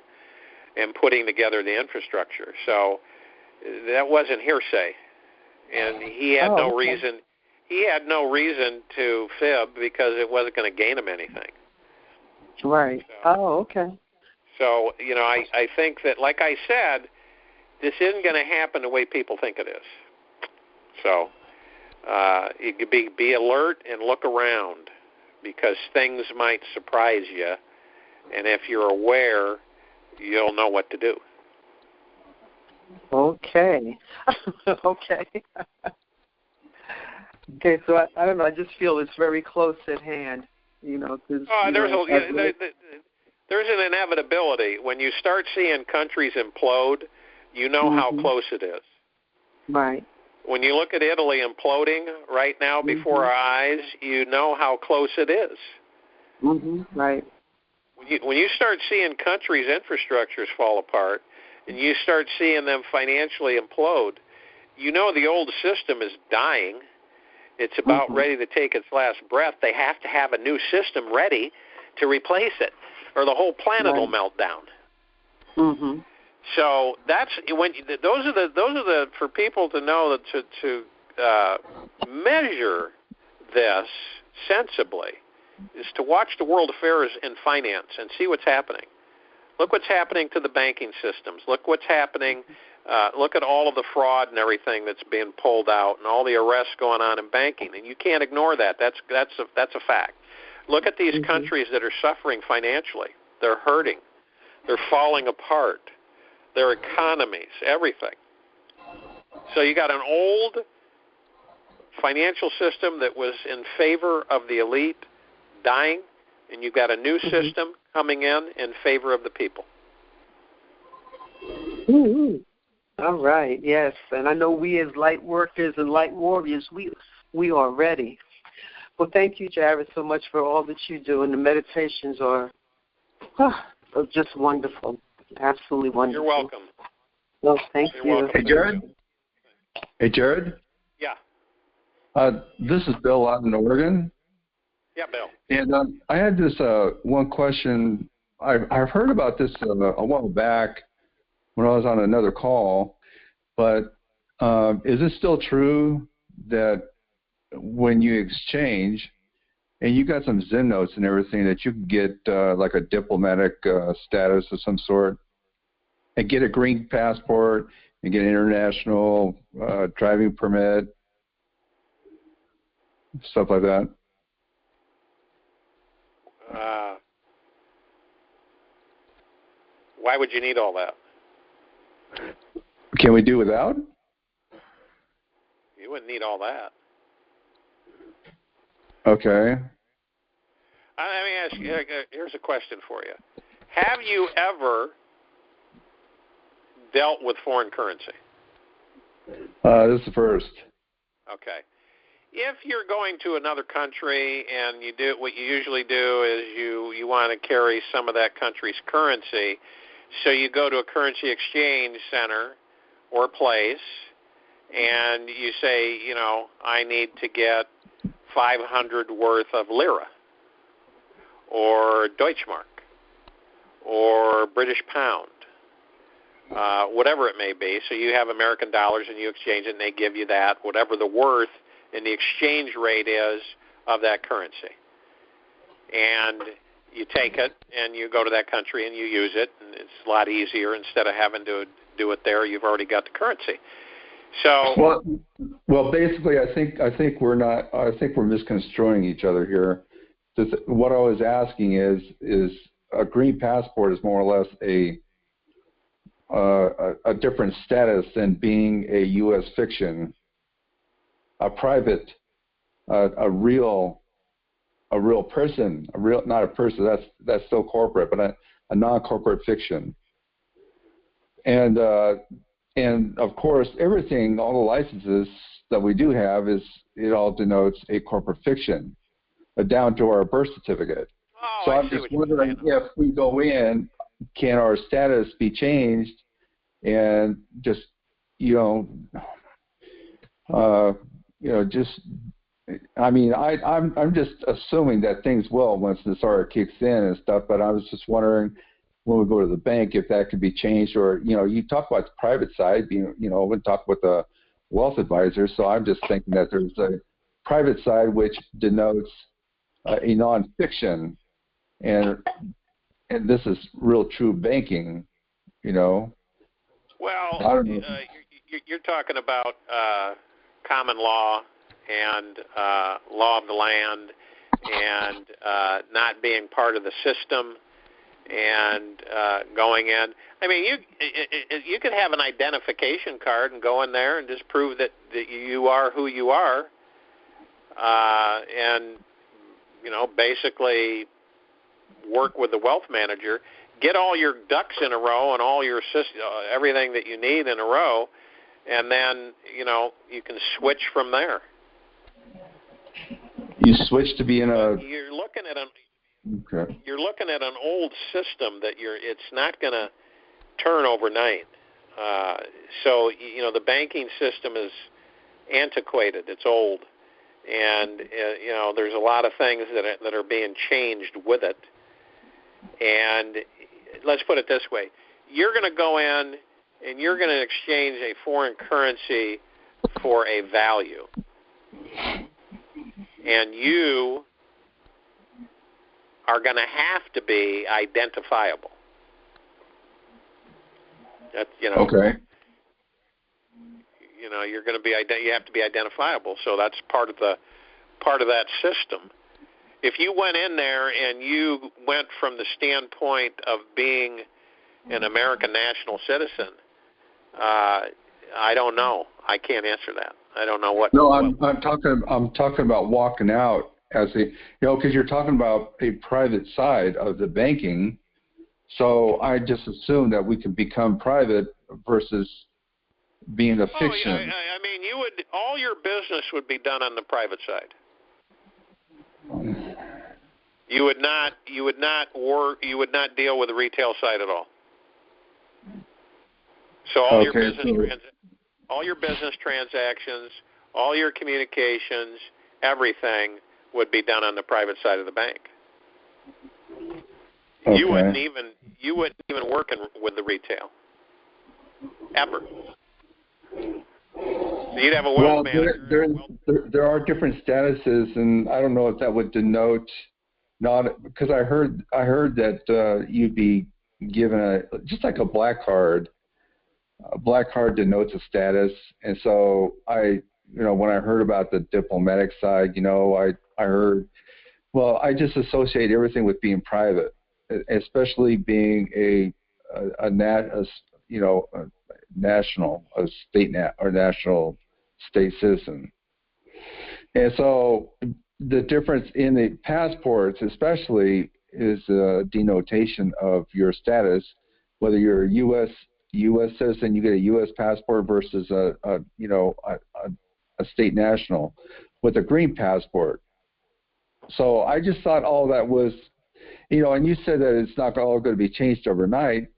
and putting together the infrastructure. So that wasn't hearsay, and he had no reason. he had no reason to fib because it wasn't going to gain him anything. Right. So, oh, okay. So, I think that, like I said, this isn't going to happen the way people think it is. So, you could be alert and look around because things might surprise you, and if you're aware, you'll know what to do. Okay. Okay. Okay, so I don't know. I just feel it's very close at hand, Cause, there's an inevitability. When you start seeing countries implode, you know how close it is. Right. When you look at Italy imploding right now before our eyes, you know how close it is. Right. When you start seeing countries' infrastructures fall apart and you start seeing them financially implode, you know the old system is dying. It's about ready to take its last breath. They have to have a new system ready to replace it, or the whole planet will melt down. So that's when those are the for people to know that to measure this sensibly is to watch the world affairs in finance and see what's happening. Look what's happening to the banking systems. Look what's happening. Look at all of the fraud and everything that's being pulled out, and all the arrests going on in banking, and you can't ignore that. That's a fact. Look at these countries that are suffering financially. They're hurting. They're falling apart. Their economies, everything. So you got an old financial system that was in favor of the elite dying, and you've got a new system coming in favor of the people. All right, yes. And I know we as light workers and light warriors, we are ready. Well, thank you, Jared, so much for all that you do, and the meditations are just wonderful. Absolutely wonderful. You're welcome. Well, thank you. Welcome. Hey, Jared. Hey, Jared. Yeah. This is Bill out in Oregon. Yeah, Bill. And I had this one question. I've heard about this a while back when I was on another call, but is it still true that when you exchange, and you got some Zen notes and everything, that you can get like a diplomatic status of some sort, and get a green passport, and get an international driving permit, stuff like that? Why would you need all that? Can we do without? You wouldn't need all that. Okay. Let me ask you, here's a question for you. Have you ever dealt with foreign currency? This is the first. Okay. If you're going to another country and you do what you usually do is you want to carry some of that country's currency, so you go to a currency exchange center or place and you say, I need to get 500 worth of lira or Deutschmark or British pound, whatever it may be. So you have American dollars and you exchange it and they give you that, whatever the worth and the exchange rate is of that currency. And you take it and you go to that country and you use it, and it's a lot easier. Instead of having to do it there, you've already got the currency. So well, basically, I think we're misconstruing each other here. What I was asking is a green passport is more or less a different status than being a U.S. fiction, a private, a real person, not a person. That's still corporate, but a non-corporate fiction. And of course, everything, all the licenses that we do have, it all denotes a corporate fiction, down to our birth certificate. Oh, so I'm just wondering if we go in, can our status be changed, and just I'm just assuming that things will once the SARA kicks in and stuff. But I was just wondering, when we go to the bank, if that could be changed, or you talk about the private side, we talk with the wealth advisor. So I'm just thinking that there's private side, which denotes a nonfiction, and this is real true banking, you know. Well, you're talking about common law and law of the land and not being part of the system and going in. I mean, you could have an identification card and go in there and just prove that you are who you are, and basically work with the wealth manager, get all your ducks in a row and all your everything that you need in a row, and then you can switch from there. You switch to be in a. You're looking at Okay. You're looking at an old system that it's not going to turn overnight. So the banking system is antiquated. It's old, and there's a lot of things that are being changed with it. And let's put it this way: you're going to go in and you're going to exchange a foreign currency for a value, and you are going to have to be identifiable. That's Okay. You're going to be you have to be identifiable. So that's part of that system. If you went in there and you went from the standpoint of being an American national citizen, I don't know. I can't answer that. I don't know what. No, I'm talking about walking out as a because you're talking about a private side of the banking. So I just assume that we can become private versus being a fiction. I mean, all your business would be done on the private side. You would not deal with the retail side at all. So all your business transactions, all your communications, everything would be done on the private side of the bank. Okay. You wouldn't even work with the retail ever. So you'd have a wealth manager. There are different statuses, and I don't know if that would denote not because I heard that you'd be given just like a black card. A black card denotes a status, and so when I heard about the diplomatic side, I heard, well, I just associate everything with being private, especially being a national state citizen. And so the difference in the passports, especially, is a denotation of your status, whether you're a U.S. citizen, you get a U.S. passport versus a state national with a green passport. So I just thought all that was, and you said that it's not all going to be changed overnight.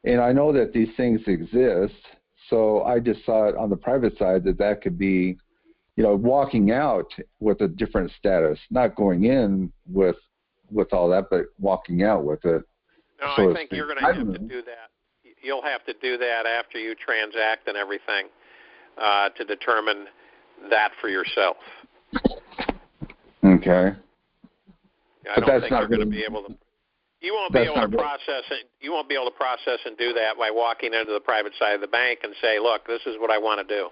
And I know that these things exist. So I just thought on the private side that could be, walking out with a different status, not going in with all that, but walking out with it. No, I think you're going to have to do that. You'll have to do that after you transact and everything to determine that for yourself. Okay. I don't think you're going to be able to. You won't be able to process it. You won't be able to process and do that by walking into the private side of the bank and say, "Look, this is what I want to do."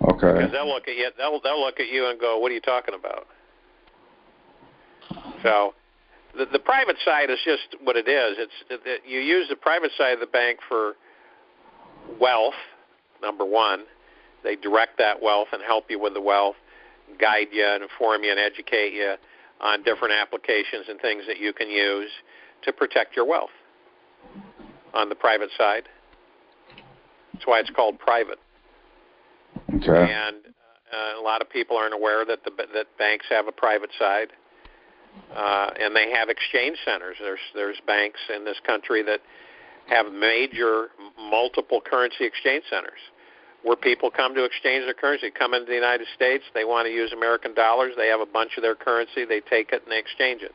Okay. Because they'll look at you. They'll look at you and go, "What are you talking about?" So, the private side is just what it is. You use the private side of the bank for wealth. Number one, they direct that wealth and help you with the wealth, guide you and inform you and educate you on different applications and things that you can use to protect your wealth on the private side. That's why it's called private. Okay. And a lot of people aren't aware that that banks have a private side, and they have exchange centers. There's banks in this country that have major multiple currency exchange centers where people come to exchange their currency, come into the United States, they want to use American dollars, they have a bunch of their currency, they take it and they exchange it.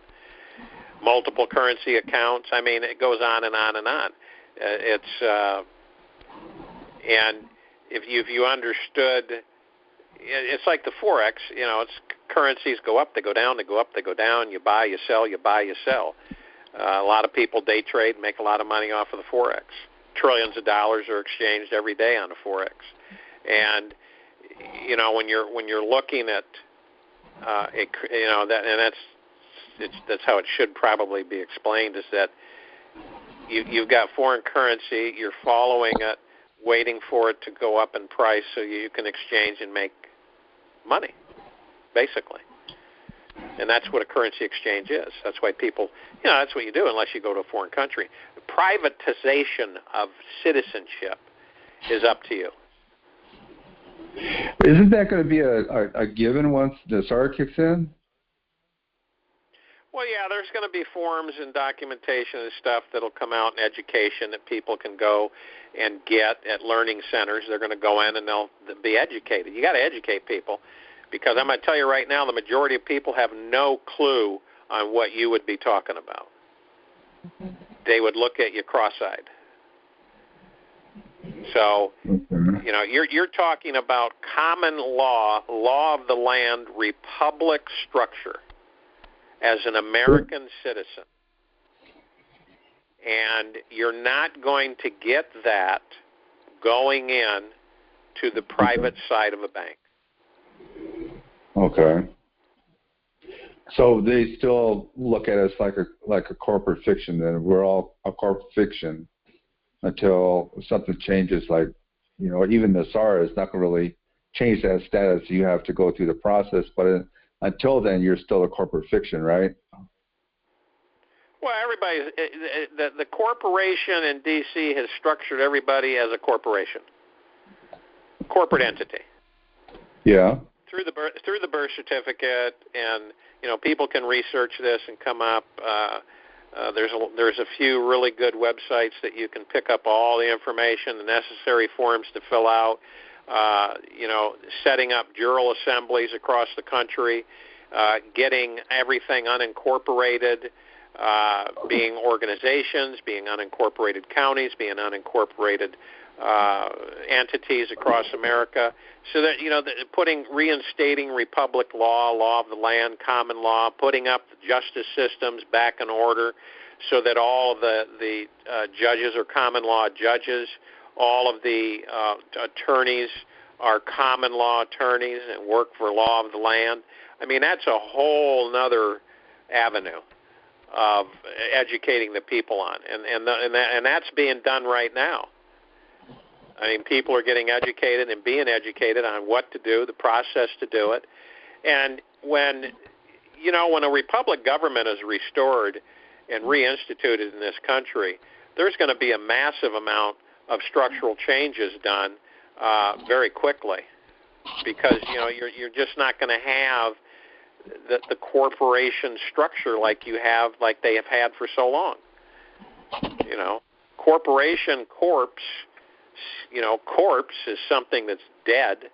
Multiple currency accounts, I mean, it goes on and on and on. And if you understood it's like the Forex. It's currencies go up, they go down, they go up, they go down. You buy, you sell, you buy, you sell. A lot of people day trade, make a lot of money off of the Forex. Trillions of dollars are exchanged every day on the Forex. And when you're looking at that's how it should probably be explained, is that you've got foreign currency, you're following it, waiting for it to go up in price so you can exchange and make money, basically. And that's what a currency exchange is. That's why people, that's what you do unless you go to a foreign country. The privatization of citizenship is up to you. Isn't that going to be a given once the SAR kicks in? Well, yeah, there's going to be forms and documentation and stuff that'll come out in education that people can go and get at learning centers. They're going to go in and they'll be educated. You got to educate people, because I'm going to tell you right now, the majority of people have no clue on what you would be talking about. Mm-hmm. They would look at you cross-eyed. So, you're talking about common law, law of the land, republic structure as an American citizen. And you're not going to get that going in to the private side of a bank. Okay. So they still look at us like a corporate fiction, then we're all a corporate fiction until something changes, like, even the SAR is not going to really change that status. You have to go through the process, but until then, you're still a corporate fiction, right? Well, the corporation in D.C. has structured everybody as a corporation, corporate entity. Yeah. Through the birth certificate, and people can research this and come up. There's a few really good websites that you can pick up all the information, the necessary forms to fill out. Setting up jural assemblies across the country, getting everything unincorporated, being organizations, being unincorporated counties, being unincorporated entities across America, so that reinstating republic law, law of the land, common law, putting up the justice systems back in order, so that all of the judges are common law judges, all of the attorneys are common law attorneys and work for law of the land. I mean, that's a whole nother avenue of educating the people on, and that's being done right now. I mean, people are getting educated and being educated on what to do, the process to do it. And when a republic government is restored and reinstituted in this country, there's going to be a massive amount of structural changes done very quickly, because you're just not going to have the corporation structure like they have had for so long. Corporation corpse is something that's dead,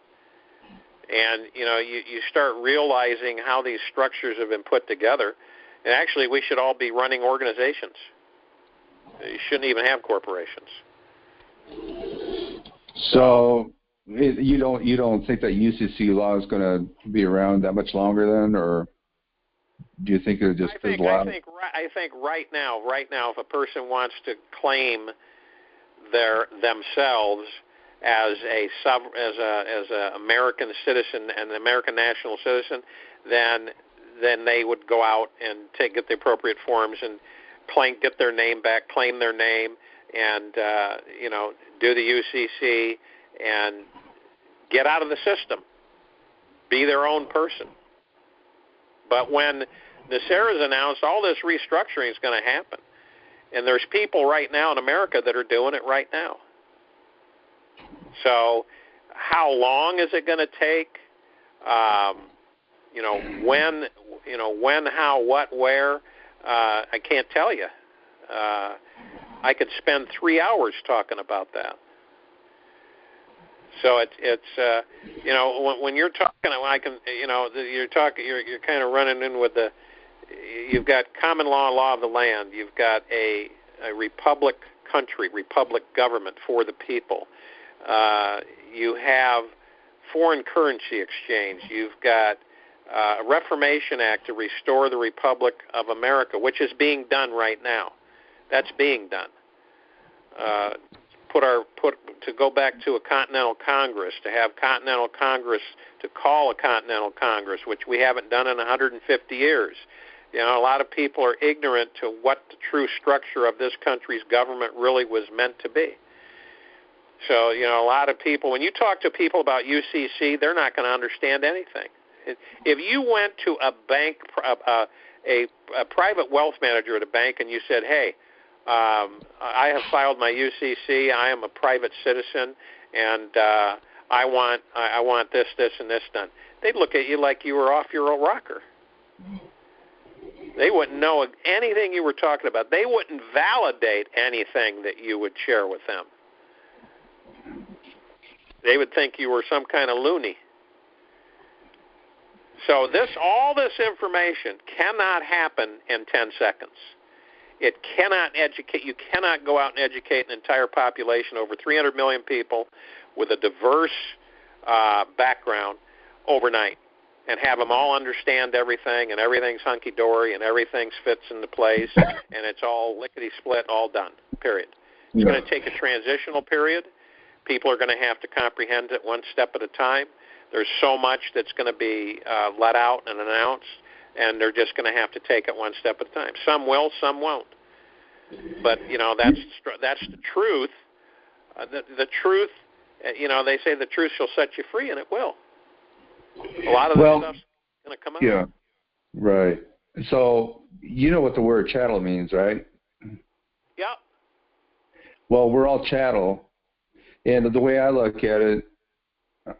and you start realizing how these structures have been put together. And actually, we should all be running organizations. You shouldn't even have corporations. So you don't think that UCC law is going to be around that much longer then, or do you think it'll just fizzle out? I think right now, if a person wants to claim themselves as a American citizen and an American national citizen, then they would go out and get the appropriate forms and get their name back, claim their name, and do the UCC and get out of the system, be their own person. But when NESARA's announced, all this restructuring is going to happen. And there's people right now in America that are doing it right now. So how long is it going to take? When, how, what, where? I can't tell you. I could spend 3 hours talking about that. So when you're talking, you're kind of running in with you've got common law, law of the land. You've got a republic country, republic government for the people. You have foreign currency exchange. You've got a Reformation Act to restore the Republic of America, which is being done right now. That's being done. To go back to a Continental Congress, to have Continental Congress, to call a Continental Congress, which we haven't done in 150 years. You know, a lot of people are ignorant to what the true structure of this country's government really was meant to be. So, you know, a lot of people, when you talk to people about UCC, they're not going to understand anything. If you went to a bank, a private wealth manager at a bank, and you said, hey, I have filed my UCC, I am a private citizen, and I want this, and this done, they'd look at you like you were off your old rocker. They wouldn't know anything you were talking about. They wouldn't validate anything that you would share with them. They would think you were some kind of loony. So all this information cannot happen in 10 seconds. It cannot educate. You cannot go out and educate an entire population, over 300 million people, with a diverse background overnight, and have them all understand everything, and everything's hunky-dory, and everything fits into place, and it's all lickety-split, all done, period. It's going to take a transitional period. People are going to have to comprehend it one step at a time. There's so much that's going to be let out and announced, and they're just going to have to take it one step at a time. Some will, some won't. But, you know, that's the truth. The truth, you know, they say the truth shall set you free, and it will. A lot of this stuff's going to come out. Yeah, right. So you know what the word chattel means, right? Yeah. Well, we're all chattel, and the way I look at it,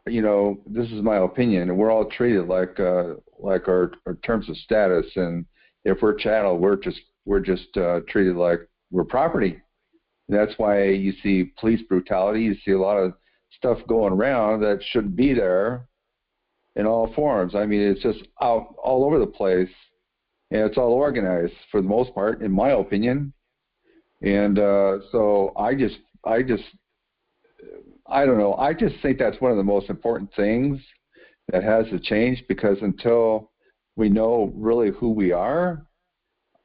you know, this is my opinion, and we're all treated like our terms of status, and if we're chattel, we're just treated like we're property. And that's why you see police brutality. You see a lot of stuff going around that shouldn't be there in all forms. I mean, it's just out all over the place, and it's all organized for the most part, in my opinion. And so I don't know. I just think that's one of the most important things that has to change, because until we know really who we are,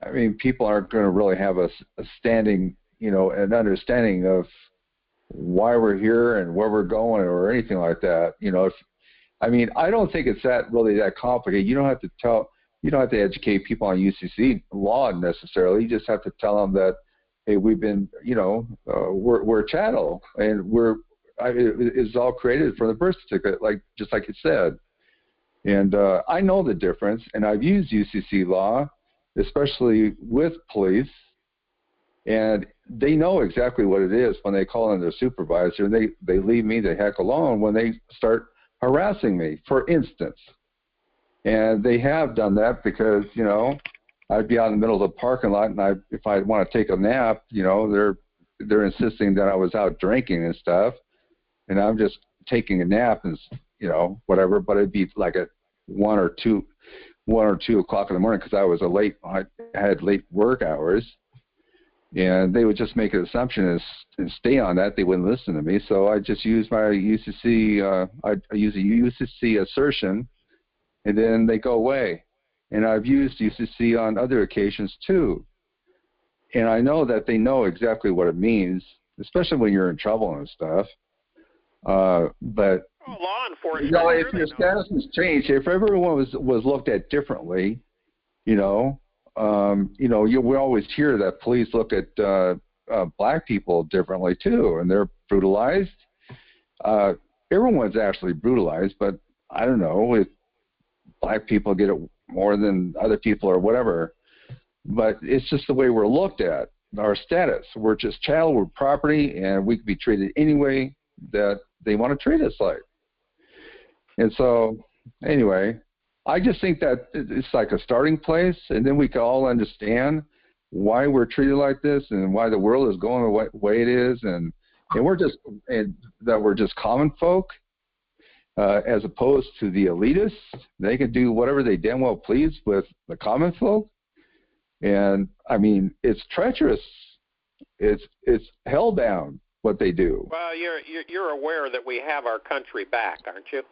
I mean, people aren't going to really have a standing, you know, an understanding of why we're here and where we're going or anything like that. You know, I don't think it's really that complicated. You don't have to educate people on UCC law necessarily. You just have to tell them that, hey, we've been, you know, we're chattel, and it's all created for the birth certificate, just like you said. And I know the difference, and I've used UCC law, especially with police, and they know exactly what it is when they call in their supervisor, and they leave me the heck alone when they start harassing me, for instance. And they have done that because, you know, I'd be out in the middle of the parking lot, and if I want to take a nap, you know, they're insisting that I was out drinking and stuff, and I'm just taking a nap and, you know, whatever. But it'd be like at 1 or 2 o'clock in the morning, because I had late work hours, and they would just make an assumption and stay on that. They wouldn't listen to me, so I just use my UCC. I use a UCC assertion, and then they go away. And I've used UCC on other occasions too, and I know that they know exactly what it means, especially when you're in trouble and stuff. But law enforcement, you know, if your status has changed, if everyone was looked at differently, you know, we always hear that police look at black people differently too, and they're brutalized. Everyone's actually brutalized, but I don't know if black people get it more than other people or whatever. But it's just the way we're looked at, our status. We're just chattel, we're property, and we can be treated any way that they want to treat us like. And so, anyway, I just think that it's like a starting place, and then we can all understand why we're treated like this and why the world is going the way it is, and that we're just common folk, as opposed to the elitists. They can do whatever they damn well please with the common folk. And I mean, it's treacherous. It's hellbound. what they do. Well, you're aware that we have our country back, aren't you?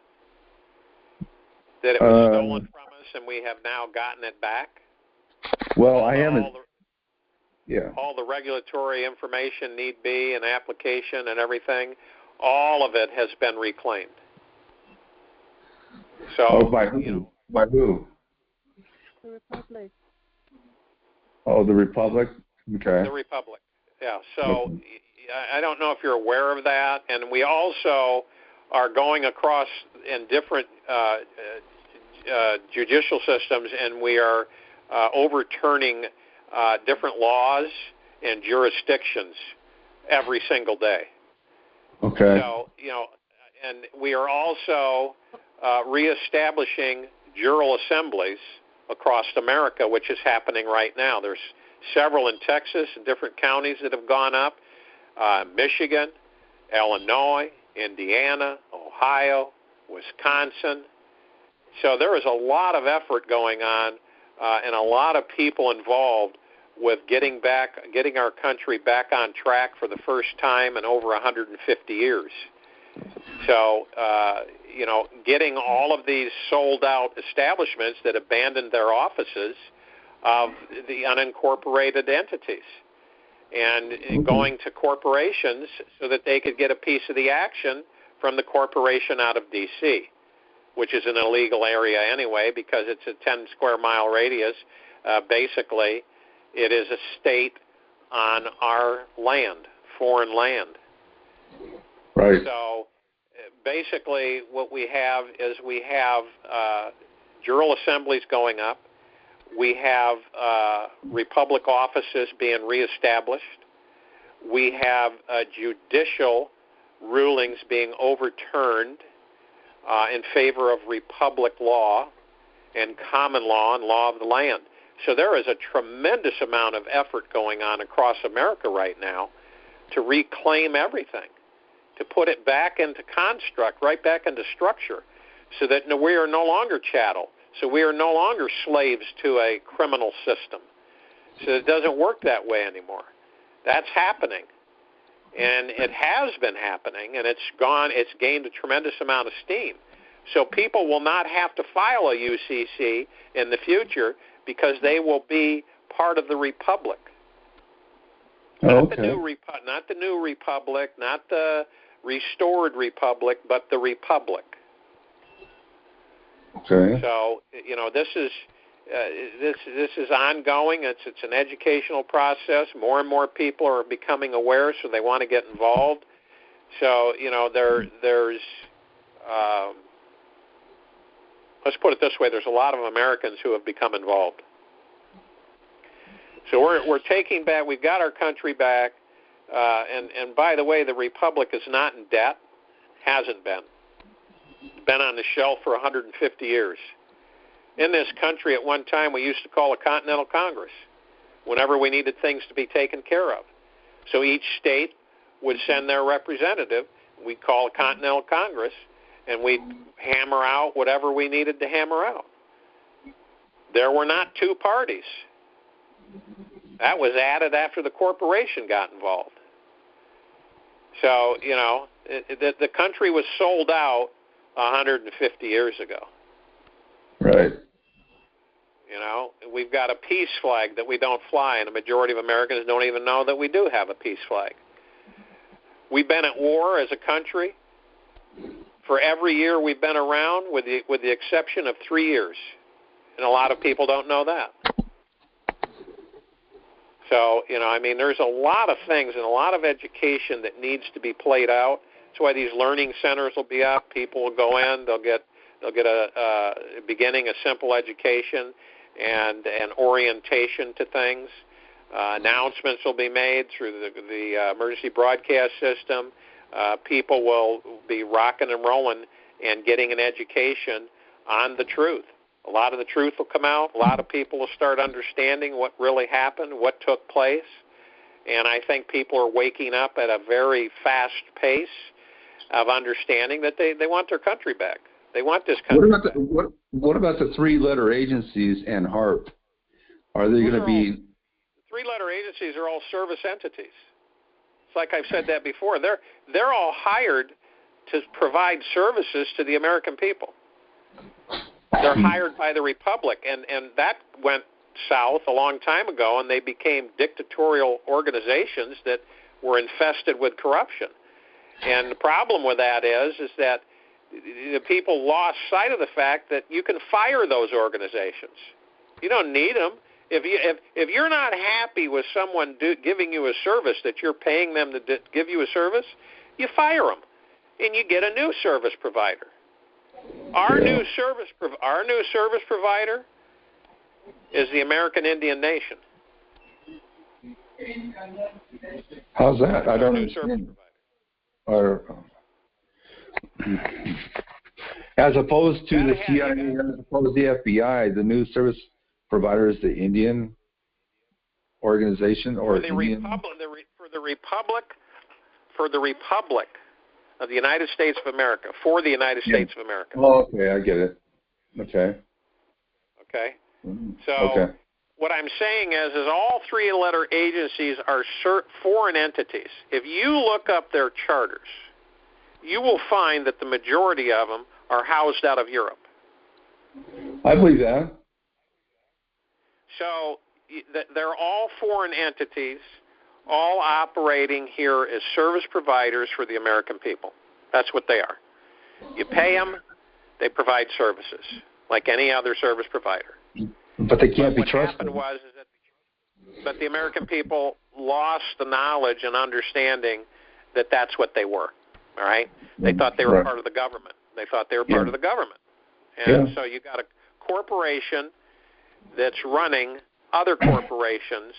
That it was stolen from us, and we have now gotten it back. Well, I haven't. All the regulatory information need be, and application and everything, all of it has been reclaimed. So by who? By who? The Republic. Oh, the Republic. Okay. The Republic. Yeah. So I don't know if you're aware of that, and we also are going across in different judicial systems, and we are overturning different laws and jurisdictions every single day. Okay. So, and we are also reestablishing jural assemblies across America, which is happening right now. There's several in Texas and different counties that have gone up, Michigan, Illinois, Indiana, Ohio, Wisconsin. So there is a lot of effort going on and a lot of people involved with getting our country back on track for the first time in over 150 years. So, getting all of these sold-out establishments that abandoned their offices of the unincorporated entities and going to corporations so that they could get a piece of the action from the corporation out of D.C., which is an illegal area anyway because it's a 10-square-mile radius. Basically, it is a state on our land, foreign land. Right. So basically what we have is we have jural assemblies going up. We have republic offices being reestablished. We have judicial rulings being overturned in favor of republic law and common law and law of the land. So there is a tremendous amount of effort going on across America right now to reclaim everything, to put it back into construct, right back into structure, so that we are no longer chattel, so we are no longer slaves to a criminal system. So it doesn't work that way anymore. That's happening. And it has been happening, and it's gained a tremendous amount of steam. So people will not have to file a UCC in the future because they will be part of the republic. Not the new republic, not the restored republic, but the republic. Okay. So this is ongoing. It's an educational process. More and more people are becoming aware, so they want to get involved. So there's let's put it this way: there's a lot of Americans who have become involved. So we're taking back. We've got our country back, and by the way, the republic is not in debt. Hasn't been. It's been on the shelf for 150 years. In this country, at one time, we used to call a Continental Congress whenever we needed things to be taken care of. So each state would send their representative. We'd call a Continental Congress, and we'd hammer out whatever we needed to hammer out. There were not two parties. That was added after the corporation got involved. So, the country was sold out 150 years ago. Right. We've got a peace flag that we don't fly, and a majority of Americans don't even know that we do have a peace flag. We've been at war as a country for every year we've been around, with the exception of 3 years, and a lot of people don't know that. So, there's a lot of things and a lot of education that needs to be played out. That's why these learning centers will be up. People will go in. They'll get a beginning, a simple education, and an orientation to things. Announcements will be made through the emergency broadcast system. People will be rocking and rolling and getting an education on the truth. A lot of the truth will come out. A lot of people will start understanding what really happened, what took place. And I think people are waking up at a very fast pace of understanding that they want their country back. They want this country back. What about the three-letter agencies and HARP? Are they going to be... Three-letter agencies are all service entities. It's like I've said that before. They're all hired to provide services to the American people. They're hired by the Republic, and that went south a long time ago, and they became dictatorial organizations that were infested with corruption. And the problem with that is that the people lost sight of the fact that you can fire those organizations. You don't need them. If you're not happy with someone giving you a service that you're paying them to give you a service, you fire them, and you get a new service provider. Our new service provider is the American Indian Nation. How's that? I don't understand. Or, as opposed to the CIA, as opposed to the FBI, the new service provider is the Indian organization, or for the Republic of the United States of America, for the United States of America. Oh, okay, I get it. Okay. So what I'm saying is all three-letter agencies are foreign entities. If you look up their charters, you will find that the majority of them are housed out of Europe. I believe that. So they're all foreign entities, all operating here as service providers for the American people. That's what they are. You pay them, they provide services, like any other service provider. But they can't be trusted. What happened but the American people lost the knowledge and understanding that that's what they were. All right? They thought they were part of the government. They thought they were part of the government. And so you got a corporation that's running other corporations,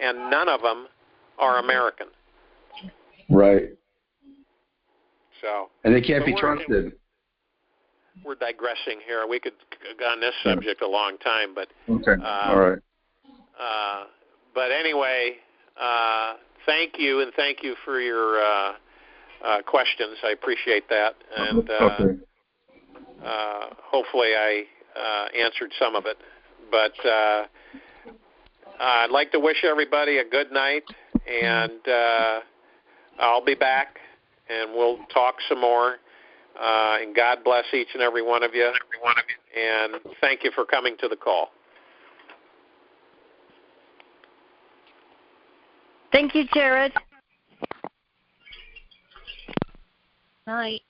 and none of them are American. Right. So. And they can't be trusted. We're digressing here. We could go on this subject a long time, but okay. All right. But anyway, thank you, and thank you for your questions. I appreciate that, and hopefully I answered some of it. But I'd like to wish everybody a good night, and I'll be back, and we'll talk some more. And God bless each and every one of you. And thank you for coming to the call. Thank you, Jared. Night.